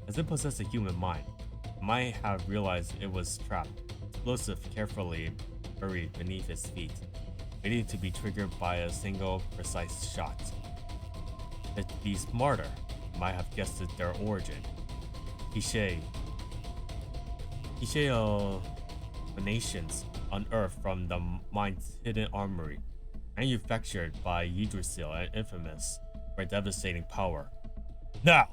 Speaker 1: As it possessed a human mind, it might have realized it was trapped, explosive carefully buried beneath its feet, waiting to be triggered by a single precise shot. To be smarter, it might have guessed their origin. Cliché emanations unearthed from the mind's hidden armory, manufactured by Yggdrasil and infamous for devastating power. Now!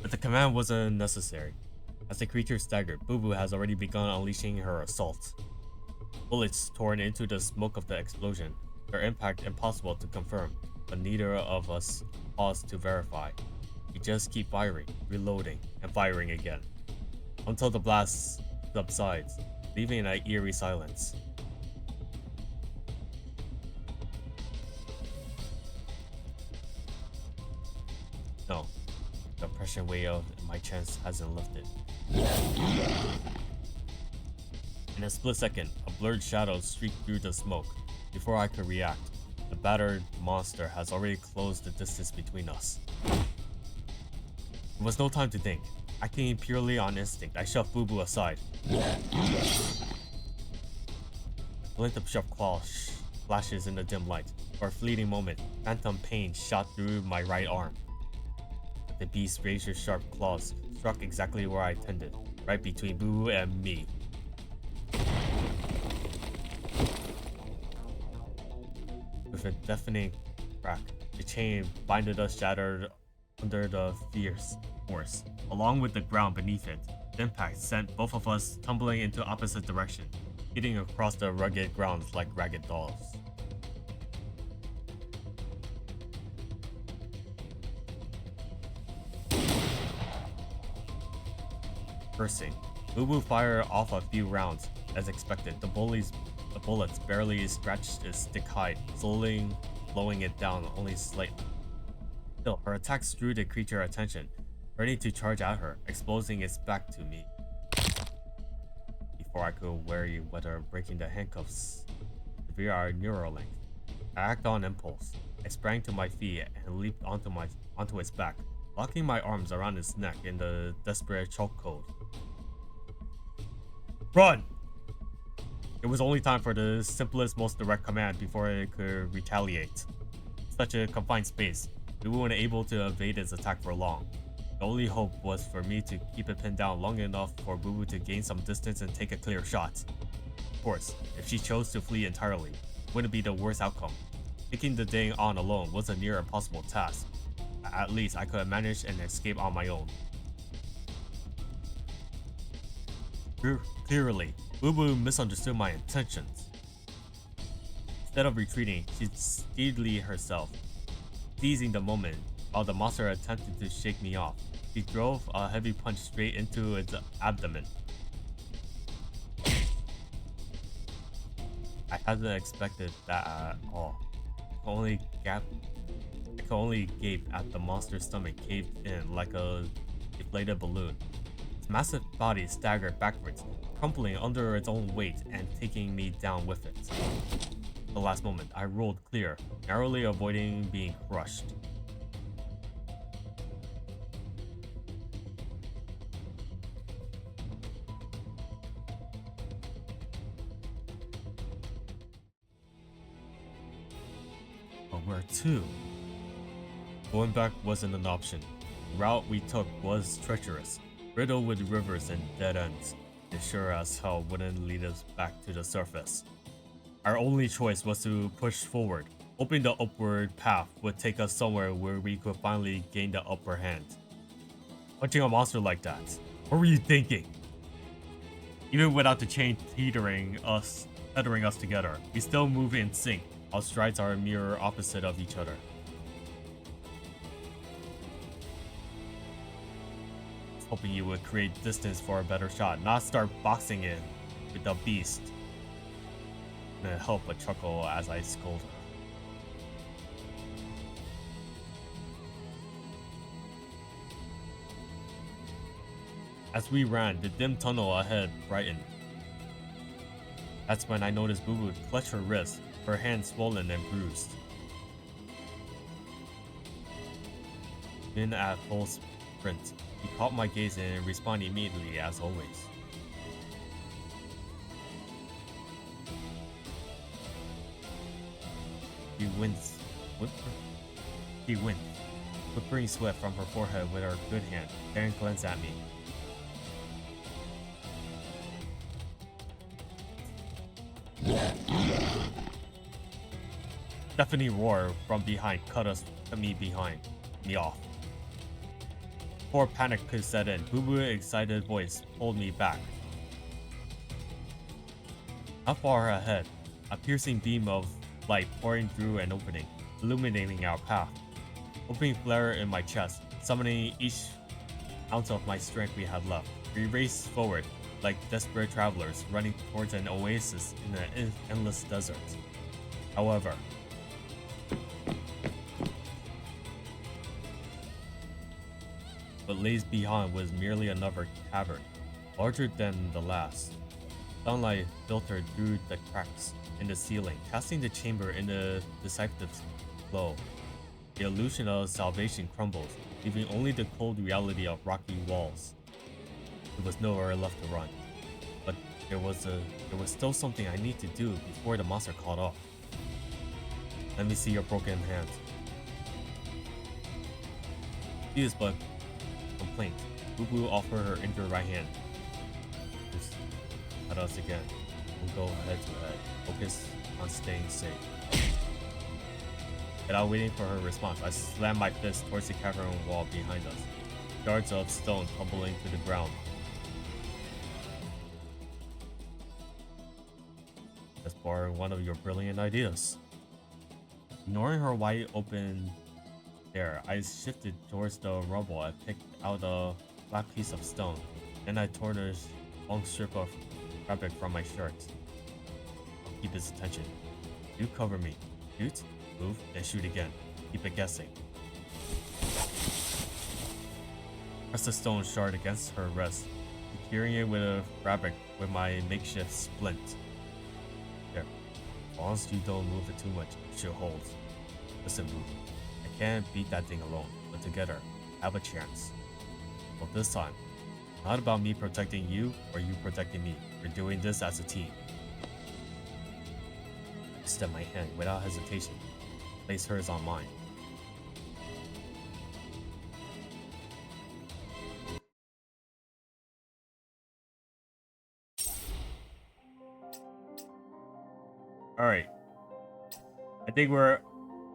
Speaker 1: But the command wasn't necessary. As the creature staggered, Boo Boo has already begun unleashing her assault. Bullets torn into the smoke of the explosion, their impact impossible to confirm, but neither of us paused to verify. We just keep firing, reloading, and firing again, until the blast subsides, leaving an eerie silence. No, the oppression weight of my chest hasn't lifted. In a split second, a blurred shadow streaked through the smoke. Before I could react, the battered monster has already closed the distance between us. There was no time to think. Acting purely on instinct, I shoved Boo Boo aside. A glint of sharp claws flashes in the dim light. For a fleeting moment, phantom pain shot through my right arm. The beast's razor-sharp claws struck exactly where I intended, right between Boo Boo and me. With a deafening crack, the chain binding us shattered under the fierce force, along with the ground beneath it. The impact sent both of us tumbling into opposite direction, hitting across the rugged ground like ragged dolls. Cursing, Boo Boo fired off a few rounds. As expected, the bullets barely scratched its thick hide, slowly slowing it down only slightly. Still, her attacks drew the creature's attention, ready to charge at her, exposing its back to me. Before I could worry whether breaking the handcuffs severed our neural link, I acted on impulse. I sprang to my feet and leaped onto its back, locking my arms around its neck in the desperate chokehold. Run! It was only time for the simplest, most direct command before it could retaliate. Such a confined space, we weren't able to evade its attack for long. The only hope was for me to keep it pinned down long enough for Boo Boo to gain some distance and take a clear shot. Of course, if she chose to flee entirely, it wouldn't be the worst outcome. Taking the thing on alone was a near impossible task. At least I could have managed an escape on my own. Clearly, Boo Boo misunderstood my intentions. Instead of retreating, she steadied herself, seizing the moment while the monster attempted to shake me off. She drove a heavy punch straight into its abdomen. I hadn't expected that at all. I could only gape at the monster's stomach caved in like a deflated balloon. Its massive body staggered backwards, crumpling under its own weight and taking me down with it. At the last moment, I rolled clear, narrowly avoiding being crushed. But where to? Going back wasn't an option. The route we took was treacherous, riddled with rivers and dead ends. It sure as hell wouldn't lead us back to the surface. Our only choice was to push forward, hoping the upward path would take us somewhere where we could finally gain the upper hand. Punching a monster like that, what were you thinking? Even without the chain tethering us together, we still move in sync. Our strides are a mirror opposite of each other. Hoping you would create distance for a better shot, not start boxing in with the beast. Couldn't help but chuckle as I scold her. As we ran, the dim tunnel ahead brightened. That's when I noticed Boo Boo clutch her wrist, her hand swollen and bruised. Then at full sprint, he caught my gaze and responded immediately as always. He winced, whippering sweat from her forehead with her good hand, then glanced at me. Deafening roar from behind cut me off. Before panic could set in, Boo Boo's excited voice pulled me back. Not far ahead, a piercing beam of light pouring through an opening, illuminating our path. Opening flare in my chest, summoning each ounce of my strength we had left. We raced forward, like desperate travelers running towards an oasis in an endless desert. However, what lays behind was merely another cavern, larger than the last. Sunlight filtered through the cracks in the ceiling, casting the chamber in a deceptive glow. The illusion of salvation crumbled, leaving only the cold reality of rocky walls. There was nowhere left to run, but there was still something I need to do before the monster caught up. Let me see your broken hand. She is but complaint. Boo Boo offered her injured right hand. Just at us again. We'll go head to head. Focus on staying safe. Without waiting for her response, I slammed my fist towards the cavern wall behind us. Shards of stone tumbling to the ground. Let's borrow one of your brilliant ideas. Ignoring her wide open stare, I shifted towards the rubble and picked out a flat piece of stone. Then I tore a long strip of fabric from my shirt. I'll keep his attention. You cover me. Shoot, move, then shoot again. Keep it guessing. Press the stone shard against her wrist, securing it with a fabric with my makeshift splint. There. As long as you don't move it too much, it should hold. Listen, Boo. I can't beat that thing alone, but together, have a chance. Well, this time, not about me protecting you or you protecting me. We're doing this as a team. I stepped my hand without hesitation, placed hers on mine. All right. I think we're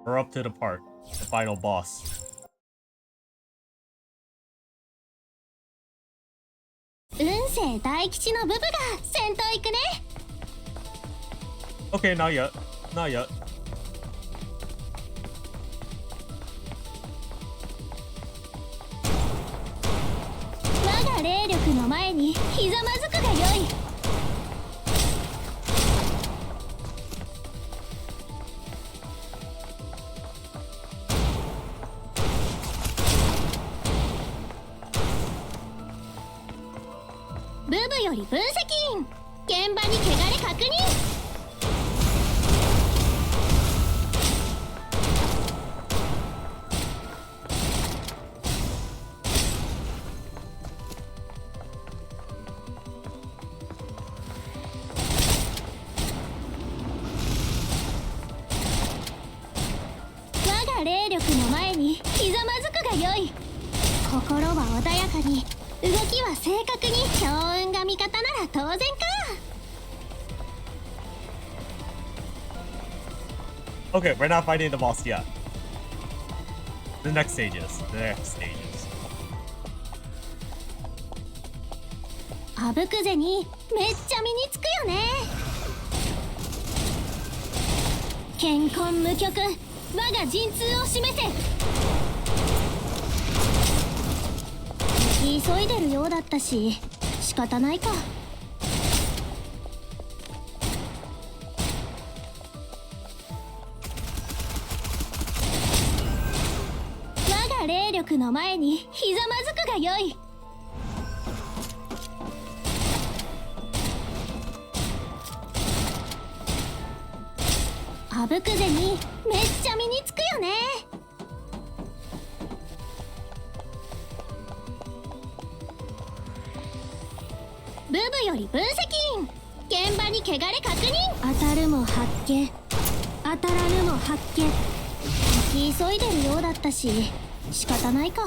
Speaker 1: up to the part, the final boss. Okay, not yet. not yet.
Speaker 2: 我が霊力の前にひざまずくがよい。ブブより分析員、現場に汚れ確認。我が霊力の前にひざまずくがよい。心は穏やかに、動きは正確に。強運が味方なら当然か。
Speaker 1: Okay, we're not fighting the boss yet. The next stages.
Speaker 2: あぶくぜにめっちゃ身につくよね。健康無極、我が陣痛を示せ。急いでるようだったし仕方ないか。我が霊力の前にひざまずくがよい。あぶくぜにめっちゃ身につくよね。ブブより分析員、現場に汚れ確認。当たるも発見、当たらぬも発見。急いでるようだったし仕方ないか。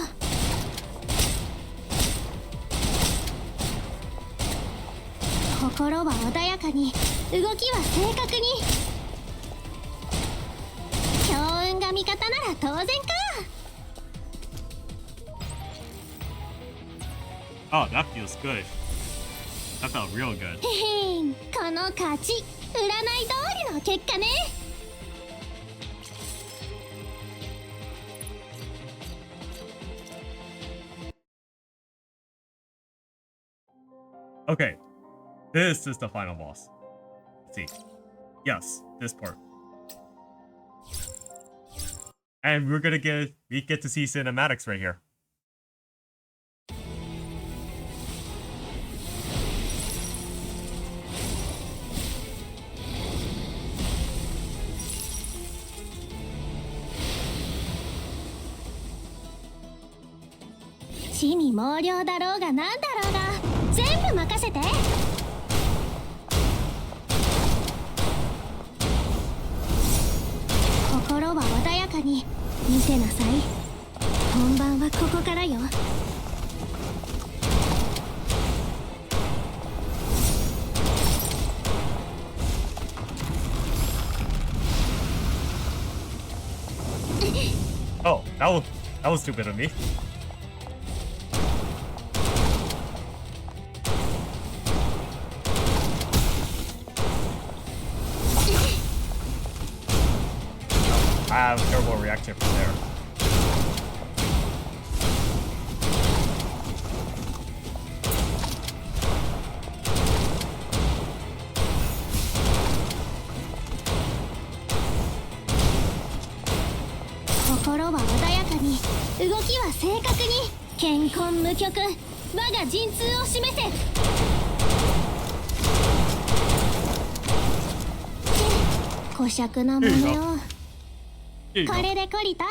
Speaker 2: 心は穏やかに、動きは正確に。強運が味方なら当然か。
Speaker 1: Oh, that feels good. That felt real good.
Speaker 2: へへん、この勝ち、占い通りの結果ね。
Speaker 1: Okay, this is the final boss. Let's see. Yes, this part. And we get to see cinematics right here.
Speaker 2: 「地味猛量だろうがなんだろうが全部任せて。心は穏やかに見せなさい。本番はここからよ。
Speaker 1: Oh, that was stupid of me. I have a terrible reaction from there.
Speaker 2: Kokoro wa odayaka ni, ugoki wa seikaku ni, kenkon mukyoku, waga jintsuu o shimese. こしゃくなものよ。これで懲りた。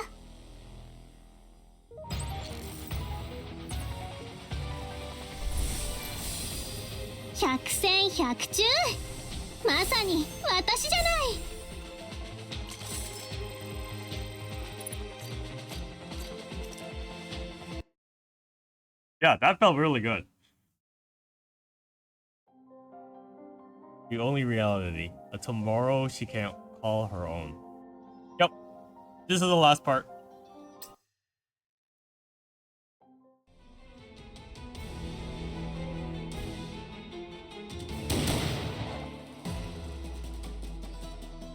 Speaker 2: 百戦百中、まさに私じゃない。
Speaker 1: Yeah, that felt really good. The only reality, a tomorrow she can't call her own. Yep, this is the last part.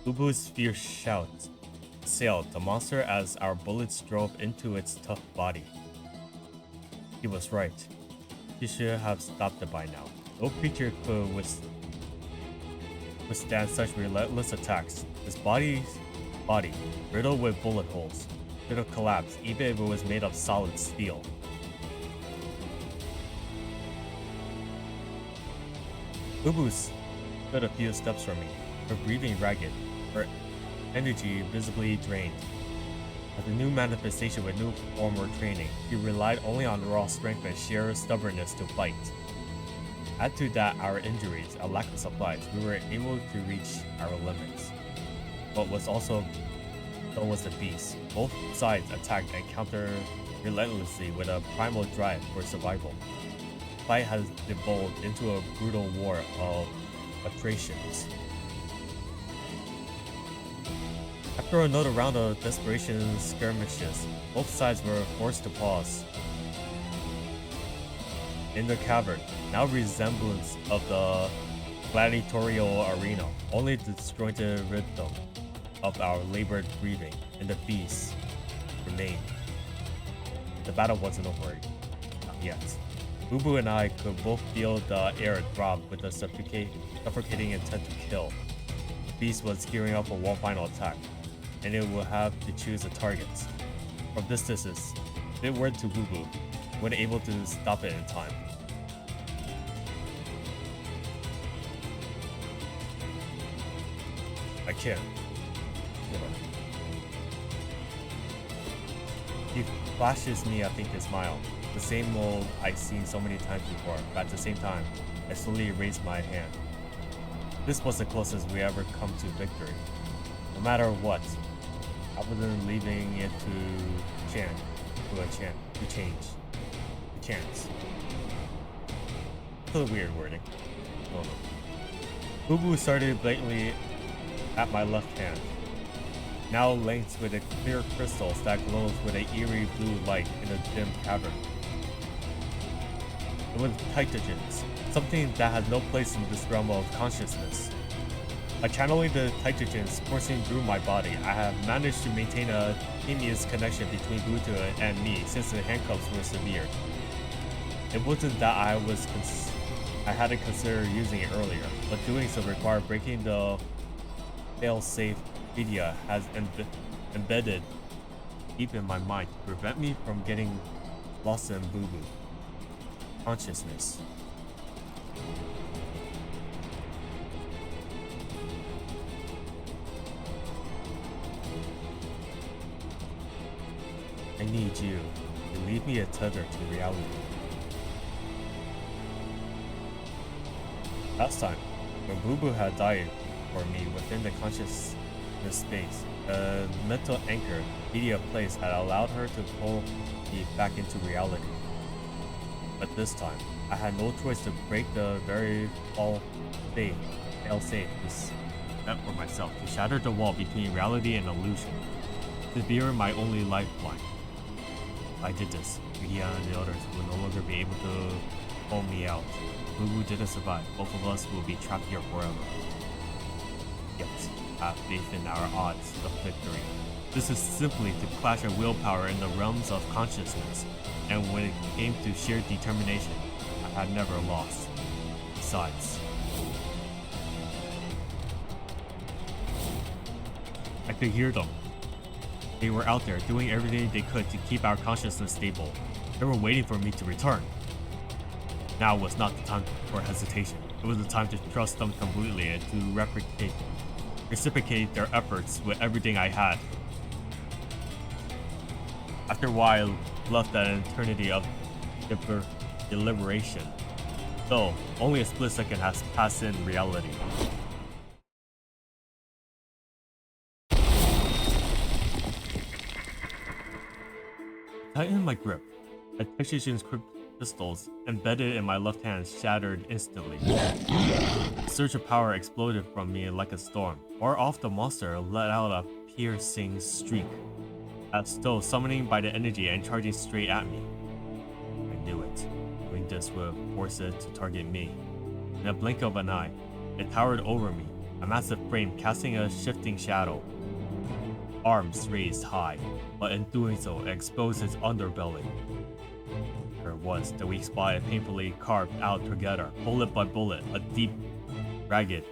Speaker 1: Ubu's fierce shout assailed the monster as our bullets drove into its tough body. He was right. He should have stopped it by now. No creature could withstand such relentless attacks. His body, riddled with bullet holes, could have collapsed even if it was made of solid steel. Ubu stood a few steps from me, her breathing ragged, her energy visibly drained. As a new manifestation with new form or training, she relied only on raw strength and sheer stubbornness to fight. Add to that our injuries, a lack of supplies, we were able to reach our limits. But was also the beast. Both sides attacked and countered relentlessly with a primal drive for survival. The fight has evolved into a brutal war of attritions. After another round of desperation skirmishes, both sides were forced to pause. In the cavern, now resemblance of the gladiatorial arena, only the disjointed rhythm of our labored breathing and the beast remained. The battle wasn't over not yet. Ubu and I could both feel the air throb with a suffocating intent to kill. The beast was gearing up for one final attack, and it would have to choose a target. From this distance, if it were to Ubu, we weren't able to stop it in time. I can't. He flashes me a faint smile, the same mold I've seen so many times before, but at the same time, I slowly raise my hand. This was the closest we ever come to victory. No matter what, I wasn't leaving it to chance. It's a weird wording. Ubu started blatantly at my left hand, now linked with a clear crystals that glows with an eerie blue light in a dim cavern. It was Tytogens, something that had no place in this realm of consciousness. By channeling the Tytogens coursing through my body, I have managed to maintain a tenuous connection between Buto and me since the handcuffs were severed. It wasn't that I hadn't considered using it earlier, but doing so required breaking the fail-safe media has embedded deep in my mind to prevent me from getting lost in Bubu consciousness. I need you to leave me a tether to reality. Last time, when Bubu had died for me within the consciousness space, a mental anchor media place had allowed her to pull me back into reality. But this time, I had no choice to break the very fail-safe set for myself to shatter the wall between reality and illusion, to veer my only lifeline. If I did this, Yuya and the others would no longer be able to pull me out. Bubu didn't survive. Both of us will be trapped here forever. Yet, I have faith in our odds of victory. This is simply to clash of willpower in the realms of consciousness, and when it came to sheer determination, I had never lost. Besides, I could hear them. They were out there doing everything they could to keep our consciousness stable. They were waiting for me to return. Now was not the time for hesitation. It was the time to trust them completely and to reciprocate their efforts with everything I had. After a while, left an eternity of deliberation, though only a split second has passed in reality. Tighten my grip. A Tytogen's crystals embedded in my left hand shattered instantly. A surge of power exploded from me like a storm. Far off, the monster let out a piercing shriek, as though summoning by the energy and charging straight at me. I knew it. Doing this would force it to target me. In a blink of an eye, it towered over me, a massive frame casting a shifting shadow. Arms raised high, but in doing so, it exposed its underbelly. There it was, the weak spot painfully carved out together, bullet by bullet, a deep, ragged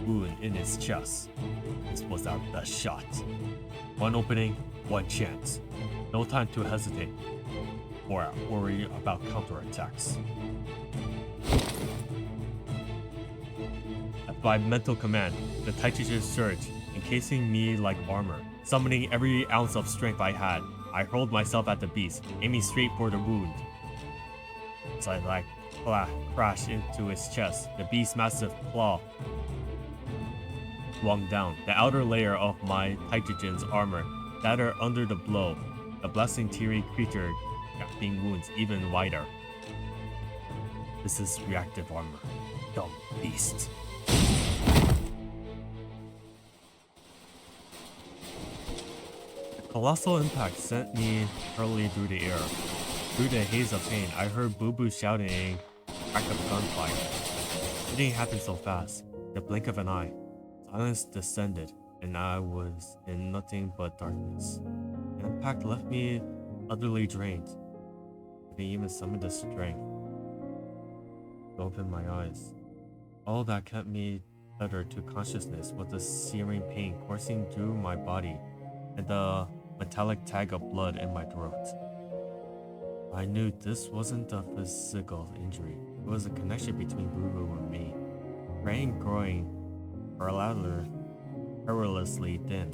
Speaker 1: wound in its chest. This was our best shot. One opening, one chance. No time to hesitate or worry about counterattacks. By mental command, the Taijutsu surged, encasing me like armor. Summoning every ounce of strength I had, I hurled myself at the beast, aiming straight for the wound. As I crashed into its chest, the beast's massive claw swung down. The outer layer of my Taijutsu's armor shattered under the blow, the blasting teary creature gaping wounds even wider. This is reactive armor. Dumb beast. Colossal impact sent me hurtling through the air. Through the haze of pain, I heard Boo Boo shouting and crack of gunfire. Everything happened so fast. In the blink of an eye, silence descended, and I was in nothing but darkness. The impact left me utterly drained. I didn't even summon the strength to open my eyes. All that kept me tethered to consciousness was the searing pain coursing through my body and the metallic tag of blood in my throat. I knew this wasn't a physical injury. It was a connection between Boo Boo and me. Rain growing perilously thin.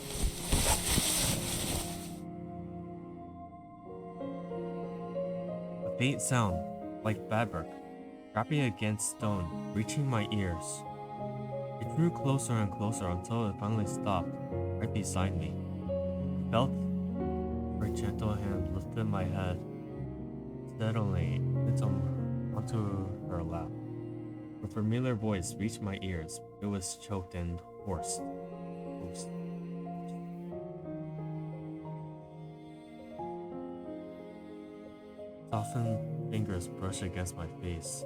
Speaker 1: A faint sound, like fabric, rapping against stone, reaching my ears. It drew closer and closer until it finally stopped, right beside me. I felt her gentle hand lifted my head steadily onto her lap. A familiar voice reached my ears. It was choked and hoarse. Softened fingers brushed against my face,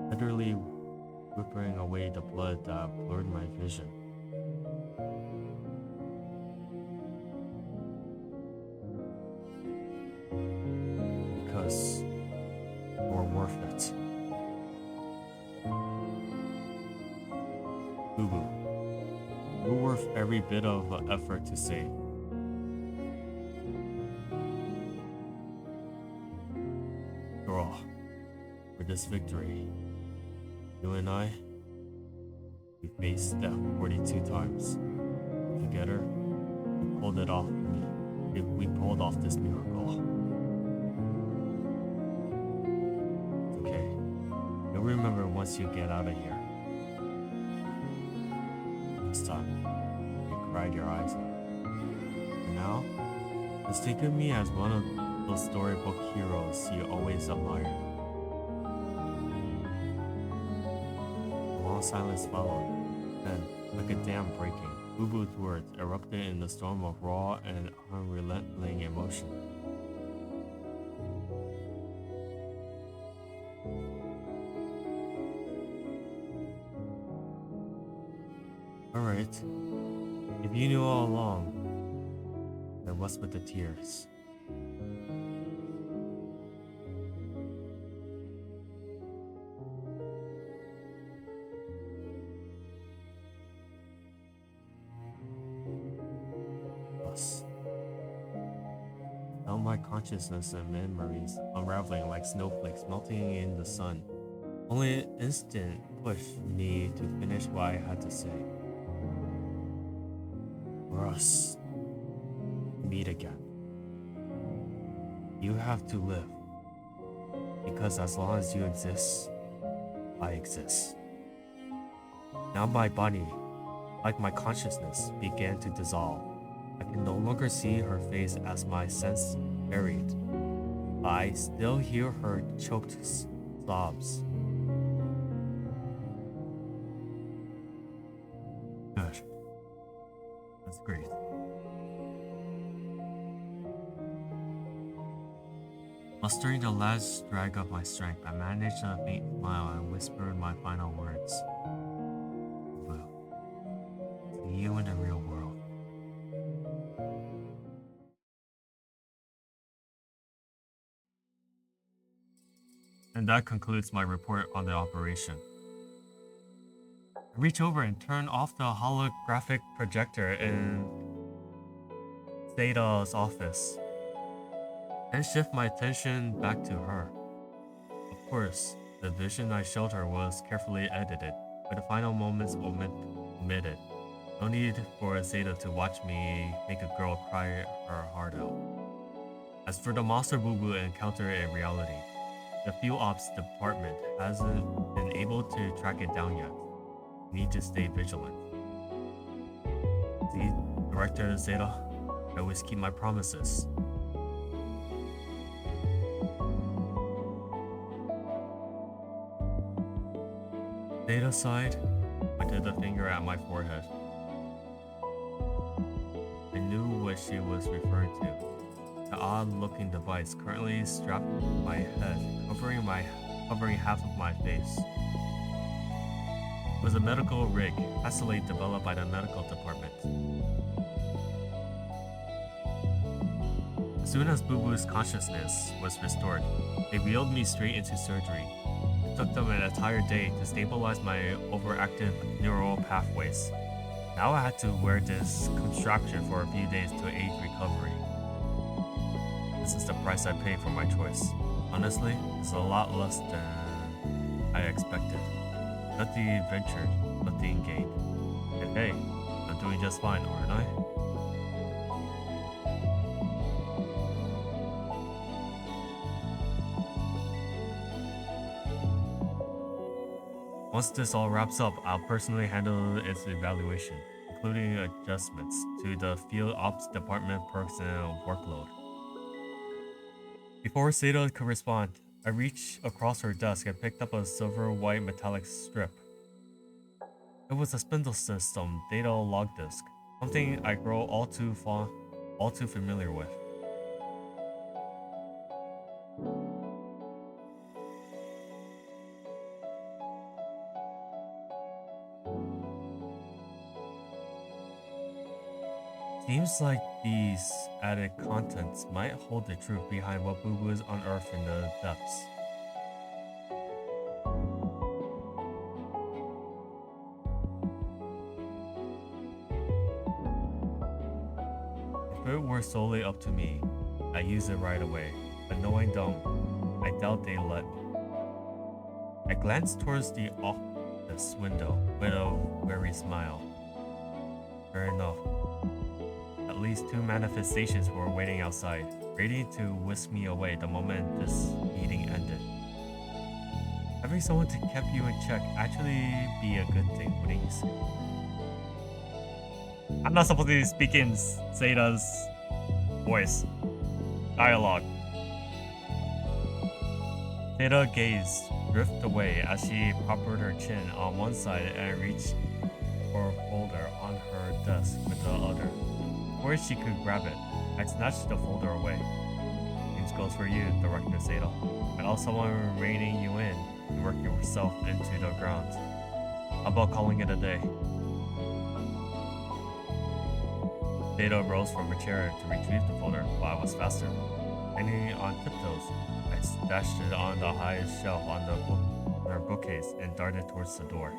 Speaker 1: literally whipping away the blood that blurred my vision. Because you're worth it. Boo Boo, you're worth every bit of effort to save. After all, for this victory, you and I, we faced death 42 times. Together, we pulled it off. We pulled off this miracle. It's okay. You'll remember once you get out of here. This time, you cried your eyes out. And now, just think of me as one of those storybook heroes you always admired. A long silence followed. Then, like a dam breaking, Boo Boo's words erupted in a storm of raw and unrelenting emotion. Alright, if you knew all along, then what's with the tears? Now my consciousness and memories unraveling like snowflakes melting in the sun. Only an instant pushed me to finish what I had to say. For us to meet again, you have to live. Because as long as you exist, I exist. Now my body, like my consciousness, began to dissolve. I can no longer see her face as my sense buried. I still hear her choked sobs. Good. That's great. Mustering the last drag of my strength, I managed a faint smile and whispered my final words. Well, And that concludes my report on the operation. I reach over and turn off the holographic projector in Zeta's office, and shift my attention back to her. Of course, the vision I showed her was carefully edited, with the final moments omitted. No need for Zeta to watch me make a girl cry her heart out. As for the monster boo-boo encounter in reality, the field ops department hasn't been able to track it down yet. We need to stay vigilant. See, Director Zeta, I always keep my promises. Zeta sighed, pointed a finger at my forehead. I knew what she was referring to. The odd-looking device currently strapped to my head, covering half of my face. It was a medical rig, hastily developed by the medical department. As soon as Boo Boo's consciousness was restored, they wheeled me straight into surgery. It took them an entire day to stabilize my overactive neural pathways. Now I had to wear this contraption for a few days to aid recovery. This is the price I paid for my choice. Honestly, it's a lot less than I expected. Nothing ventured, nothing gained. And hey, I'm doing just fine, aren't I? Once this all wraps up, I'll personally handle its evaluation, including adjustments to the field ops department perks and workload. Before Zeta could respond, I reached across her desk and picked up a silver-white metallic strip. It was a spindle system data log disk, something I grow all too familiar with. Seems like these added contents might hold the truth behind what Boo Boo is unearthed in the depths. If it were solely up to me, I'd use it right away, but knowing them, I doubt they'd let me. I glanced towards the office window with a weary smile. Fair enough. At least 2 manifestations were waiting outside, ready to whisk me away the moment this meeting ended. Having someone to keep you in check actually be a good thing, wouldn't you say? I'm not supposed to be speaking Zeta's voice. Dialogue. Zeta gazed, drift away as she propped her chin on one side and reached for a folder on her desk with the other. Before she could grab it, I snatched the folder away. This goes for you, Director Zeta. Without someone reining you in, you work yourself into the ground. How about calling it a day? Zeta rose from her chair to retrieve the folder while I was faster. Standing on tiptoes, I stashed it on the highest shelf on her bookcase and darted towards the door.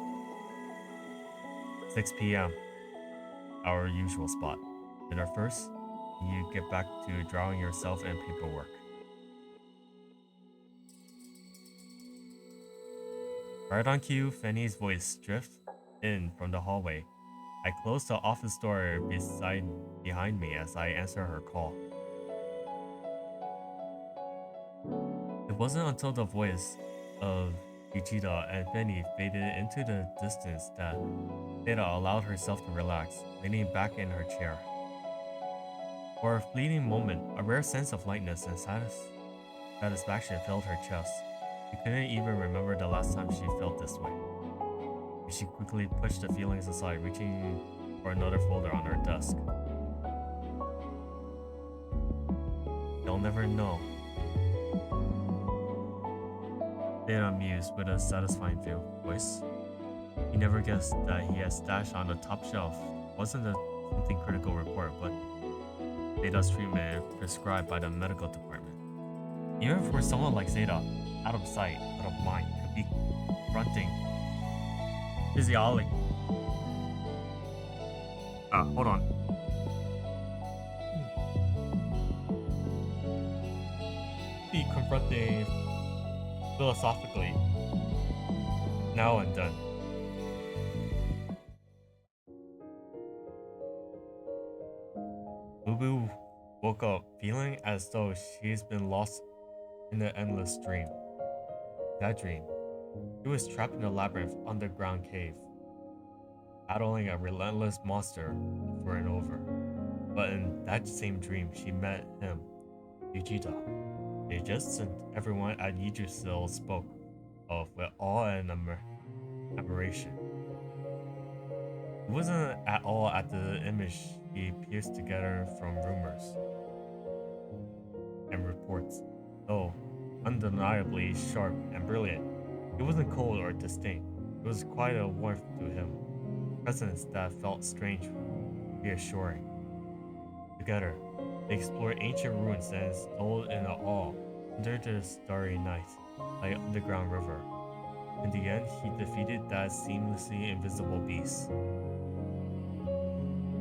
Speaker 1: 6 p.m. Our usual spot. Dinner first, you get back to drawing yourself and paperwork. Right on cue, Fanny's voice drifted in from the hallway. I closed the office door behind me as I answered her call. It wasn't until the voice of Uchida and Fanny faded into the distance that Zeta allowed herself to relax, leaning back in her chair. For a fleeting moment, a rare sense of lightness and satisfaction filled her chest. She couldn't even remember the last time she felt this way. She quickly pushed the feelings aside, reaching for another folder on her desk. You'll never know. Zeta mused with a satisfying voice. He never guessed that he had stashed on the top shelf wasn't something critical report, but Zeta's treatment prescribed by the medical department. Even for someone like Zeta, out of sight, out of mind, could be confronting physiology. Hold on. Be confronting philosophically now and then. Boo woke up feeling as though she's been lost in an endless dream. That dream, she was trapped in a labyrinth underground cave, battling a relentless monster over and over. But in that same dream, she met him, Yujita. They just sent everyone at Yijusil spoke of with awe and admiration. It wasn't at all at the image he pieced together from rumors and reports, though undeniably sharp and brilliant. It wasn't cold or distinct. It was quite a warmth to him, a presence that felt strange, reassuring. Together, they explored ancient ruins and stole in awe under the starry night by an underground river. In the end, he defeated that seamlessly invisible beast.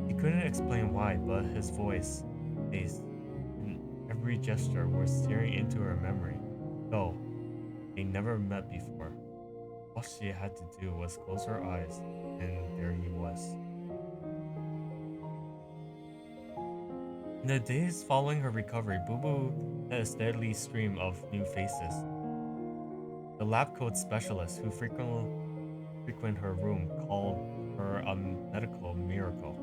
Speaker 1: He couldn't explain why, but his voice, face, and every gesture were staring into her memory, though they never met before. All she had to do was close her eyes, and there he was. In the days following her recovery, Boo Boo had a steady stream of new faces. The lab coat specialist who frequent her room called her a medical miracle.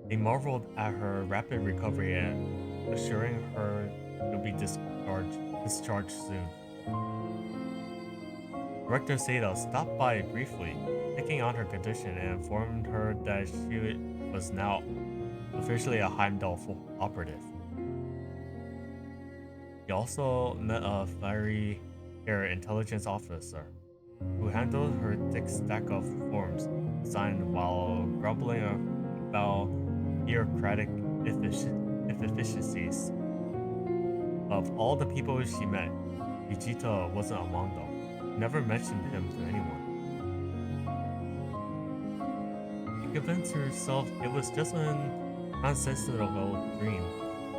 Speaker 1: They marveled at her rapid recovery and assuring her she'll be discharged soon. Director Sato stopped by briefly, checking on her condition and informed her that she was now officially a Heimdall operative. He also met a fiery-haired intelligence officer who handled her thick stack of forms signed while grumbling about bureaucratic inefficiencies. Of all the people she met, Vegeta wasn't among them. She never mentioned him to anyone. She convinced herself it was just an nonsensical dream,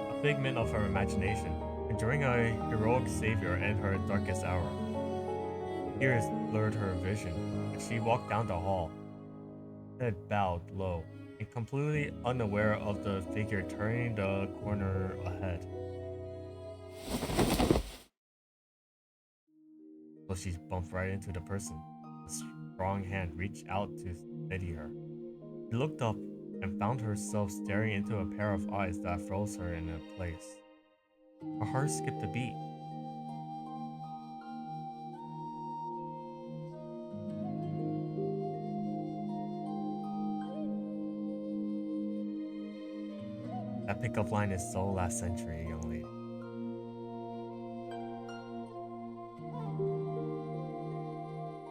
Speaker 1: a figment of her imagination, enduring a heroic savior in her darkest hour. Tears blurred her vision as she walked down the hall, head bowed low, and completely unaware of the figure turning the corner ahead. So she bumped right into the person. A strong hand reached out to steady her. She looked up and found herself staring into a pair of eyes that froze her in a place. Her heart skipped a beat. That pickup line is so last century, young lady.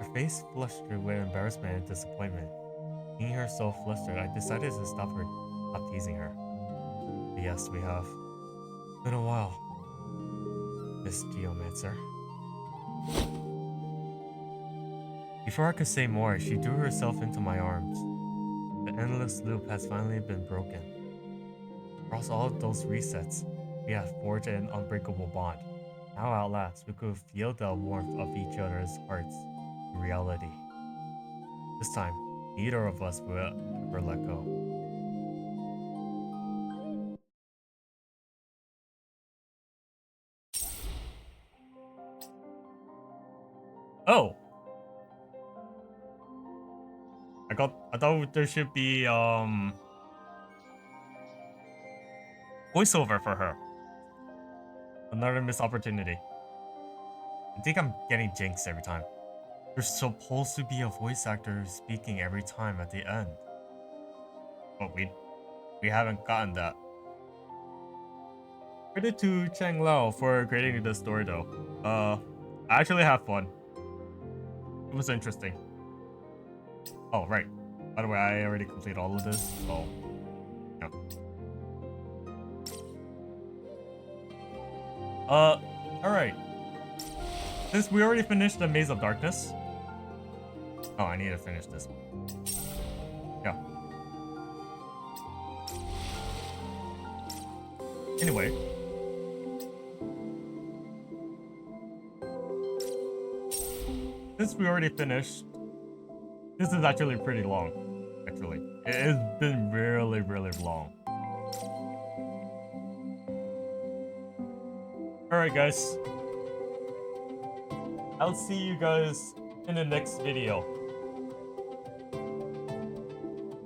Speaker 1: Her face flushed with embarrassment and disappointment. Seeing her so flustered, I decided to stop teasing her. But yes, we have. It's been a while, Miss Geomancer. Before I could say more, she threw herself into my arms. The endless loop has finally been broken. Across all those resets, we have forged an unbreakable bond. Now at last, we could feel the warmth of each other's hearts in reality. This time, neither of us will ever let go. Oh! I thought there should be voiceover for her. Another missed opportunity. I think I'm getting jinxed every time. There's supposed to be a voice actor speaking every time at the end. But we haven't gotten that. Credit to Chang Lao for creating the story though. I actually had fun. It was interesting. Oh, right. By the way, I already completed all of this, so yeah. Alright. Since we already finished the Maze of Darkness. Oh, I need to finish this. Yeah. Anyway. Since we already finished, this is actually pretty long, actually. It's been really, really long. Alright guys. I'll see you guys in the next video.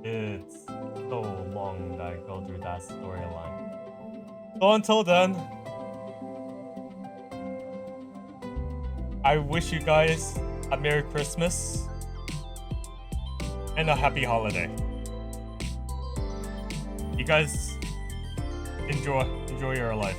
Speaker 1: It's so long that I go through that storyline. So until then, I wish you guys a Merry Christmas and a Happy Holiday. You guys enjoy your life.